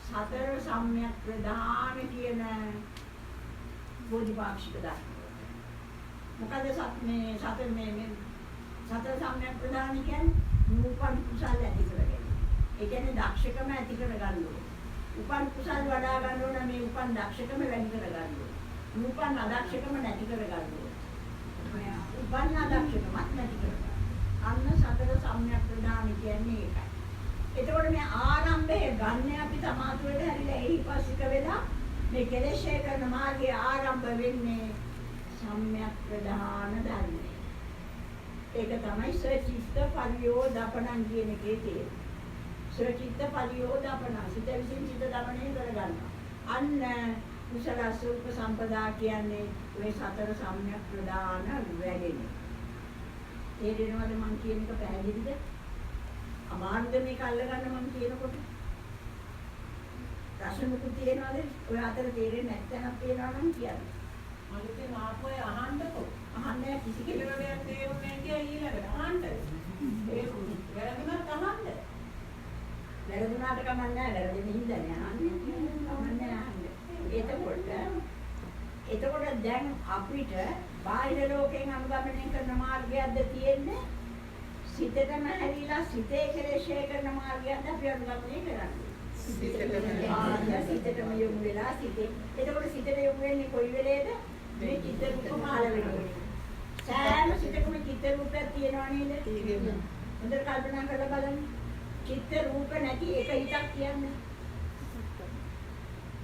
සතර සම්‍යක් ප්‍රධාන කියන බෝධිපාක්ෂික ධර්ම. මොකද සතර සම්‍යක් ප්‍රධාන කියන්නේ නූපන් කුසල් ඇති කරගන්න. ඒ කියන්නේ දක්ෂකම ඇති කරගන්න ඕනේ. උපන් කුසල් වඩා ගන්න ඕන මේ උපන් දක්ෂකම වැඩි කරගන්න ඕනේ. නූපන් අදක්ෂකම නැති කරගන්න ඕනේ. උපන් අදක්ෂකමත් නැති කරගන්න. අන්න සතර සම්‍යක් ප්‍රධාන කියන්නේ ඒකයි. එතකොට මේ ආරම්භයේ ගන්න අපි තමාතුරට හැරිලා එහිපස්සික වෙලා මේ කෙලෙෂය කරන මාර්ගයේ ආරම්භ වෙන්නේ සම්‍යක් ප්‍රධාන ධර්මය. ඒක තමයි සචිත්ත පරියෝධපණං කියන එකේ තියෙන්නේ. සචිත්ත පරියෝධපණං සිත විසින් සිත දමනය කරගන්නවා. අන්න කුසල සූප සම්පදා කියන්නේ ඔය සතර සම්‍යක් ප්‍රදාන වැඩෙන්නේ. තේරෙනවද මං කියන එක පැහැදිලිද? අමාරුද මේක අල්ලගන්න මං කියනකොට? ප්‍රශ්න මුකුත් තියෙනවද? ඔය අතර තේරෙන්නේ නැත්නම් තියෙනවා නම් කියන්න. මට තේ මාපෝය අහන්නකෝ. අහන්නේ කිසි කෙනෙකුට දෙයක් තේරුන්නේ නැහැ ඊළඟට අහන්න. ඒ වැරදුනත් අහන්න. වැරදුනාට කමන්නේ නැහැ. වැරදෙන හින්දානේ අහන්නේ. කමන්නේ අහන්නේ. එතකොට දැන් අපිට බාහිර ලෝකයෙන් අනුගමනය කරන මාර්ගයක්ද තියෙන්නේ? සිතටම හැරිලා සිතේ කෙලෙෂය කරන මාර්ගයක්ද අපි අනුගමනය කරන්නේ? සිතටම යොමු වෙලා සිතේ. එතකොට සිතට යොමු වෙන්නේ කොයි වෙලේද? මේ චිත්ත රූප පහළ වෙනකොට. සෑම සිතකම චිත්ත රූපයක් තියෙනවා නේද? හොඳට කල්පනා කරලා බලන්න. චිත්ත රූප නැති එක හිතක් කියන්නේ.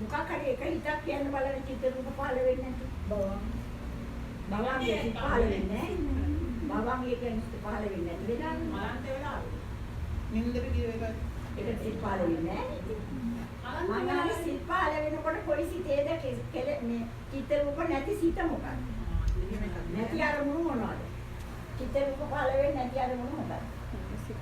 මොකක් හරි එක හිතක් කියන්න බලන චිත්ත රූප පහළ වෙන්නේ නැති. භවංගේ සිත් පහළ වෙන්නේ නැහැ. භවංගේ කියන්නේ සිත් පහළ වෙන්නේ නැති වෙලා මරන්ත වෙලා නින්දට ගිය එක ඒක සිත් පහළ වෙන්නේ නැහැ. මනස සිත් පහළ වෙනකොට කොයි සිතේද මේ චිත්ත රූප නැති සිත මොකක්ද? නැති අරමුණු මොනවද? චිත්ත රූප පහළ වෙන්නේ නැති අරමුණු මොකක්ද? සිත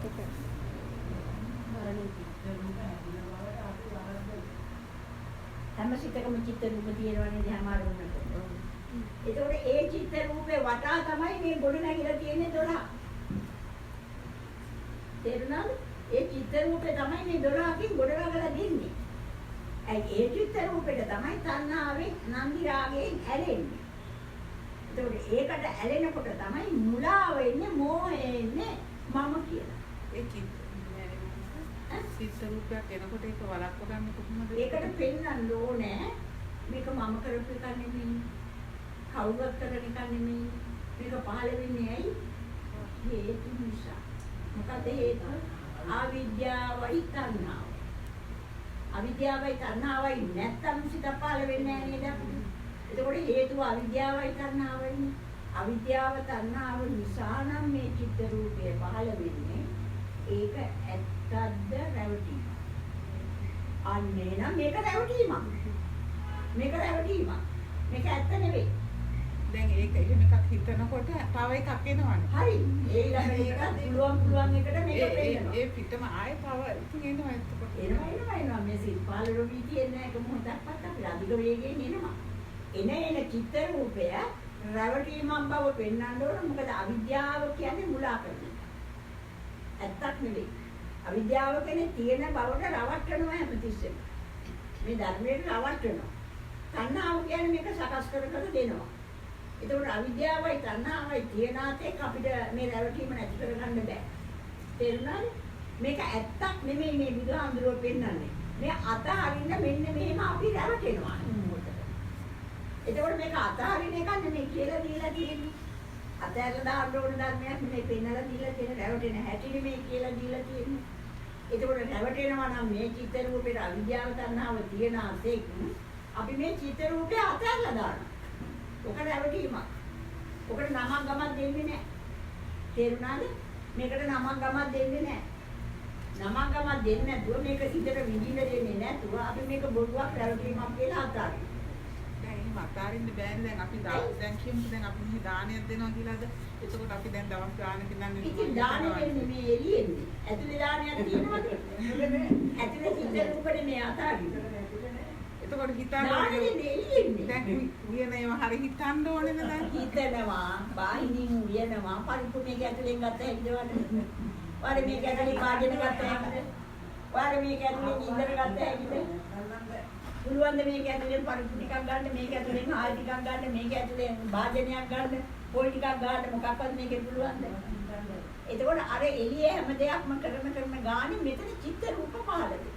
හැම සිතකම චිත්ත රූප තියෙනවනේ හැම අරමුණකම. ඒතකොට ඒ චිත්ත රූපේ වටා තමයි මේ ගොඩ නැගිලා තියෙන්නේ 12. තේරුණාද? ඒ චිත්ත රූපේ තමයි මේ 12කින් ගොඩ නගලා දෙන්නේ. ඒ චිත්ත රූපෙට තමයි තණ්හාවෙන් නන්දි රාගයෙන් ඇලෙන්නේ. ඒතකොට ඒකට ඇලෙනකොට තමයි මුලාව එන්නේ, මෝහය එන්නේ මම කියලා. ඒ චිත්ත රූපයක් එනකොට ඒක වළක්ව ගන්න කොහොමද? ඒකට පෙන්වන්න ඕනේ මේක මම කරපු එකක් නෙමෙයි. කවුරුත් කරන එකක් නෙමෙයි. මේක පහළ වෙන්නේ ඇයි? හේතු නිසා. මොකද හේතුව? අවිද්‍යාවයි තණ්හාව. අවිද්‍යාවයි තණ්හාවයි නැත්තම් සිත පහළ වෙන්නේ නැහැ නේද? එතකොට හේතුව අවිද්‍යාවයි තණ්හාවයි. අවිද්‍යාව තණ්හාව නිසා නම් මේ චිත්ත රූපය පහළ වෙන්නේ. ඒක ඇත්තක්ද රැවටීමක්? අන්නේ නම් මේක රැවටීමක්. මේක රැවටීමක්. මේක ඇත්ත නෙවෙයි. දැන් ඒක එහෙම එකක් හිතනකොට තව එකක් එනවනේ. හරි. ඒ ළඟ එක පුළුවන් එකට මේක පෙන්නනවා. ඒ පිටම ආයෙ තව ඉතින් එනවා එතකොට. එනවා මේ සිල්පාල රොබී කියන්නේ එක මොහොතක්වත් අපි අධික වේගයෙන් එනවා. එන චිත්ත රූපය රැවටීමක් බව පෙන්වන්න ඕන. මොකද අවිද්‍යාව කියන්නේ මුලා කරන එක. ඇත්තක් නෙවෙයි. අවිද්‍යාව කියන්නේ තියෙන බවට රවට්ටනවා හැමතිස්සෙම. මේ ධර්මයට රවට්ටනවා. තණ්හාව කියන්නේ මේක සකස් කර දෙනවා. ඒකෝට අවිද්‍යාවයි තණ්හාවයි තියනාතේ අපිට මේ රැවටීම නැති කරගන්න බෑ. තේරුණාද? මේක ඇත්තක් නෙමෙයි මේ බුදුහාමුදුරුවෝ පෙන්වන්නේ. මේ අතහරින්න මෙන්න මෙහෙම අපි රැවටෙනවා. ඒකෝට මේක අතහරින්න එක නෙමෙයි කියලා දීලා තියෙන්නේ. අතහැරලා දාන්න ඕන ධර්මයක් නෙමෙයි පෙන්වලා දීලා තියෙන රැවටෙන හැටි නෙමෙයි කියලා දීලා තියෙන්නේ. ඒකෝට රැවටෙනවා නම් මේ චිත්ත රූපේ අවිද්‍යාව තණ්හාව තියනාතේ අපි මේ චිත්ත රූපේ අතහැරලා දානවා. ඔක රැවටීමක්. ඔකට නමක් ගමක් දෙන්නේ නැහැ. තේරුණාද? මේකට නමක් ගමක් දෙන්නේ නැහැ. නමක් ගමක් දෙන්නේ නැතුව මේක සිතට විඳින්න දෙන්නේ නැතුව අපි මේක බොරුවක් රැවටීමක් කියලා අතාරිනවා. දැන් එහෙම අතාරින්න බෑනේ. දැන් අපි දැන් කියමු දැන් අපි මෙහි දානයක් දෙනවා කියලාද? එතකොට අපි දැන් දවස් ගානක ඉඳන් ඉතින් දානෙ දෙන්නේ මේ එළියෙන්නේ. ඇතුලේ දානයක් තියෙනවද? ඇතුලේ චිත්ත රූපේ මේ අතාරිනවා. එතකොට හිතන්න දැන් උයන ඒවා හරි හිතන්න ඕනේ නේද? හිතනවා, බාහිරින් උයනවා, පරිප්පු මේක ඇතුලෙන් ගත්ත හැකිදවද? වාර මේක ඇතුලේ වාදන ගත්ත හැකිද? වාර මේක ඇතුලේ ඉන්දර ගත්ත හැකිද? පුළුවන් ද මේක ඇතුලෙන් පරිප්පු ටිකක් ගන්න, මේක ඇතුලෙන් ආල් ටිකක් ගන්න, මේක ඇතුලෙන් වාදනයක් ගන්න, පොල් ටිකක් ගන්න මොකක්වත් මේකේ පුළුවන්ද? එතකොට අර එළියේ හැම දෙයක්ම කරන ගානේ මෙතන චිත්ත රූප පහළ වෙනවා.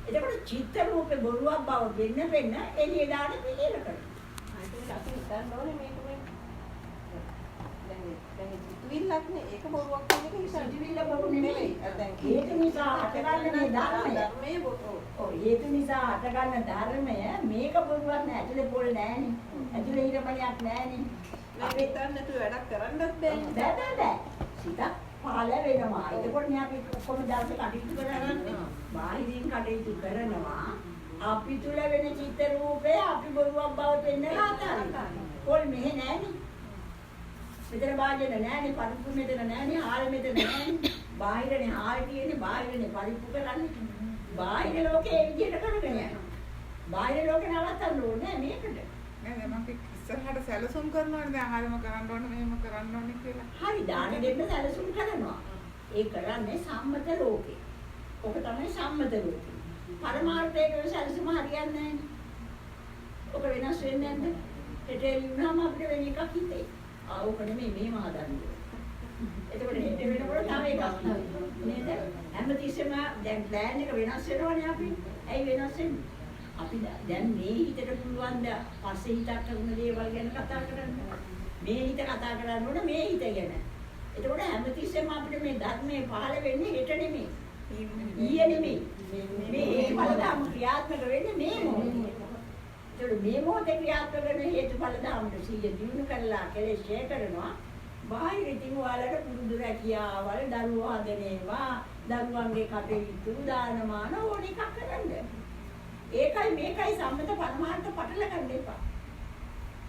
එතකොට චිත්ත රූපේ බොරුවක් බව වෙන්න එළිය දාන පිළිල කරනවා. ඒක අපි හිතන්න ඕනේ මේක මේ දැන් සිතුවිල්ලක් නේ ඒක බොරුවක් කියන එක හිතන්න. සිතුවිල්ල බොරු නෙමෙයි. දැන් ඒක නිසා හටගන්න මේ ධර්මය. ධර්මයේ බොරු. ඔව් ඒක නිසා හටගන්න ධර්මය මේක බොරුවක් නෑ. ඇතුලේ පොල් නෑනේ. ඇතුලේ හිරමණයක් නෑනේ. අපි හිතන්න තු වැඩක් කරන්නත් බෑනේ. බෑ. සිතක් පහළ වෙනවා. ඒකෝට නේ අපි කොහොම දාසේ කටයුතු කරන්නේ. බාහිරින් කටයුතු කරනවා. අපි තුල වෙන චිත්ත රූපේ අපි බොරුවක් බව පෙන්වලා අතාරිනවා. පොල් මෙහෙ නෑනේ. මෙතන වාදන නෑනේ, පරිප්පු මෙතන නෑනේ, හාල් මෙතන නෑනේ. බාහිරනේ හාල් තියෙන්නේ, බාහිරනේ පරිප්පු කරන්නේ. බාහිර ලෝකේ ඒ විදිහට කරගෙන යනවා. බාහිර ලෝකේ නවත්තන්න ඕනේ මේකට. නෑ මම ඉස්සරහට සැලසුම් කරනවානේ දැන් ආයෙම කරන්න ඕනේ මෙහෙම කරන්න ඕනේ කියලා. හරි දාන දෙන්න සැලසුම් කරනවා. ඒ කරන්නේ සම්මත ලෝකේ. ඔක තමයි සම්මත ලෝකේ. පරමාර්ථයේ සැලසුම හරියන්නේ නැහැ. ඔක වෙනස් වෙන්නේ නැද්ද? ඒටේ වුණාම අපිට වෙන එකක් හිතේ. ඔක නෙමෙයි මේව හදන්නේ. එතකොට හිතේ වෙනකොට තව එකක් නේද? හැමතිස්සෙම දැන් ප්ලෑන් එක වෙනස් වෙනවනේ අපි. ඇයි වෙනස් වෙන්නේ? අපි දැන් මේ හිතට පුළුවන් ද පස්සේ හිතක් කරන දේවල් ගැන කතා කරන්න. මේ හිත කතා කරන්න ඕන මේ හිත ගැන. එතකොට හැමතිස්සෙම අපිට මේ ධර්මයේ පහළ වෙන්නේ හෙට නෙමෙයි. ඊයේ නෙමෙයි. මේ හේතුඵල ධර්ම ක්‍රියාත්මක වෙන්නේ මේ මොහොතේ. ඒතකොට මේ මොහොතේ ක්‍රියාත්මක වෙන හේතුඵල ධර්මට සිය දිනු කරලා කෙලෙස් ඡය කරනවා. බාහිර ඉතින් ඔයාලට පුරුදු රැකියාවල් දරුවෝ හදනේවා, දරුවන්ගේ කටයුතු දානමාන ඕන එකක් කරන්න. ඒකයි මේකයි සම්මත පරමාර්ථ පටල ගන්න එපා.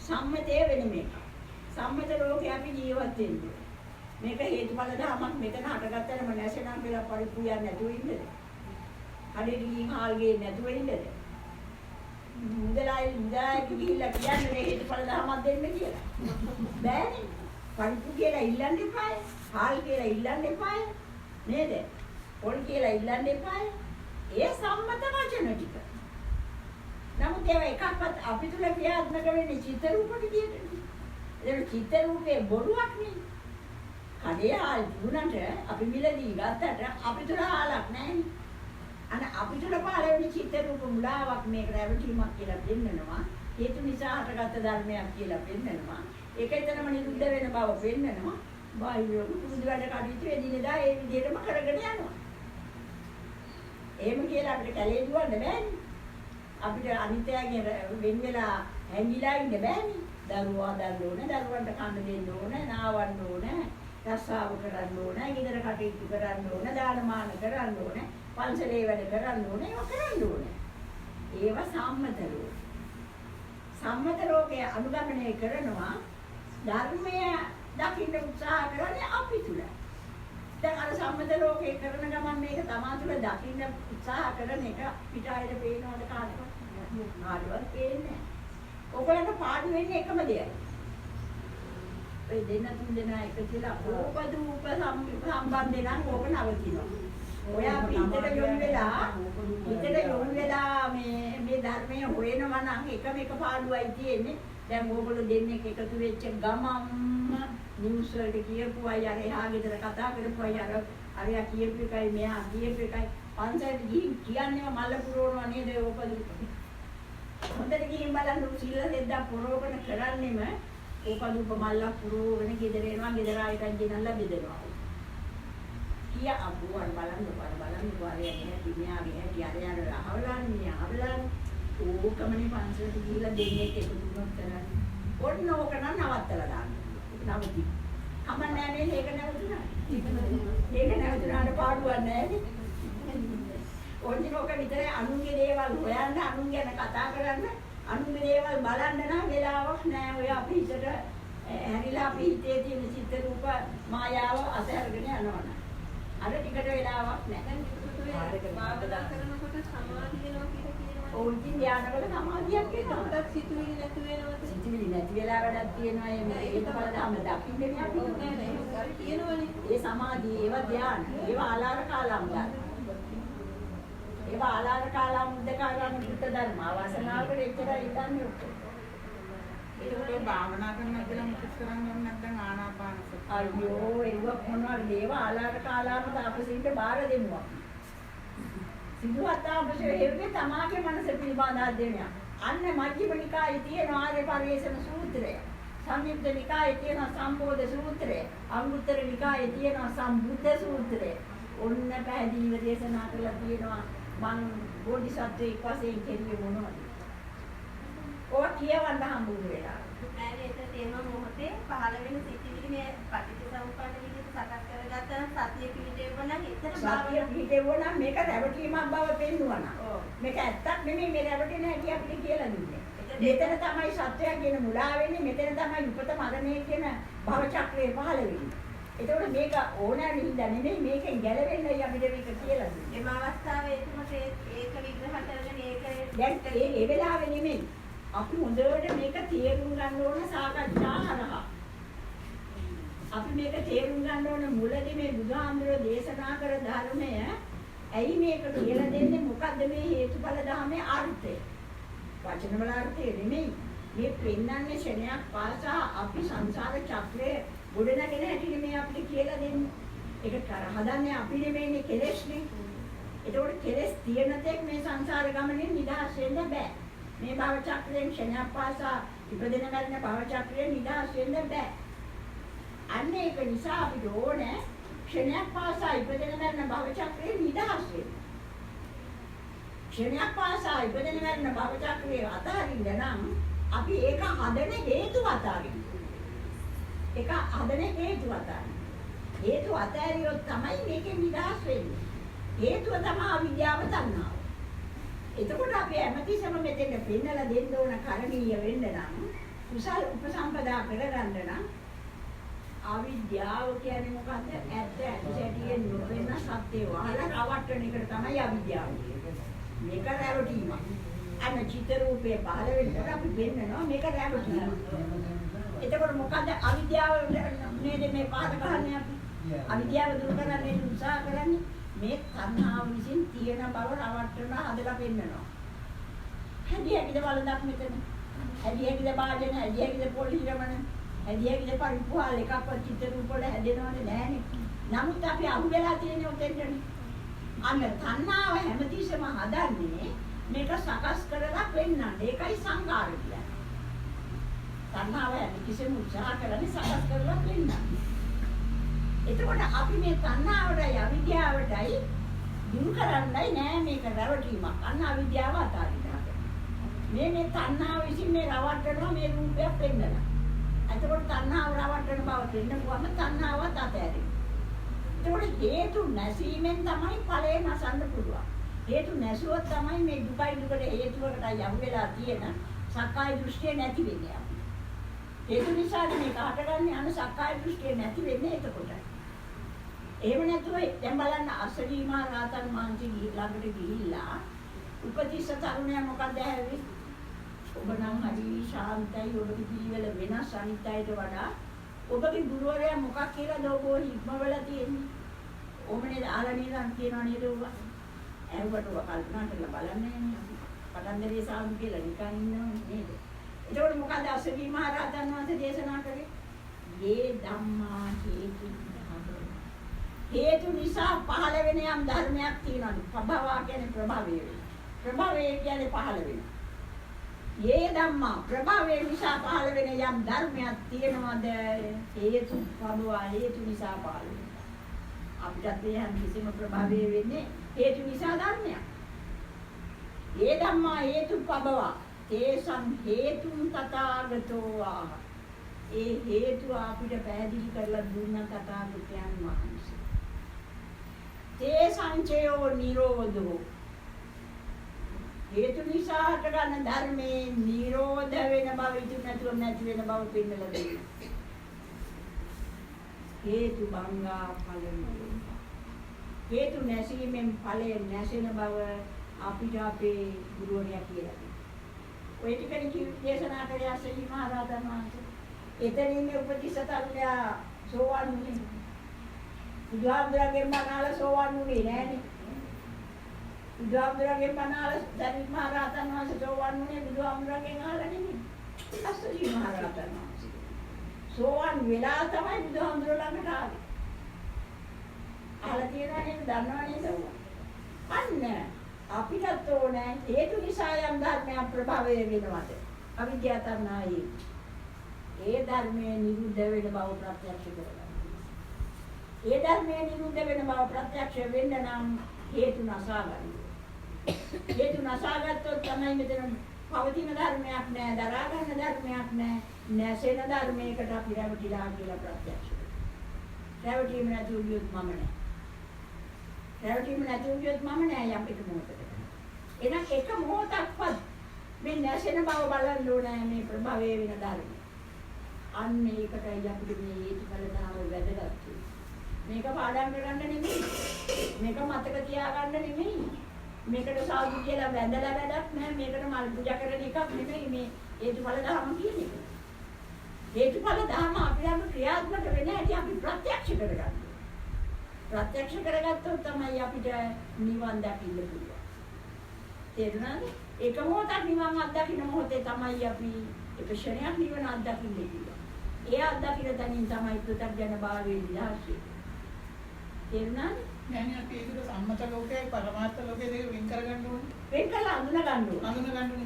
සම්මතය වෙන මේක. සම්මත ලෝකේ අපි ජීවත් වෙන්නේ. මේක හේතුඵල ධර්මයක් මෙතන හටගත්තම නැසෙනම් කියලා පරිප්පු යන්නේ නැතුව ඉන්නද? කඩේට ගිහින් හාල් ගේන්නේ නැතුව ඉන්නද? මුදලායි ගිහිල්ලා කියන්නේ හේතුඵල ධර්මයක් දෙන්න කියලා. බෑනේ. පරිප්පු කියලා ඉල්ලන්න එපායි. හාල් කියලා ඉල්ලන්න එපායි. නේද? පොල් කියලා ඉල්ලන්න එපායි. ඒ සම්මත වචන ටික. නමුත් ඒවා එකක්වත් අපි තුල ක්‍රියාත්මක වෙන්නේ චිත්ත රූප විදියට. ඒක චිත්ත රූපේ බොරුවක් නේ. කඩේ හාල් දුන්නට අපි මිලදී ගත්තට අපි තුල හාලක් නැහැ. අන අපි තුල පහළ වෙන චිත්ත රූප මුලාවක් මේක රැවටීමක් කියලා පෙන්නනවා. හේතු නිසා හටගත්ත ධර්මයක් කියලා පෙන්නනවා. ඒක එතනම නිරුද්ධ වෙන බව පෙන්නනවා. බාහිර පුරුදු වැඩ කටයුතු එදිනෙදා ඒ විදිහටම කරගෙන යනවා. එහෙම කියලා අපිට කැලේ දුවන්න බෑනේ. අපිට අනිත්‍යයෙන් වෙන් වෙලා හැංගිලා ඉන්න බෑනේ. දරුවා දන්න ඕනේ, දරුවන්ට කන්න දෙන්න ඕනේ, නාවන්න ඕනේ. රස්සාව කරන්න ඕනේ, ගෙදර කටයුතු කරන්න ඕනේ, දානමාන කරන්න ඕනේ, පන්සලේ වැඩ කරන්න ඕනේ, ඒවා කරන්න ඕනේ. ඒවා සම්මත ලෝක. සම්මත ලෝකයේ අනුගමනය කරනවා ධර්මය දකින්න උත්සාහ කරන්නේ අපි තුල. දැන් අර සම්මත ලෝකේ කරන ගමන් මේක තමා තුල දකින්න උත්සාහ කරන එක පිටායට පේනවද කාටවත්? කාටවත් පේන්නේ නැහැ. ඔයගොල්ලන්ට පාඩු වෙන්නේ එකම දෙයයි. ඒ දෙන්න තුන් දෙනා එකතුලා ඕපදූප සම්බන්ධේ නම් ඕක නවතිනවා. ඔයා පිටට යොමු වෙලා මේ ධර්මයේ හොයනවා නම් එකම එක පාඩුවයි තියෙන්නේ. දැන් ඕගොල්ලෝ දෙන්නේ එකතු වෙච්ච ගමම්ම නිවුස් වලට කියපු අය අර එහා ගෙදර කතා කරපු අය අරයා කියපු එකයි මෙහා කියපු එකයි පන්සලට ගිහින් කියන්නේම මල්ල පුරවනවා නේද ඕපදූප. හොඳට ගිහින් බලන්න සීල දෙද්දා පුරවගෙන කරන්නේම ඕපදූප මල්ල පුරවගෙන ගෙදර එනවා ගෙදර ආයෙත් ගෙනල්ලා බෙදනවා. කිය අබුවන් බලන්න වාරේ මෙයාගේ හැටි අරයන් අහවලන්නේ ඕකමනේ පන්සලට ගිහිල්ලා දෙන්නේ එකතු වුණොත් කරන්නේ. ඔන්න ඕක නම් නවත්තලා දාන්න. නවති. කමන්නේ නේ මේක නැවතුණා. ඒක නැවතුණාට පාඩුවක් නැහැ නේ. ඕක විතරයි අනුන්ගේ දේවල් හොයන්න, අනුන් ගැන කතා කරන්න, අනුන්ගේ දේවල් බලන්න නම් වෙලාවක් නැහැ. ඔය අපි හිතට හැරිලා අපි හිතේ තියෙන චිත්ත රූප මායාව අතහැරගෙන යනවනේ. අර ටිකට වෙලාවක් නැහැ. භාවනා කරනකොට සමාධිය වෙනවා කියලා කියනවා. ඕන් ඉතින් ධානවල සමාධියක් වෙනවා. ඒකට සිතුවිලි නැති වෙනවද? සිතුවිලි නැති වෙලා වැඩක් තියෙනවා. ඒක බලදාම දකින්නේ අපි නෑ කියනවනේ. ඒ සමාධිය ඒවා ධාන. ඒවා ආලාර කාලම් ධාන. ඒවා ආලාර කාලම් මුද්දකාරම් බුද්ධ ධර්ම. වාසනාවකට එච්චරයි ඉඳන්නේ ඔක්කොම. ඒක භාවනා කරනවා කියලා මොකද කරන්නේ නැත්නම් ආනාපාන සතිය. අයියෝ ඒක මොනවද ඒවා ආලාර කාලාම තාපසින්ට බාර දෙන්නවා. සිදුවත් තාපසේ හේතුවේ තමාගේ මනස පිළිබඳ අධ්‍යයනය. අන්න මජ්ක්‍ධිම නිකායේ තියෙන ආර්ය පරිශන සූත්‍රය. සංයුක්ත නිකායේ තියෙන සම්බෝධ සූත්‍රය. අංගුත්තර නිකායේ තියෙන සම්බුද්ධ සූත්‍රය. ඔන්න පැහැදිලිව දේශනා කරලා තියෙනවා මං බෝධිසත්වයෙක් වශයෙන් කෙරුවේ මොනවද? ඔය කියවන්න හම්බුනේ වෙලා. ඇයි ඒක තේම මොහොතේ පහළ වෙන සිතිවිලි මේ පටිච්චසමුප්පන්න විදිහට සකස් කරගත්තා නම් සතිය පිළිදෙවුවා නම් එතන සතිය පිළිදෙවුවා නම් මේක රැවටීමක් බව පෙන්වනවා නම්. මේක ඇත්තක් නෙමෙයි මේ රැවටෙන හැටි අපිට කියලා දුන්නේ. මෙතන තමයි සත්‍යය කියන මුලා වෙන්නේ, මෙතන තමයි උපත මරණය කියන භව චක්‍රය පහළ වෙන්නේ. ඒතකොට මේක ඕනෑම හින්දා නෙමෙයි මේකෙන් ගැලවෙන්නයි අපිට මේක කියලා දුන්නේ. එම අවස්ථාවේ එතුමට ඒක විග්‍රහ කරගෙන ඒක දැන් ඒ වෙලාවේ නෙමෙයි අපි හොඳට මේක තේරුම් ගන්න ඕන සාකච්ඡා හරහා. අපි මේක තේරුම් ගන්න ඕන මුලදී මේ බුදුහාමුදුරෝ දේශනා කර ධර්මය ඇයි මේක කියලා දෙන්නේ මොකද්ද මේ හේතුඵල ධර්මයේ අර්ථය? වචන වල අර්ථය නෙමෙයි. මේ පෙන්වන්නේ ශරණයක් පාසා අපි සංසාර චක්‍රයේ ගොඩනගෙන හැටි මේ අපිට කියලා දෙන්නේ. ඒක කර හදන්නේ අපි නෙමෙයිනේ කෙලෙස්නේ. ඒකෝට කෙලෙස් තියෙන තෙක් මේ සංසාර ගමනේ නිදහස් වෙන්න බෑ. මේ භව චක්‍රයෙන් ක්ෂණයක් පාසා ඉපදෙන මරණ භව චක්‍රයෙන් නිදහස් වෙන්න බෑ. අන්න ඒක නිසා අපිට ඕනේ ක්ෂණයක් පාසා ඉපදෙන මරණ භව චක්‍රයෙන් නිදහස් වෙන්න. ක්ෂණයක් පාසා ඉපදෙන මරණ භව චක්‍රයේ අතහරින්න නම් අපි ඒක හදන හේතු අතහරින්න. ඒක හදන හේතු අතහරින්න. හේතු අතහැරියොත් තමයි මේකෙන් නිදහස් වෙන්නේ. හේතුව තමයි අවිද්‍යාව තණ්හාව. එතකොට අපි හැමතිස්සම මෙතෙන් පෙන්නලා දෙන්න ඕන කරණීය වෙන්න නම් කුසල් උපසම්පදා කරගන්න නම් අවිද්‍යාව කියන්නේ මොකද්ද? ඇත්ත ඇටසැටියෙන් නොවෙන සත්‍ය වහලා රවට්ටන එකට තමයි අවිද්‍යාව කියන්නේ. මේක රැවටීමක්. අන්න චිත්ත රූපේ පහළ වෙනකොට අපි පෙන්නනවා මේක රැවටීමක්. එතකොට මොකද්ද අවිද්‍යාව නේද මේ පාද කරන්නේ අපි? අවිද්‍යාව දුරු කරන්න උත්සාහ කරන්නේ මේ තණ්හාව විසින් තියෙන බව රවට්ටන හදලා පෙන්නනවා. හැදියකිද වලදක් මෙතන. හැදියකිද වාදන, හැදියකිද පොලිරමන, හැදියකිද පරිපුහල් එකක්වත් චිත්ත රූප වල හැදෙනවනේ නෑනේ. නමුත් අපි අහු වෙලා තියෙන්නේ උතෙන්ටනේ. අන්න තණ්හාව හැමතිස්සෙම හදන්නේ මේක සකස් කරලා පෙන්නන්න. ඒකයි සංකාර කියන්නේ. තණ්හාව හැමතිස්සෙම උත්සාහ කරන්නේ සකස් කරලා පෙන්නන්න. එතකොට අපි මේ තණ්හාවටයි අවිද්‍යාවටයි දුරු කරන්නයි නෑ මේක රැවටීමක්. අන්න අවිද්‍යාව අතාරින්න. මේ තණ්හාව විසින් මේ රවට්ටනවා මේ රූපයක් පෙන්නලා. එතකොට තණ්හාව රවට්ටන බව පෙන්නපුවම තණ්හාවත් අතහැරෙනවා. එතකොට හේතු නැසීමෙන් තමයි ඵලය නසන්න පුළුවන්. හේතු නැසුවොත් තමයි මේ දුකයි දුකට හේතුවකට යහු වෙලා තියෙන සක්කාය දෘෂ්ටිය නැති වෙන්නේ. හේතු නිසා මේ කාටගන්නේ අන සක්කාය දෘෂ්ටිය නැති වෙන්නේ එතකොට. එහෙම නැතුව දැන් බලන්න අසවි මහ රහතන් වහන්සේ ළඟට ගිහිල්ලා උපතිස්ස තරුණයා මොකද ඇහුවේ? ඔබ නම් හරි ශාන්තයි, ඔබගේ ජීවල වෙනස් අනිත් අයට වඩා ඔබගේ ගුරුවරයා මොකක් කියලාද ඔබ හික්මවලා තියෙන්නේ? ඔබනේ ආලනීලන් කියනවා නේද ඔබ? ඇහුවට ඔබ කල්පනා කරලා බලන්නේ නැහැ. පටන්දරේ සාමි කියලා නිකන් ඉන්නව නේද? ඒකෝට මොකද අසවි මහ රහතන් වහන්සේ දේශනා කළේ? "යේ ධම්මා හේතු නිසා පහළ වෙන යම් ධර්මයක් තියෙනවා. ප්‍රභවා කියන්නේ ප්‍රභවය වෙන. ප්‍රභවය කියන්නේ පහළ වෙන. යේ ධම්මා ප්‍රභවය නිසා පහළ වෙන යම් ධර්මයක් තියෙනවද? හේතු ප්‍රභවා හේතු නිසා පහළ වෙන. අපිටත් මේ හැම කිසිම ප්‍රභවය වෙන්නේ හේතු නිසා ධර්මයක්. යේ ධම්මා හේතු ප්‍රභවා තේසං හේතුන් තථාගතෝ ආහ. ඒ හේතු අපිට පැහැදිලි කරලා දුන්න තථාගතයන් වහන්සේ. තේ සංචයෝ නිරෝධෝ හේතු නිසා හටගන්න ධර්මයේ නිරෝධ වෙන බව ඉතුරු නැතුව නැති වෙන බව පෙන්නලා දෙනවා. හේතු භංගා ඵල නිරෝධ. හේතු නැසීමෙන් ඵලය නැසෙන බව අපිට අපේ ගුරුවරයා කියලා දෙනවා. ඔය ටිකනේ දේශනා කරේ අසලි මහ රහතන් වහන්සේ. එතනින් මේ උපතිස්ස තරුණයා සෝවාන් වුණේ. බුදුහාමුදුරන්ගෙන් මනාල සෝවාන් වුණේ නෑනේ. බුදුහාමුදුරන්ගෙන් මනාල ධනික මහ රහතන් වහන්සේ සෝවාන් වුණේ බුදුහාමුදුරන්ගෙන් අහලා නෙමෙයි. අසලි මහ රහතන් වහන්සේ. සෝවාන් වෙලා තමයි බුදුහාමුදුර ළඟට ආවේ. අහලා තියෙනවා නේද? දන්නවා නේද? අන්න අපිටත් ඕනේ හේතු නිසා යම් ධර්මයක් ප්‍රභවය වෙනවද? අවිද්‍යාව තණ්හායි. ඒ ධර්මයේ නිරුද්ධ වෙන බව ප්‍රත්‍යක්ෂ කරගන්න. ඒ ධර්මයේ නිරුද්ධ වෙන බව ප්‍රත්‍යක්ෂ වෙන්න නම් හේතු නසා ගන්න. හේතු නසාගත්තොත් තමයි මෙතන පවතින ධර්මයක් නෑ, දරා ගන්න ධර්මයක් නෑ, නැසෙන ධර්මයකට අපි රැවටිලා කියලා ප්‍රත්‍යක්ෂ කරනවා. රැවටීම නැතුව ගියොත් මම නෑ. රැවටීම නැතුව ගියොත් මම නෑ යම් එක මොහොතකට. එහෙනම් එක මොහොතක්වත් මේ නැසෙන බව බලන්න ඕනේ මේ ප්‍රභවයේ වෙන ධර්ම. අන්න ඒකටයි අපිට මේ හේතුඵල ධර්ම වැදගත්. මේක පාඩම් කරගන්න නෙමෙයි. මේක මතක තියාගන්න නෙමෙයි. මේකට සාදු කියලා වැඳලා වැඩක් නැහැ. මේකට මල් පූජා කරන එකක් නෙමෙයි මේ හේතුඵල ධර්ම කියන්නේ. හේතුඵල ධර්ම අපිටම ක්‍රියාත්මක වෙන්නේ නැති අපි ප්‍රත්‍යක්ෂ කරගන්න. ප්‍රත්‍යක්ෂ කරගත්තොත් තමයි අපිට නිවන් දකින්න පුළුවන්. තේරුණාද? එක මොහොතක් නිවන් අත්දකින්න මොහොතේ තමයි අපි එක ක්ෂණයක් නිවන අත්දකින්න පුළුවන්. ඒ අත්දකින්න තනින් තමයි පෘථග්ජන භාවයේ විලාසය. තේරුණාද? يعني අපි ඒක සම්මත ලෝකයයි පරමාර්ථ ලෝකයයි දෙක වෙන් කරගන්න ඕනේ. වෙන් කළා අඳුන ගන්න ඕනේ.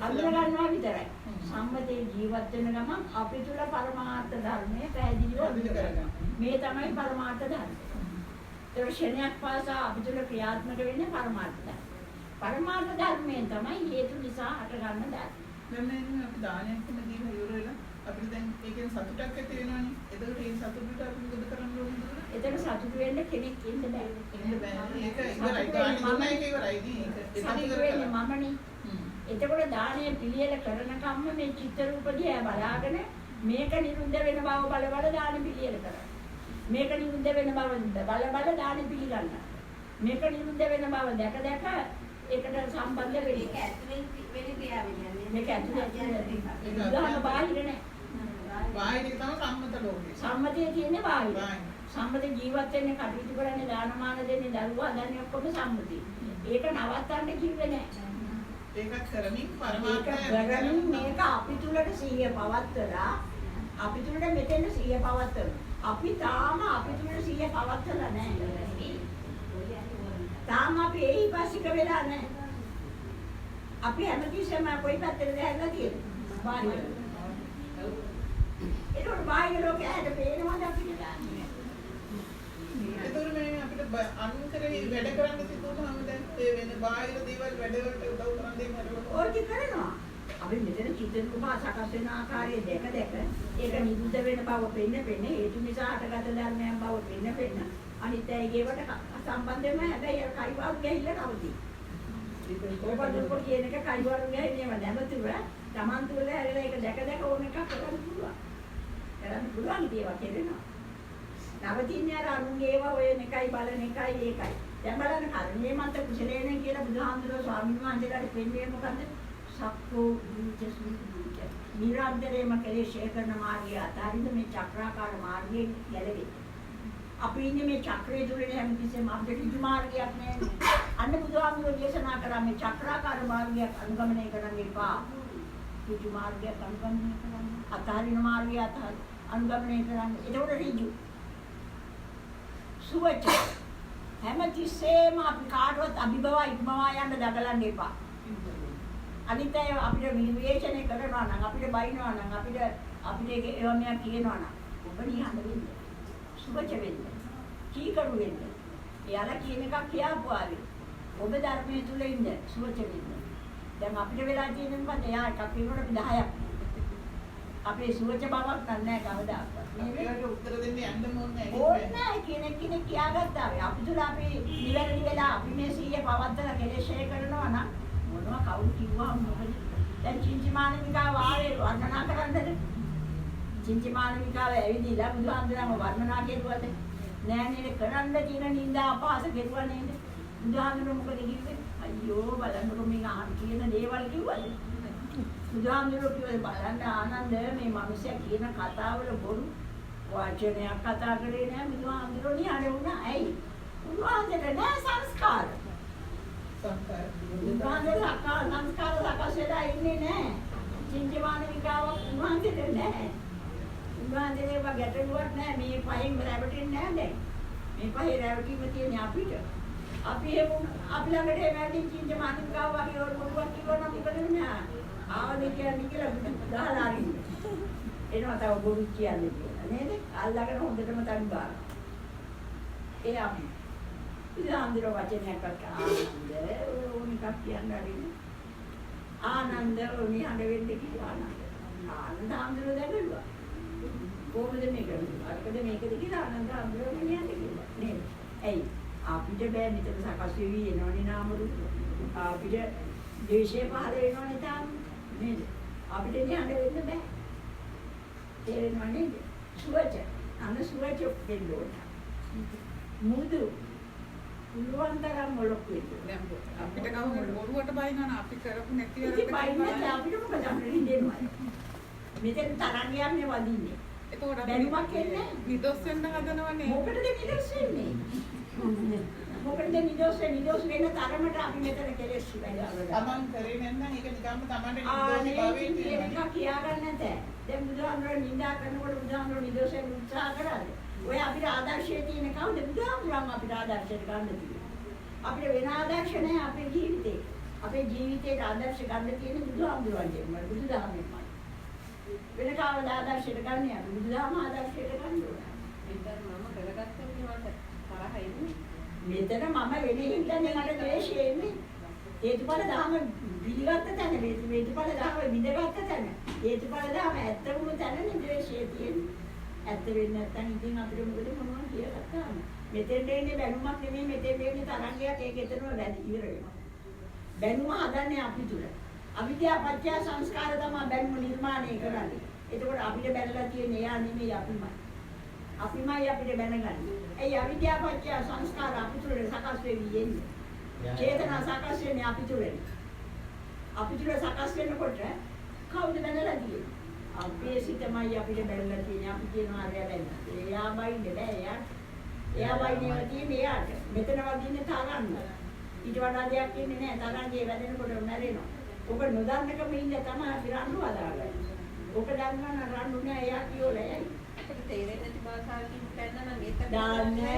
අඳුන ගන්නවා විතරයි. සම්මතේ ජීවත් වෙන ගමන් අපි තුල පරමාර්ථ ධර්මයේ පැහැදිලිව කරගන්න. මේ තමයි පරමාර්ථ ධර්ම. ඒ ක්ෂණයක් පාසා අපි තුල ක්‍රියාත්මක වෙන්නේ පරමාර්ථ ධර්ම. පරමාර්ථ ධර්මයෙන් තමයි හේතු නිසා හටගන්න ධර්ම. දැන් මේ අපි දානයක් දෙන්න ඉවර වෙලා අපිට දැන් ඒකෙන් සතුටක් ඇති වෙනවනේ. එතකොට ඒ සතුටට අපි මොකද කරන්න ඕනද? එතන සතුට වෙන්න කෙනෙක් ඉන්න බෑ. ඉන්න බෑ. ඒක ඉවරයි. දාන දුන්නා ඒක ඉවරයි නේ. සතුට වෙන්නේ මමනේ. එතකොට දානය පිළියෙල කරන කම්ම මේ චිත්ත රූප දිහා බලාගෙන මේක නිරුද්ධ වෙන බව බල දාන පිළියෙල කරා. මේක නිරුද්ධ වෙන බව බල දාන පිළිගන්න. මේක නිරුද්ධ වෙන බව දැක ඒකට සම්බන්ධ වෙන්නේ. ඒක ඇතුලෙන් වෙන ක්‍රියාවෙන් යන්නේ. මේක ඇතුලේ ගහන බාහිර නෑ. බාහිර තමයි සම්මත ලෝකේ. සම්මතයේ තියෙන්නේ බාහිර. සම්මත ජීවත් වෙන්නේ කටයුතු කරන්නේ දානමාන දෙන්නේ දරුවා හදන්නේ ඔක්කොම සම්මතයි. ඒක නවත්තන්න කිව්වේ නෑ. ඒකත් කරමින් පරමාර්ථයෙන් මේක අපි තුලට සිහිය පවත්වලා අපි තුලට මෙතෙන් සිහිය පවත්වන. අපි තාම අපි තුලට සිහිය පවත්වලා නෑ. තාම අපි ඒහිපාසික වෙලා නෑ. අපි හැමතිස්සෙම කොයි පැත්තටද හැරලා තියෙන්නේ? බාහිර. ඒක බාහිර ලෝකයට පේනවද අපිට? ඒතර මේ අපිට අනුකරේ වැඩ කරන්න සිදුවුනහම දැන් ඒ වෙන බාහිර දේවල් වැඩවලට උදව් කරන්නේ මොනවද? ඕක කරනවා. අපි මෙතන චිත්ත රූප සකස් වෙන ආකාරය දැක ඒක නිරුද්ධ වෙන බව පෙන්න හේතු නිසා හටගත් ධර්මයන් බව පෙන්න අනිත්‍යයි ඒවට සම්බන්ධ වෙන හැබැයි කයිවාරු ගහිල්ල නවතී. ඔබ කියන එක කයිවාරු ගහින්නේම නැමතුව Taman තුල හැරලා ඒක දැක ඕන එකක් කරන්න පුළුවන්. කරන්න පුළුවන් ඒවා කෙරෙනවා. නවතින්නේ අර අනුන්ගේ ඒවා හොයන එකයි බලන එකයි ඒකයි. දැන් බලන්න කර්මයේ මත කුසලයෙන් කියලා බුදුහාමුදුරුවෝ ස්වාමීන් වහන්සේලාට පෙන්වන්නේ මොකද්ද? සක්කෝ දුච්ච නිරන්තරයෙන්ම කෙලෙෂේ කරන මාර්ගය අතරින් මේ චක්‍රාකාර මාර්ගයෙන් ගැලවෙයි. අපි ඉන්නේ මේ චක්‍රය තුලනේ හැමතිස්සෙම අපිට ඍජු මාර්ගයක් නැහැ. අන්න බුදුහාමුදුරුවෝ දේශනා කරා මේ චක්‍රාකාර මාර්ගයක් අනුගමනය කරන්න එපා. ඍජු මාර්ගයක් අනුගමනය කරන්න. අතරින් මාර්ගය අනුගමනය කරන්න. ඒකෝට ඍජු. සුවච හැමතිස්සෙම අපි කාටවත් අභිභව ඉක්මවා යන්න දඟලන්න එපා. අනිත් අය අපිට විවේචනය කරනවා නම් අපිට බයිනවා නම් අපිට ඒවමයක් කියනවා නම් ඔබ නිහඬ වෙන්න. සුවච වෙන්න. කීකරු වෙන්න. එයාලා කියන එකක් කියාපුවාවේ. ඔබ ධර්මයේ තුල ඉන්න සුවච වෙන්න. දැන් අපිට වෙලා තියෙන්නේ මොකද? එයා එකක් කියනකොට අපි 10ක්. අපේ සුවච බවක් නැහැ කවදාවත්. මේකට උත්තර දෙන්න යන්න ඕනේ ඕනේ කෙනෙක් කියාගත්තා. අපි තුල අපි නිවැරදි වෙලා අපි මේ සීය පවත්තන කෙලෙෂය කරනවා නම් මොනවා කවුරු කිව්වම මොකද? දැන් චින්චමානිකාව ආවේ වර්ණනා කරන්නද? චින්චමානිකාව ඇවිදilla බුදුහාමුදුරන්ව වර්ණනා කෙරුවද? නෑ නේද කරන්න තියෙන නින්දා අපහාස කෙරුවා නේද? බුදුහාමුදුරුවෝ මොකද කිව්වේ? අයියෝ බලන්නකො මේ ආන් කියන දේවල් කිව්වද? බුදුහාමුදුරුවෝ කිව්වේ බලන්න ආනන්ද මේ මිනිස්සයා කියන කතාවල බොරු වචනයක් කතා කරේ නෑ බුදුහාමුදුරුවෝ නිහඬ වුණා. ඇයි? උන්වහන්සේට නෑ සංස්කාර. සංස්කාර සකස් වෙලා ඉන්නේ නෑ. චින්චමානිකාව උන්වහන්සේට නෑ. උන්වහන්සේ ගැටලුවක් නෑ මේ පහෙන් රැවටෙන්නේ නෑ දැන්. මේ පහේ රැවටීම තියෙන්නේ අපිට. අපි ළඟට එනදී චින්චමානිකාව වගේ වරුවක් කිව්වනම් මොකද වෙන්නේ? ආවද කියන්නේ කියලා ගහලා අරින්න. එනවා තව බොරු කියන්නේ කියලා නේද? අල්ලගෙන හොඳටම තනි බාර. ඒ අපි ඉතින් වචනයක් ආනන්ද ඕනිකක් කියන්න හරිනේ. ආනන්ද ඕනි හඳ වෙන්න කිව්වා ආනන්ද ආනන්ද දැකලා. කොහොමද මේක? අරකද මේකද කියලා ආනන්ද ආනන්ද කියන්නේ කිව්වා නේද? ඇයි? අපිට බෑ මෙතන සකස් වෙවි එනවනේ නාම රූප. අපිට දේශේ පහළ වෙනවනේ තාම නේද? අපිට නිහඬ වෙන්න බෑ. තේරෙනව නේද? සුවච. සුවච වෙන්න ඕන. මුදු පුළුවන් තරම් මොලොක් වෙන්න. දැන් අපිට කවුරු බොරුවට බයිනවනම් අපි කරපු නැති ඉතින් බයින්නේ අපිට මොකද අපිට දෙන්නේ? මෙතෙන් තරංග යන්නේ වදින්නේ. එතකොට බැරිමක් එන්නේ නිදොස් වෙන්න හදනවනේ. මොකටද නිදොස් වෙන්නේ? මොකටද නිදොස් වෙන තරමට අපි මෙතන කෙලෙස් වෙලා. තමන් කරේ නැත්නම් ඒක නිකම්ම තමන්ට නිදොස් භාවයෙන් තියෙනවා. ඒක කියාගන්න නැහැ. දැන් බුදුහාමුදුරුවෝ නිඳා කරනකොට බුදුහාමුදුරුවෝ නිදොස් වෙන්න උත්සාහ කරාද? ඔය අපිට ආදර්ශයේ තියෙන කවුද? බුදුහාමුදුරුවෝ අපිට ආදර්ශයට ගන්න තියෙන්නේ. අපිට වෙන ආදර්ශ නැහැ අපේ ජීවිතේ. අපේ ජීවිතේට ආදර්ශ ගන්න තියෙන බුදුහාමුදුරුවන්ගේ බුදුදහමෙන්මයි. වෙන කාවද ආදර්ශයට ගන්න යන්නේ? බුදුදහම ආදර්ශයට ගන්න ඕන. මෙතන මම කරගත්ත කෙනාට තරහ එන්නේ. මෙතන මම වෙන්නේ හින්දානේ මට ද්වේෂය එන්නේ. හේතුඵල ධර්ම පිළිගත්ත තැන හේතුඵල ධර්ම විඳගත්ත තැන හේතුඵල ධර්ම ඇත්ත වුණු තැනනේ ද්වේෂය තියෙන්නේ. ඇත්ත වෙන්නේ නැත්නම් ඉතින් අපිට මොකද මොනවා කියලා ගත්තාම මෙතෙන් දෙන්නේ බැනුමක් නෙමෙයි මෙතෙන් දෙන්නේ තරංගයක් ඒක එතනම වැඩි ඉවර වෙනවා. බැනුම හදන්නේ අපි තුල. අවිද්‍යාව පත්‍ය සංස්කාර තමයි බැනුම නිර්මාණය කරන්නේ. එතකොට අපිට බැලලා තියෙන්නේ එයා නෙමෙයි අපිමයි. අපිමයි අපිට බැනගන්නේ. ඒ අවිද්‍යාව පත්‍ය සංස්කාර අපි තුල සකස් වෙවි යන්නේ. චේතනා සකස් වෙන්නේ අපි තුලනේ. අපි තුල සකස් වෙනකොට කවුද බැනලා තියෙන්නේ? අපේ සිතමයි අපිට බැලලා තියෙන්නේ. අපි කියනවා අරයලයි. එයා බයින්නේ බෑ එයා. එයා බයින්නේ තියෙන්නේ එයාට. මෙතන වදින්නේ තරංග. ඊට වඩා දෙයක් ඉන්නේ නැහැ. තරංගේ වැදෙනකොට මැරෙනවා. ඔබ නොදන්නකම ඉන්න තමයි අපි රණ්ඩු හදාගන්නේ. ඔබ දන්නා නම් රණ්ඩු නෑ එයා කියෝලා යයි. අපිට තේරෙන්නේ නැති භාෂාවකින් පැන්න නම් ඒක දාන්නේ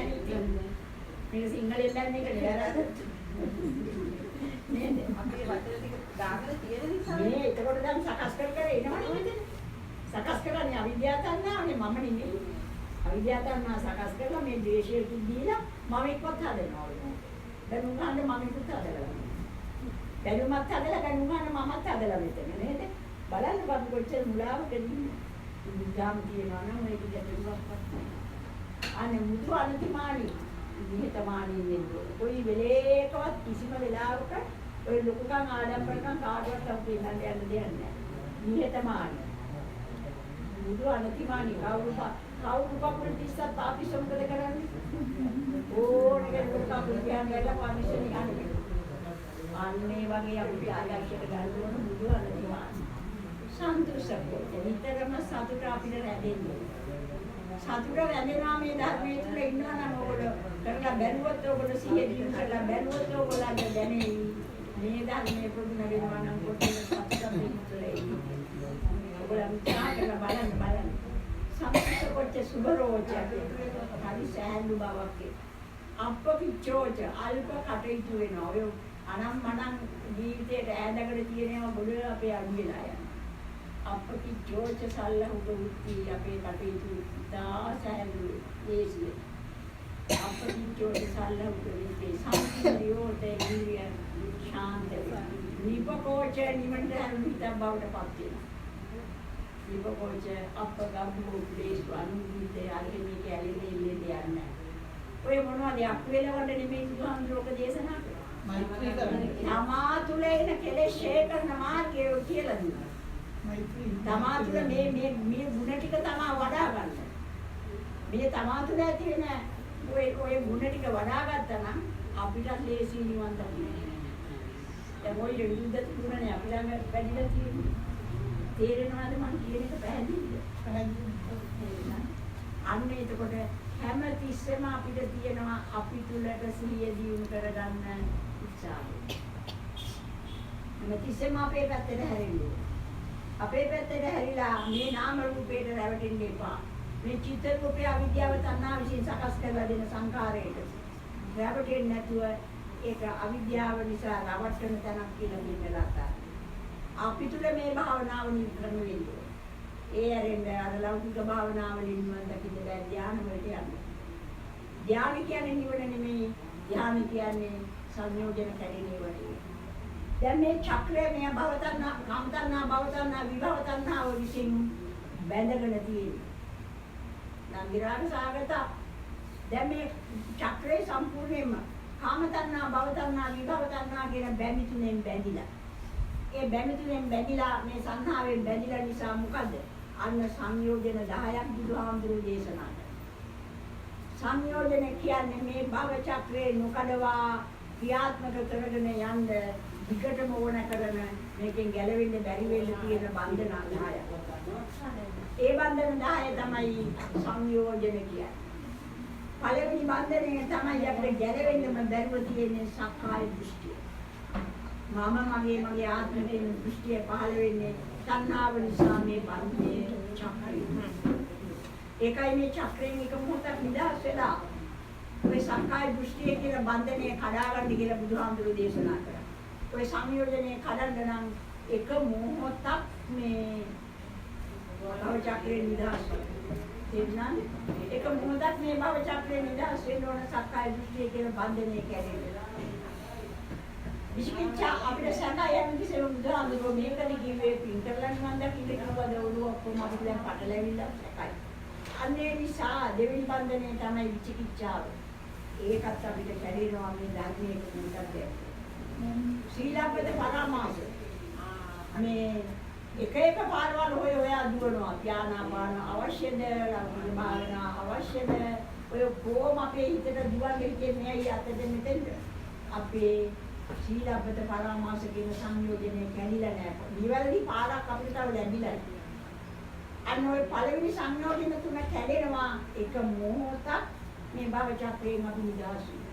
මේ සිංහලෙන් දැන් එක නේද? නේද? අපේ වචන ටික දාගෙන තියෙන නිසා මේ ඒකට දැන් සකස් කර එනවනේ මෙතන. සකස් කරන්නේ අවිද්‍යාව තණ්හාවනේ මම නෙමෙයි. අවිද්‍යාව තණ්හා සකස් කරලා මේ ද්වේෂය දීලා මම එක්වත් හදනවා. දැන් උන්වහන්සේ මම එක්වත් හදලා. දැනුමත් හදලා ගන්නවා මමත් හදලා මෙතන නේද? බලන්න බබු කොච්චර මුලාවකද ඉන්නේ. බුද්ධාම කියනවා නම් ඒක ගැටලුවක්වත් නැහැ. අනේ මුතු අනතිමානි නිහතමානී වෙන්න. කොයි වෙලේකවත් කිසිම වෙලාවක ඔය ලොකුකම් ආඩම්බරකම් කාටවත් අපේ ඉන්නන්න යන්න දෙයක් නැහැ. නිහතමානී. මුතු අනතිමානි කවුරු කවුරු තිස්සත් ආපිස් මොකද කරන්නේ? ඕනේ කෙනෙකුට කවුරු කියන්නේ පර්මිෂන් එක ගන්න. අන්නේ වගේ අපි ආයශයට ගන්න ඕන මුතු අනතිමානි. සන්තුෂ්කෝ නිතරම සතුට අපිට රැඳෙන්නේ. සතුට රැඳෙනා මේ ධර්මයේ තුල ඉන්නවා නම් ඔයගොල්ලෝ කරලා බැලුවොත් ඔයගොල්ලෝ සිහිය දිනු කරලා බැලුවොත් ඔයගොල්ලන්ට දැනෙයි. මේ ධර්මයේ පුදුම වෙනවා නම් කොච්චර සතුටක් තියෙන්නේ. ඔයගොල්ලෝ උත්සාහ කරලා බලන්න. සම්පූර්ණ කොච්චර සුබරෝච හරි සෑහළු බවක් අප්පකිච්චෝච අල්ප කටයුතු වෙනවා. ඔය අනම්මනම් ජීවිතේට ඈඳගෙන තියෙනවා බොළොව අපේ අඩු වෙලා යනවා. අප්පකිච්චෝච සල්ලහුක වෘත්ති අපේ කටයුතු ඉතා සෑහළු දේශිය. අප්පකිච්චෝච සල්ලහුක වෘත්ති සම්පූර්ණයෝත ඉන්ද්‍රිය ශාන්ත වේ. නිපකෝච නිමන්ට හිතක් බවට පත් වෙනවා. නිපකෝච අප්පගම්මෝ උපදේශ අනුගීතේ අරගෙන කැලේ ඉන්නේ යන්නේ. ඔය මොනවද අක්වේලවල නෙමෙයි බුදුහාමුදුරුවෝ දේශනා කරා. මෛත්‍රී කරන්නේ. තමා තුළ එන කෙලෙස් ෂේ කරන මාර්ගය කියලා දුන්නා. තමා තුළ මේ ගුණ ටික තමා වඩා ගන්න. මේ තමා තුළ ඇති වෙන ඔය ගුණ ටික වඩා ගත්තා නම් අපිට ලේසි නිවන් දකින්න. දැන් ඔය විරුද්ධ ගුණනේ අපිට වැඩිලා තියෙන්නේ. තේරෙනවද මම කියන එක පැහැදිලිද? අන්න එතකොට හැම තිස්සෙම අපිට තියෙනවා අපි තුළට සිහිය දියුණු කරගන්න උත්සාහය. හැම තිස්සෙම අපේ පැත්තට හැරෙන්න. අපේ පැත්තට හැරිලා මේ නාම රූපේට රැවටෙන්න එපා. මේ චිත්ත රූපේ අවිද්‍යාව තණ්හා විසින් සකස් කරලා දෙන සංකාරයට රැවටෙන්නේ නැතුව ඒක අවිද්‍යාව නිසා රවට්ටන තැනක් කියලා දෙන්නලා අපි තුල මේ භාවනාව නිරන්තර වෙන්න. ඒ ඇරෙන්න අර ලෞකික භාවනාවලින් නිවන් දකින්න බෑ ධ්‍යාන වලට යන්න. ධ්‍යාන කියන්නේ නිවන නෙමෙයි. ධ්‍යාන කියන්නේ සංයෝජන කැඩෙන්නේ වගේ. දැන් මේ චක්‍රය මේ භවතණ්හා, කාමතණ්හා, භවතණ්හා, විභවතණ්හා විසින් බැඳගෙන තියෙන්නේ. නන්දිරාග සාගත. දැන් මේ චක්‍රේ සම්පූර්ණයෙන්ම කාමතණ්හා, භවතණ්හා, විභවතණ්හා කියන බැඳි තුනෙන් බැඳිලා. ඒ බැඳි තුනෙන් බැඳිලා මේ සංහාවෙන් බැඳිලා නිසා මොකද? අන්න සංයෝජන 10ක් බුදුහාමුදුරුවෝ දේශනා කළා. සංයෝජන කියන්නේ මේ භව චක්‍රේ නොකඩවා ක්‍රියාත්මක කරගෙන යන්න විකටම ඕන කරන මේකෙන් ගැලවෙන්න බැරි වෙන්න තියෙන බන්ධන 10ක්. ඒ බන්ධන 10 තමයි සංයෝජන කියන්නේ. පළවෙනි බන්ධනය තමයි අපිට ගැලවෙන්නම බැරුව තියෙන සක්කාය දෘෂ්ටිය. මම මගේ ආත්මයෙන් දෘෂ්ටිය පහළ වෙන්නේ තණ්හාව නිසා මේ බන්ධයේ චක්‍රය. ඒකයි මේ චක්‍රයෙන් එක මොහොතක් නිදහස් වෙලා ඔය සක්කාය දෘෂ්ටිය කියන බන්ධනය කඩාගන්න කියලා බුදුහාමුදුරුවෝ දේශනා කරා. ඔය සංයෝජනේ කඩන්න නම් එක මොහොතක් මේ භව චක්‍රයෙන් නිදහස් වෙන්න. එක මොහොතක් මේ භව චක්‍රයෙන් නිදහස් වෙන්න ඕන සක්කාය දෘෂ්ටිය කියන බන්ධනය කැඩෙන්න. විශේෂයෙන් අපිට සැකයන් කිසිම බුදුහාමුදුරුවෝ මේකද කිව්වේ පින් කරලා නිවන් දකින්න කිව්වද ඔළුව ඔක්කොම අපිට දැන් පටලැවිලා සැකයි. අන්නේ නිසා දෙවෙනි බන්ධනය තමයි විචිකිච්ඡාව. ඒකත් අපිට කැඩෙනවා මේ ධර්මයේ කුණුටක්. ශීලබ්බත පරාමාස. මේ එක පාරවල් හොයා දුවනවා. ධානාපාන අවශ්‍යද? ලෞකික භාවනා අවශ්‍යද? ඔය කොහොම අපේ හිතට දුවන්නේ කියන්නේ ඇයි අතට මෙතෙන්ද? අපේ ශීලබ්බත පරාමාස කියන සංයෝජනය කැඩිලා නැහැ. නිවැරදි පාරක් අපිට තව ලැබිලා නැහැ. අන්න ඔය පළවෙනි සංයෝජන තුන කැඩෙනවා එක මොහොතක් මේ භව චක්‍රයෙන් අපි නිදහස් වෙනවා.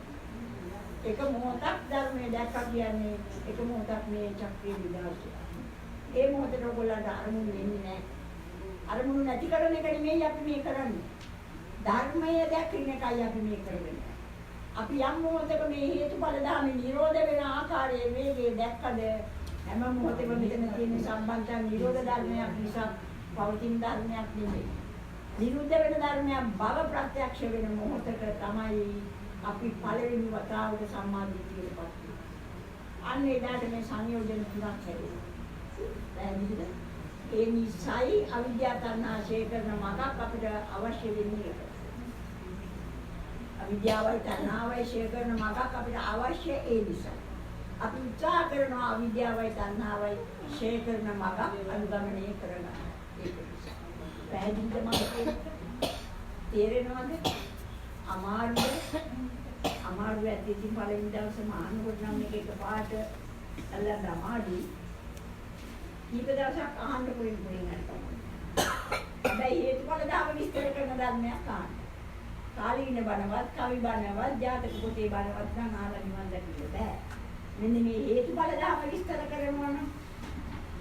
එක මොහොතක් ධර්මයේ දැක්කා කියන්නේ එක මොහොතක් මේ චක්‍රයෙන් නිදහස් වෙනවා. ඒ මොහොතේ ඔයගොල්ලන්ට අරමුණු වෙන්නේ නැහැ. අරමුණු නැති කරන එක නෙමෙයි අපි මේ කරන්නේ. ධර්මය දැකින එකයි අපි මේ කරන්නේ. අපි යම් මොහොතක මේ හේතුඵල ධර්ම නිරෝධ වෙන ආකාරයේ වේගය දැක්කද හැම මොහොතෙම මෙතන තියෙන සම්බන්ධයන් නිරෝධ ධර්මයක් නිසා පවතින ධර්මයක් නෙමෙයි. නිරුද්ධ වෙන ධර්මයක් බව ප්‍රත්‍යක්ෂ වෙන මොහොතක තමයි අපි පළවෙනි වතාවට සම්මාදිටියටපත් වෙන්නේ. අන්න එදාට මේ සංයෝජන තුනක් හැදෙනවා. පැහැදිලිද? ඒ නිසයි අවිද්‍යාව තණ්හා ඡේ කරන මඟක් අපිට අවශ්‍ය වෙන්නේ. අවිද්‍යාවයි තණ්හාවයි ඡේ කරන මඟක් අපිට අවශ්‍ය ඒ නිසා. අපි උත්සාහ කරනවා අවිද්‍යාවයි තණ්හාවයි ඡේ කරන මඟක් අනුගමනය කරගන්න. ඒක නිසා. පැහැදිලිද මම තේරෙනවද? අමාරු ඇති ඉතින් පළවෙනි දවසේ මානකොට නම් මේක එකපාරට අල්ලන්න අමාරුයි. කීප දවසක් අහන්න පුරින් නැත්තම්. හැබැයි හේතුඵල ධර්ම විස්තර කරන ධර්මයක් අහන්න. කාලීන බණවත්, කවි බණවත්, ජාතක පොතේ බණවත් නම් අහලා නිවන් දකින්න බෑ. මෙන්න මේ හේතුඵල ධර්ම විස්තර කරනවා නම්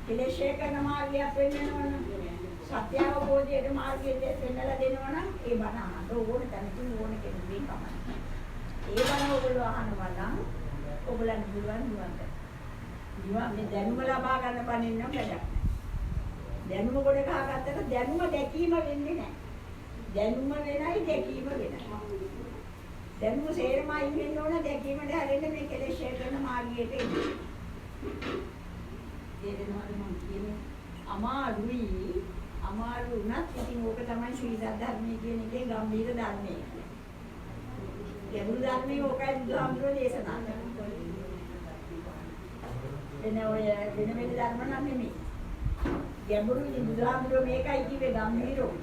කෙලෙෂේ කරන මාර්ගයක් වෙන්නනවා නම් සත්‍ය අවබෝධයේ මාර්ගයේ දෙන්නලා දෙනවා නම් ඒ බණ අහන්න ඕන තැනකින් ඕන කෙනෙක් මේ කමයි. ඒ බණ ඔයගොල්ලෝ අහනවා නම් ඔයගලන්ට පුළුවන් නිවන් දකින්න. නිවන් මේ දැනුම ලබා ගන්න බණින් නම් වැඩක් නැහැ. දැනුම කොට ගහගත්තට දැනුම දැකීම වෙන්නේ නැහැ. දැනුම වෙනයි දැකීම වෙනයි. දැනුම සේරම අයින් වෙන්න ඕන දැකීමට හැරෙන්න මේ කෙලෙස් කරන මාර්ගයට එන්නේ. තේරෙනවද මම කියන්නේ? අමාරු වුණත් ඉතින් ඕක තමයි ශ්‍රී ධර්මයේ කියන එකේ ගැඹීර ධර්මය. ගැඹුරු ධර්මයේ ඕකයි බුදුහාමුදුරුවෝ දේශනා කරන්නේ. එන ඔය වෙන ධර්ම නම් නෙමෙයි. ගැඹුරු ඉතින් බුදුහාමුදුරුවෝ මේකයි කිව්වේ ගැඹීරෝ.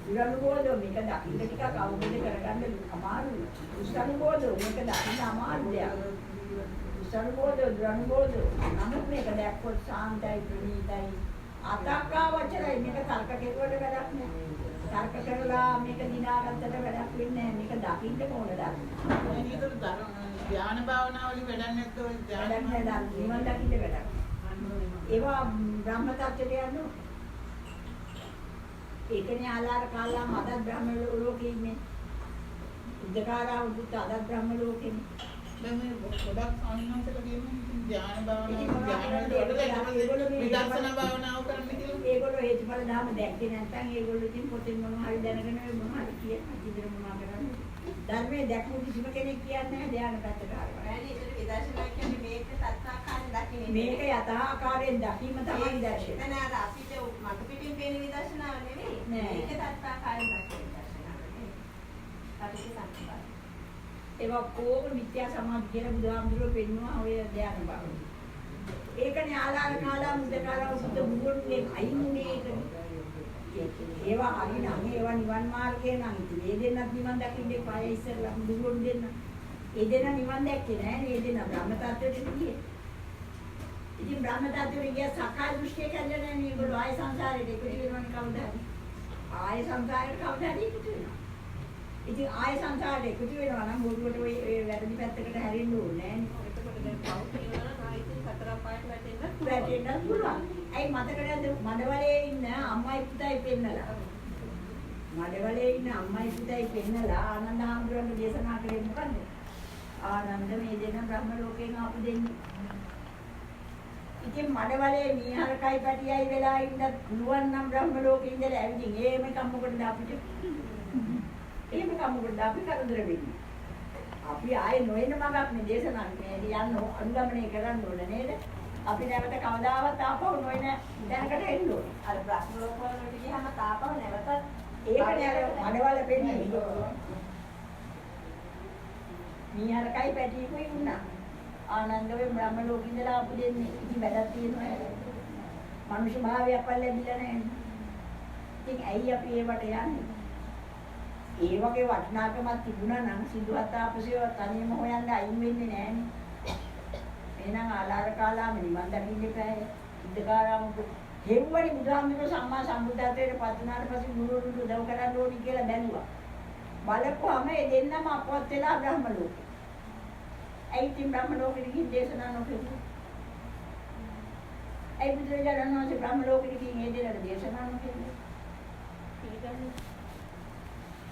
විරණුබෝධ මේක දකින්න ටිකක් අවබෝධ කරගන්න අමාරුයි. උස්සනුබෝධ මේක දකින්න අමාරු දෙයක්. උස්සනුබෝධ විරණුබෝධ නමුත් මේක දැක්කොත් සාන්තයි ප්‍රණීතයි. අතක්කා වචරයි මේක තර්ක කෙරුවට වැඩක් නැහැ. තර්ක කරලා මේක දිනාගත්තට වැඩක් වෙන්නේ නැහැ. මේක දකින්න ඕන ධර්ම. මේකට ධ්‍යාන භාවනාවලින් වැඩක් නැද්ද ඔය ධ්‍යාන නිවන් දකින්න වැඩක්. ඒවා බ්‍රහ්ම tattete යන්න ඒකනේ ආලාර කාලා මදත් බ්‍රහ්ම ලෝකෙ ඉන්නේ. උද්දකාරා උද්දත අදත් බ්‍රහ්ම ලෝකෙනේ. දැන් මේ ගොඩක් අනිවාර්යයෙන්ම කියන්නේ ධ්‍යාන භාවනාව විදර්ශනා භාවනාව කරන්න කියලා. ඒගොල්ලෝ හේතුඵල ධර්ම දැක්කේ නැත්නම් ඒගොල්ලෝ ඉතින් පොතෙන් මොනවා හරි දැනගෙන මොනවා හරි කියන අතිදර මොනවා කරන්නේ. ධර්මයේ දැක්මු කිසිම කෙනෙක් කියන්නේ නැහැ ධ්‍යාන පැත්තට ආවා. නෑනේ ඒතර විදර්ශනා කියන්නේ මේක සත්‍යාකාරයෙන් දකින්නේ. මේක යථාකාරයෙන් දකීම තමයි විදර්ශන. නෑ නෑ අපිට මතු පිටින් පේන විදර්ශනාව නෙවෙයි. මේක සත්‍යාකාරයෙන් දකින විදර්ශනාව නෙවෙයි. අපිට සත්‍යයි. ඒවා කොහොම මිත්‍යා සමාධි කියලා බුදුහාමුදුරුවෝ පෙන්වුවා ඔය ධ්‍යාන බව. ඒකනේ ආලාර කාලා මුදකාරා උද්ද බුදුන්ගේ අයින්නේ ඒකනේ. ඒවා හරිනම් ඒවා නිවන් මාර්ගය නම් ඉතින් මේ දෙන්නත් නිවන් දකින්න එපා ඉස්සෙල්ලා බුදුන් දෙන්න. ඒ දෙන්න නිවන් දැක්කේ නෑ මේ දෙන්න බ්‍රහ්ම tattweට ගියේ. ඉතින් බ්‍රහ්ම tattweට ගිය සක්කාය දෘෂ්ටිය කැල්ල නෑ මේගොල්ලෝ ආය සංසාරේට එකතු වෙනවනේ කවුද හරි. ආය සංසාරේට කවුද හරි එකතු වෙනවා. ඉතින් ආය සංසාරේට එකතු වෙනවා නම් බොරුවට ඔය වැරදි පැත්තකට හැරෙන්න ඕනේ නෑනේ. එතකොට දැන් පව් කියනවා නම් ආයෙත් සතර පායට වැටෙන්න වැටෙන්නත් පුළුවන්. ඇයි මතකද මඩවලේ ඉන්න අම්මයි පුතයි පෙන්නලා. මඩවලේ ඉන්න අම්මයි පුතයි පෙන්නලා ආනන්ද හාමුදුරන්ගේ දේශනා කරේ මොකද්ද? ආනන්ද මේ දෙන බ්‍රහ්ම ලෝකයෙන් ආපු දෙන්නේ. ඉතින් මඩවලේ මීහරකයි පැටියයි වෙලා ඉන්නත් පුළුවන් නම් බ්‍රහ්ම ලෝකේ ඉඳලා ඇවිදින් එහෙම කම්මකොටද අපිට? එහෙම කම්මකොටද අපි කරදර වෙන්නේ? අපි ආයේ නොයන මගක් මේ දේශනා මේ යන්න අනුගමනය කරන්න ඕන නේද? අපි නැවත කවදාවත් ආපහු නොයන දැනකට එන්න ඕන. අර බ්‍රහ්ම ලෝක වලට ගියාම තාපව නැවතත් ඒකනේ අර මඩවල පෙන්නේ. මීහරකයි පැටියෙකුයි වුණා. ආනන්දවේ බ්‍රහ්ම ලෝකෙ ඉඳලා ආපු දෙන්නේ. ඉතින් වැඩක් තියෙනවා. මනුෂ්‍ය භාවයක් වල ලැබිලා නැහැ. ඉතින් ඇයි අපි ඒවට යන්නේ? ඒ වගේ වටිනාකමක් තිබුණා නම් සිද්ධාර්ථ තාපසයව තනියම හොයන්න අයින් වෙන්නේ නැහනේ. එහෙනම් ආලාර කාලාම නිවන් දකින්න එපායි. ඉද්දකාරාම හෙව්වනි බුදුහාමුදුරුවෝ සම්මා සම්බුද්ධත්වයට පත් වුණාට පස්සේ ගුරුවරුන්ට උදව් කරන්න ඕනි කියලා බැලුවා. බලපුවාම ඒ දෙන්නම අපවත් වෙලා බ්‍රහ්ම ලෝකෙ. ඒ ඉතින් බ්‍රහ්ම ලෝකෙට ගිහින් දේශනා නොකරුවා. ඒ බුදුරජාණන් වහන්සේ බ්‍රහ්ම ලෝකෙට ගිහින් ඒ දෙන්නට දේශනා නොකරුවා.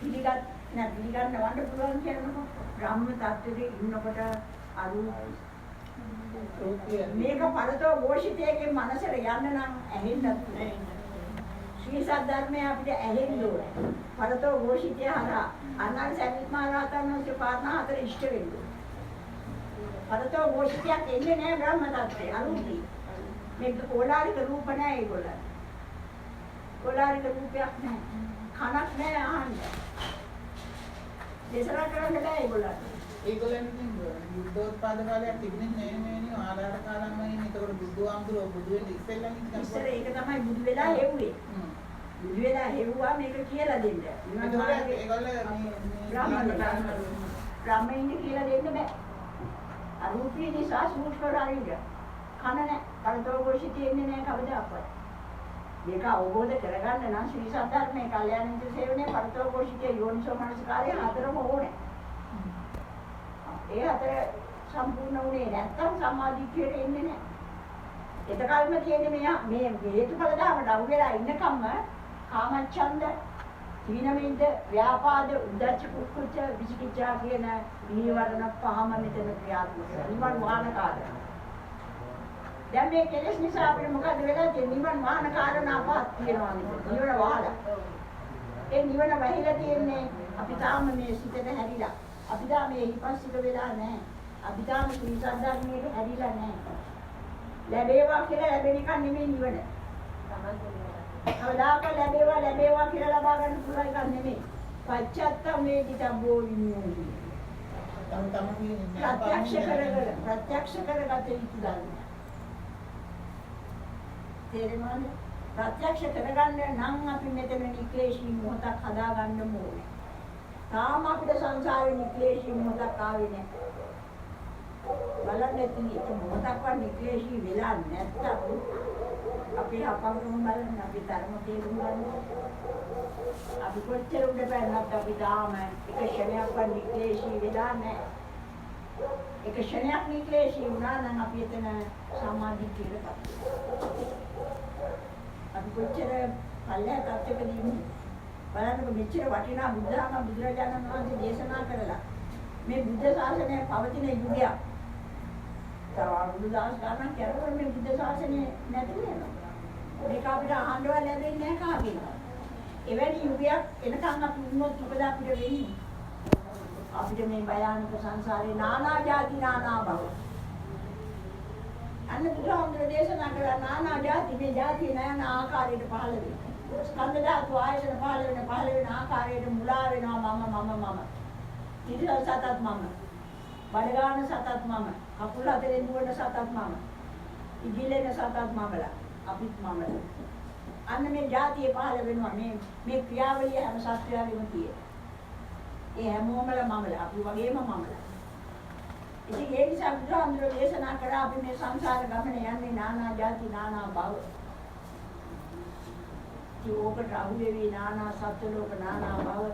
පිළිගන්න වන්න පුළුවන් කියනකො බ්‍රහ්ම tattweට ඉන්නකොට අරු මේක පරතෝ ഘോഷිතයේ මනසට යන්න නම් ඇහෙන්නත් නැහැ. ශ්‍රී සද්ධර්මය අපිට ඇහෙන්න ඕනේ. පරතෝ ഘോഷිතය හරහා අනන්ත සත්‍යමාරාතන වහන්සේ පාරණ හතර ඉෂ්ට වෙන්න. පරතෝ ගෝෂිතයක් එන්නේ නැහැ බ්‍රහ්ම tattve අනුන්ති. මේක ඕලාරික රූප නැහැ ඒගොල්ලන්. ඕලාරික රූපයක් නැහැ. කනක් නැහැ අහන්න. දේශනා කරන්න බෑ ඒගොල්ලන්ට. ඒගොල්ලන් ඉතින් බුද්ධෝත්පාද කාලයක් තිබුණේ නෑ නේ ආලාර කාලම්ම ඉන්නේ. ඒතකොට බුදුහාමුදුරුවෝ බුදු වෙන්න ඉස්සෙල්ලා ඉස්සර ඒක තමයි බුදු වෙලා හෙව්වේ. බුදු වෙලා හෙව්වා මේක කියලා දෙන්න. බ්‍රාහ්මණයින් කියලා දෙන්න බෑ. අරූපී නිසා සූත්‍රාරින්ද. කන නැහැ. පරතෝගෝෂිතේ ඉන්නේ නැහැ කවදාවත්. මේක අවබෝධ කරගන්න නම් ශ්‍රී සද්ධර්මයේ කල්යාණ මිත්‍ර සේවනයේ පරතෝගෝෂිතේ යෝනිසෝ මනසිකාරය හතරම ඕනේ. ඒ හතර සම්පූර්ණ වුණේ නැත්තම් සම්මාදිට්ඨියට එන්නේ නැහැ. එතකල්ම තියෙන්නේ මේ හේතුඵල ධර්මයට අහු වෙලා ඉන්නකම්ම කාමච්ඡන්ද, තීනමින්ද, ව්‍යාපාද, උද්ධච්ච කුක්කුච්ච, විචිකිච්ඡා කියන නීවරණ පහම මෙතන ක්‍රියාත්මක වෙනවා. නිවන් වාහන කාරණා. දැන් මේ කෙලෙස් නිසා අපිට මොකද වෙලා තියෙන්නේ? නිවන් වාහන කාරණා පහක් තියෙනවා නේද? නිවන වාහන. ඒ නිවන වැහිලා තියෙන්නේ අපි තාම මේ සිතට හැරිලා. අපි තාම මේ හිපස්සිත වෙලා නැහැ. අපි තාම ශ්‍රී සද්ධර්මයේ හැරිලා නැහැ. ලැබේවා කියලා ලැබෙන එක නෙමෙයි නිවන. කවදාක ලැබේවා කියලා ලබා ගන්න පුළුවන් එකක් නෙමෙයි. පච්චත්තම් වේදිතබ්බෝ විඤ්ඤාණය. ප්‍රත්‍යක්ෂ කරගත යුතු ධර්ම. තේරෙනවද? ප්‍රත්‍යක්ෂ කරගන්න නම් අපි මෙතන නික්ලේශී මොහොතක් හදා ගන්න ඕනේ. තාම අපිට සංසාරේ නික්ලේශී මොහොතක් ආවේ නැහැ. බලන්න ඉතින් මොහොතක්වත් නික්ලේශී වෙලා නැත්තම් අපි අපංගම බලන්න අපි ධර්ම තේරුම් ගන්න. අපි කොච්චර උඩ පැනනත් අපි තාම එක ක්ෂණයක්වත් නික්ලේශී වෙලා නැහැ. එක ක්ෂණයක් නික්ලේශී වුණා නම් අපි එතන සමාධියට පත් අපි කොච්චර පල්ලෑ තත්ත්වකදී ඉන්නේ. බලන්නකො මෙච්චර වටිනා බුද්ධාගම බුදුරජාණන් වහන්සේ දේශනා කරලා මේ බුද්ධ ශාසනය පවතින යුගයක්. තව අවුරුදු 10 ගණන් කරනකොට මේ බුද්ධ ශාසනය නැති වෙනවා. මේක අපිට අහන්නවත් ලැබෙන්නේ නැහැ කාගෙන්වත්. එවැනි යුගයක් එනකන් අපි වුණොත් මොකද අපිට වෙන්නේ? අපිට මේ භයානක සංසාරේ නානා ජාති නානා භව. අන්න බුදුහාමුදුරේ දේශනා කළා නානා ජාති මේ ජාති නැන ආකාරයට පහළ වෙනවා. ස්කන්ධ ධාතු ආයතන පහළ වෙන ආකාරයට මුලා වෙනවා මම. ඉතින් සතත් මම. බඩගාන සතත් මම. කකුල අතරින් දුවන සතත් මම. ඉගිලෙන සතත් මමලා. අපිත් මමලා. අන්න මේ ජාතිය පහළ වෙනවා මේ ක්‍රියාවලිය හැම සත්‍යයකම තියෙන. ඒ හැමෝමලා මමලා අපි වගේම මමලා. ඉතින් ඒ නිසා බුදුහාමුදුරේ දේශනා කරා අපි මේ සංසාර ගමන යන්නේ නානා ජාති නානා භව. ජීවකට අහු වෙවි නානා සත්‍ය ලෝක නානා භව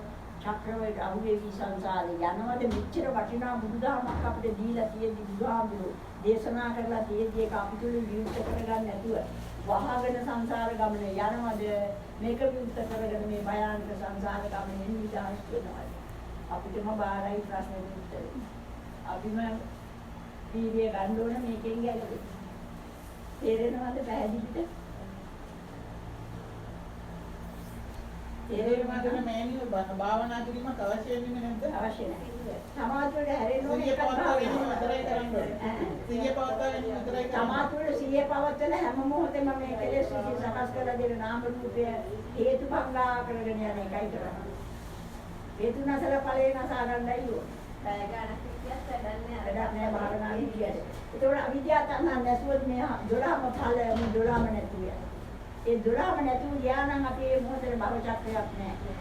චක්‍රවලට අහු වෙවි සංසාරේ යනවද මෙච්චර වටිනා බුදුදහමක් අපිට දීලා තියෙදි බුදුහාමුදුරේ දේශනා කරලා තියෙදි ඒක අපි තුල විවෘත කරගන්න නැතුව වහගෙන සංසාර ගමන යනවද මේක විවෘත කරගෙන මේ භයානක සංසාර ගමනේ නිදාස් වෙනවා අපිටම බාරයි ප්‍රශ්නේ උත්තරේ අපිම දීවිය ගන්න ඕන මේකෙන් ගැලවෙන්න තේරෙනවද පැහැදිලිද ඒකමද මෑණියෝ භාවනා කිරීමක් අවශ්‍ය වෙන්නේ නැද්ද? අවශ්‍ය නැහැ. සමාධියට හැරෙන්න ඕනේ එකක් විතරයි කරන්නේ. සිහිය පවත්වාගෙන විතරයි කරන්නේ. සමාධියට සිහිය පවත්වන හැම මොහොතේම මේ කෙලෙස් සකස් කරලා දෙන නාම රූපය හේතුභංගා කරගෙන යන එකයි කරන්නේ. හේතු නැසල ඵලේ නැසා ගන්නයි ඕනේ. පැය ගණන් කිව්වත් වැඩන්නේ වැඩක් නෑ භාවනාවේ කියන්නේ. ඒතකොට අවිද්‍යාව තණ්හා නැසුවොත් මේ 12ම ඵල මේ 12ම නැතුව යනවා. ඒ 12ම නැතුව ගියා නම් අපි මේ මොහොතේ භව චක්‍රයක් නැහැ.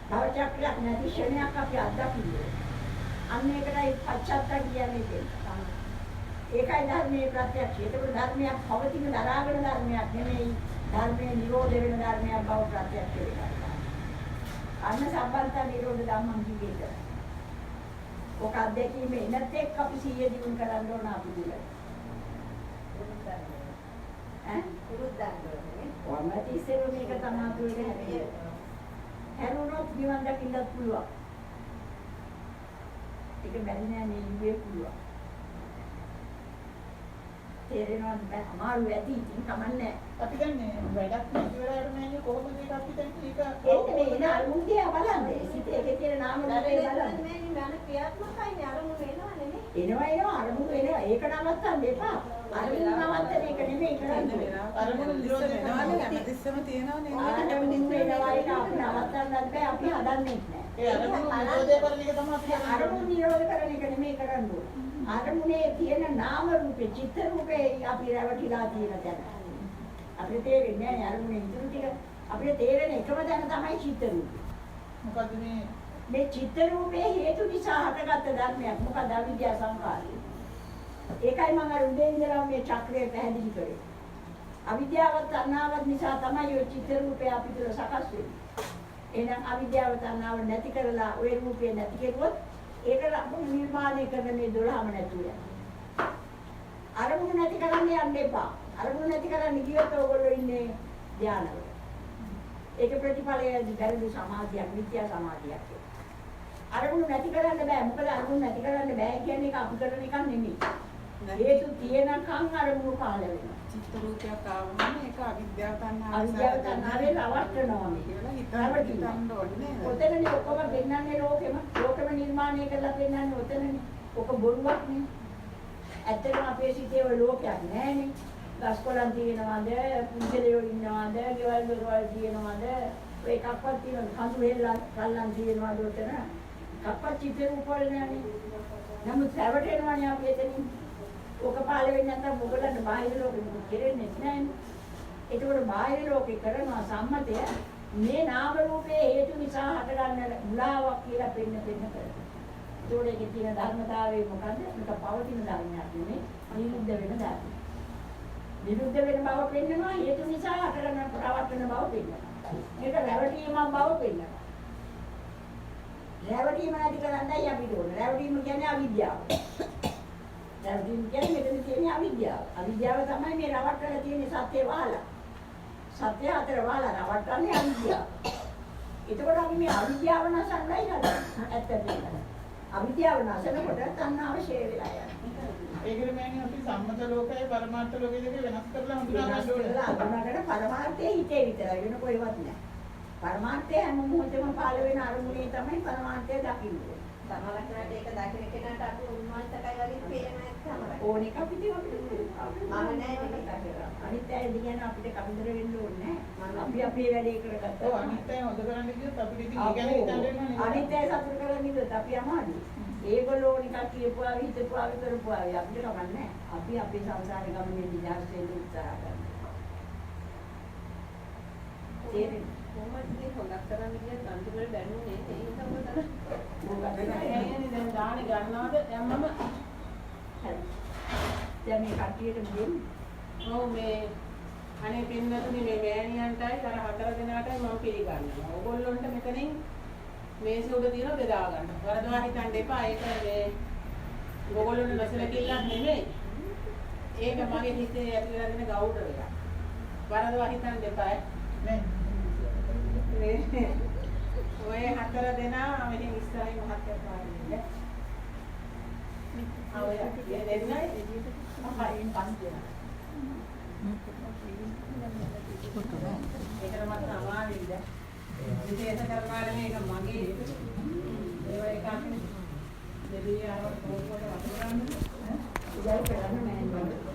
භව චක්‍රයක් නැති ක්ෂණයක් අපි අත්දකින්නේ. අන්න ඒකටයි පච්චත්ත කියන්නේ. ඒකයි ධර්මයේ ප්‍රත්‍යක්ෂය. ඒක ධර්මයක් පවතින දරාගෙන ධර්මයක් නෙමෙයි. ධර්මයේ නිරෝධ වෙන ධර්මයක් බව ප්‍රත්‍යක්ෂ වෙනවා. අන්න සම්බන්ත නිරෝධ ධම්මං කියන්නේ. ඔක අධ්‍යක්ීමේ නැත් එක්ක අපි 100 දිනු කරන්න ඕන අපි දුල. ඔන්නත් ඉස්සෙල්ල මේක තමයි දුරේ හැදෙන්නේ. හැරුණොත් නිවන් දකින්නත් පුළුවන්. ඒක බැරි නෑ නේ ඉන්නේ පුළුවන්. තේරෙනවද බෑ අමාරු ඇති ඉතින් කමන්නේ අපි දැන් මේ වැඩක් නැති වෙලාවට මෑණියෝ කොහොමද ඒක අපි දැන් ඒක ඒක මේ එන අරුන්දිය බලන්නේ සිත ඒකේ තියෙන නාම රූපේ බලන්න මේ මන ක්‍රියාත්මකයි අරමුණු වෙනවා නෙමෙයි. එනවා අරමුණු එනවා ඒක නවත්තන්න එපා අරමුණු නවත්තන එක නෙමෙයි කරන්නේ අරමුණු නිරෝධ වෙනවානේ හැමතිස්සෙම තියෙනවනේ අරමුණු වෙනවා ඒක අපි නවත්තන්නත් බෑ අපි හදන්නේ නැහැ ඒ අරමුණු නිරෝධය කරන එක තමයි අපි අරමුණු නිරෝධ කරන එක නෙමෙයි කරන්න ඕනේ අරමුණේ තියෙන නාම රූපේ චිත්ත රූපේ අපි රැවටිලා තියෙන තැන අපිට තේරෙන්නේ නැහැ අරමුණේ ඉතුරු ටික අපිට තේරෙන එකම තැන තමයි චිත්ත රූපේ මොකද මේ චිත්ත රූපේ හේතු නිසා හටගත්ත ධර්මයක් මොකද අවිද්‍යා සංකාරය ඒකයි මම අර උදේ ඉඳලා මේ චක්‍රය පැහැදිලි කරේ අවිද්‍යාවත් තණ්හාවත් නිසා තමයි ඔය චිත්ත රූපේ අපි තුළ සකස් වෙන්නේ එහෙනම් අවිද්‍යාව තණ්හාව නැති කරලා ওই රූපේ නැති කෙරුවොත් ඒක නිර්මාණය කරන මේ 12ම නැතුව යනවා අරමුණු නැති කරන්න යන්න එපා අරමුණු නැති කරන්න ගියොත් ඔයගොල්ලෝ ඉන්නේ ධානවල ඒක ප්‍රතිඵලය දැරුණු සමාධියක් මිත්‍යා සමාධියක් අරමුණු නැති කරන්න බෑ මොකද අරමුණු නැති කරන්න බෑ කියන්නේ ඒක අපි කරන එකක් නෙමෙයි හේතු තියෙනකන් අරමුණු පහළ වෙනවා චිත්ත රූපයක් ආවම ඒක අවිද්‍යාව තණ්හාව අවිද්‍යාව තණ්හාවේ රවට්ටනවා මේ කියලා හිතන්න ඕනේ ඔතනනේ ඔක්කොම පෙන්වන්නේ ලෝකෙම නිර්මාණය කරලා පෙන්වන්නේ ඔතනනේ ඔක බොරුවක් නේ ඇත්තටම අපේ සිතේ ඔය ලෝකයක් නෑනේ ගස්කොලන් තියෙනවද පුංචිලයෝ ඉන්නවද ගෙවල් දොරවල් තියෙනවද ඔය එකක්වත් තියෙනවද කඳු හෙල්ලන් කල්ලන් තියෙනවද ඔතන එකක්වත් චිත්ත රූප වල නෑනේ නමුත් රැවටෙනවනේ අපි එතනින් ඔක පාළ වෙන්නේ නැත්නම් මොකලන්න බාහිර ලෝකෙ මොකද කෙරෙන්නේ නැහැනේ ඒකවල බාහිර ලෝකේ කරනවා සම්මතය මේ නාම රූපයේ හේතු නිසා හටගන්න මුලාවක් කියලා පෙන්න කරනවා ඒකේ තියෙන ධර්මතාවය මොකද්ද මේක පවතින ධර්මයක් නෙමෙයි නිරුද්ධ වෙන ධර්මයක් නිරුද්ධ වෙන බව පෙන්නනවා හේතු නිසා හටගන්න ප්‍රවර්තන බව පෙන්නනවා මේක රැවටීමක් බව පෙන්නනවා රැවටීම නැති කරන්නයි අපිට ඕන රැවටීම කියන්නේ අවිද්‍යාව රැවටීම කියන්නේ මෙතන තියෙන අවිද්‍යාව අවිද්‍යාව තමයි මේ රවට්ටලා තියෙන සත්‍ය වහලා සත්‍ය අතර වහලා රවට්ටන්නේ අවිද්‍යාව එතකොට අපි මේ අවිද්‍යාව නැසන්නයි හදන්නේ ඇත්තටම අවිද්‍යාව නැසනකොට තණ්හාව ෂේ වෙලා යනවා ඒකෙම මෑණියෝ අපි සම්මත ලෝකයයි පරමාර්ථ ලෝකයයි දෙක වෙනස් කරලා හඳුනා ගන්න ඕනේ. අඳුනගෙන පරමාර්ථයේ හිතේ විතරයි වෙන කොහෙවත් නැහැ. පරමාර්ථය හැම මොහොතෙම පාළ වෙන අරමුණේ තමයි පරමාර්ථය දකින්නේ. සමහරවිට ඒක දකින්න කෙනාට අපි උන්වහන්සේකයි වගේ පේනවා තමයි. ඕන එක අපිට මම නෑ අනිත් අය දිගන අපිට කවිතර වෙන්න ඕනේ නැහැ. අපි අපේ වැඩේ කරගත්තා. ඔව් අනිත් අය හොද කරන්න ගියොත් අපිට ඉතින් ඒ ගැන හිතන්න වෙනවා. අනිත් අය සතුට කරගෙන ඉඳලා අපි අමාරුයි. ඒගොල්ලෝ නිකන් කියපුවා හිතපුවා කරපුවා අපිට කමන්නේ නැහැ. අපි අපේ සංසාරේ ගමනේ විනාශ වෙන්න උත්සාහ කරනවා. තේරෙන්නේ කොහොමද මේ හොලක් කරන්න කියන අන්තිමට දැනුනේ ඒක තමයි මොකද දැන් දානි ගන්නවද දැම්මම දැන් මේ කට්ටියට දෙන්නේ ඔව් මේ අනේ පින්නතුනි මේ මෑණියන්ටයි අර 4 දෙනාටයි මම පිළිගන්නවා. ඕගොල්ලොන්ට මෙතනින් මේස උඩ තියලා බෙදා ගන්න. වරදවා හිතන්න එපා. ඒක මේ ඕගොල්ලොන්ට නැසලකිල්ලක් නෙමෙයි. ඒක මගේ හිතේ ඇතිලා තියෙන ගෞරවයක්. වරදවා හිතන්න එපා. නේ. ඔය 4 දෙනා මෙහි ඉස්සරහින් මහත්කම් පාන්නේ. ඔය දෙන්නයි අහයින් පස් දෙනා. ඒකට මට අමාරුයිද? විශේෂ කරපාරේ මේක මගේ ඒවා එකක් දෙවියන් ආව පොතේ වතුරන්නේ ඉතින් කරන්නේ නැහැ.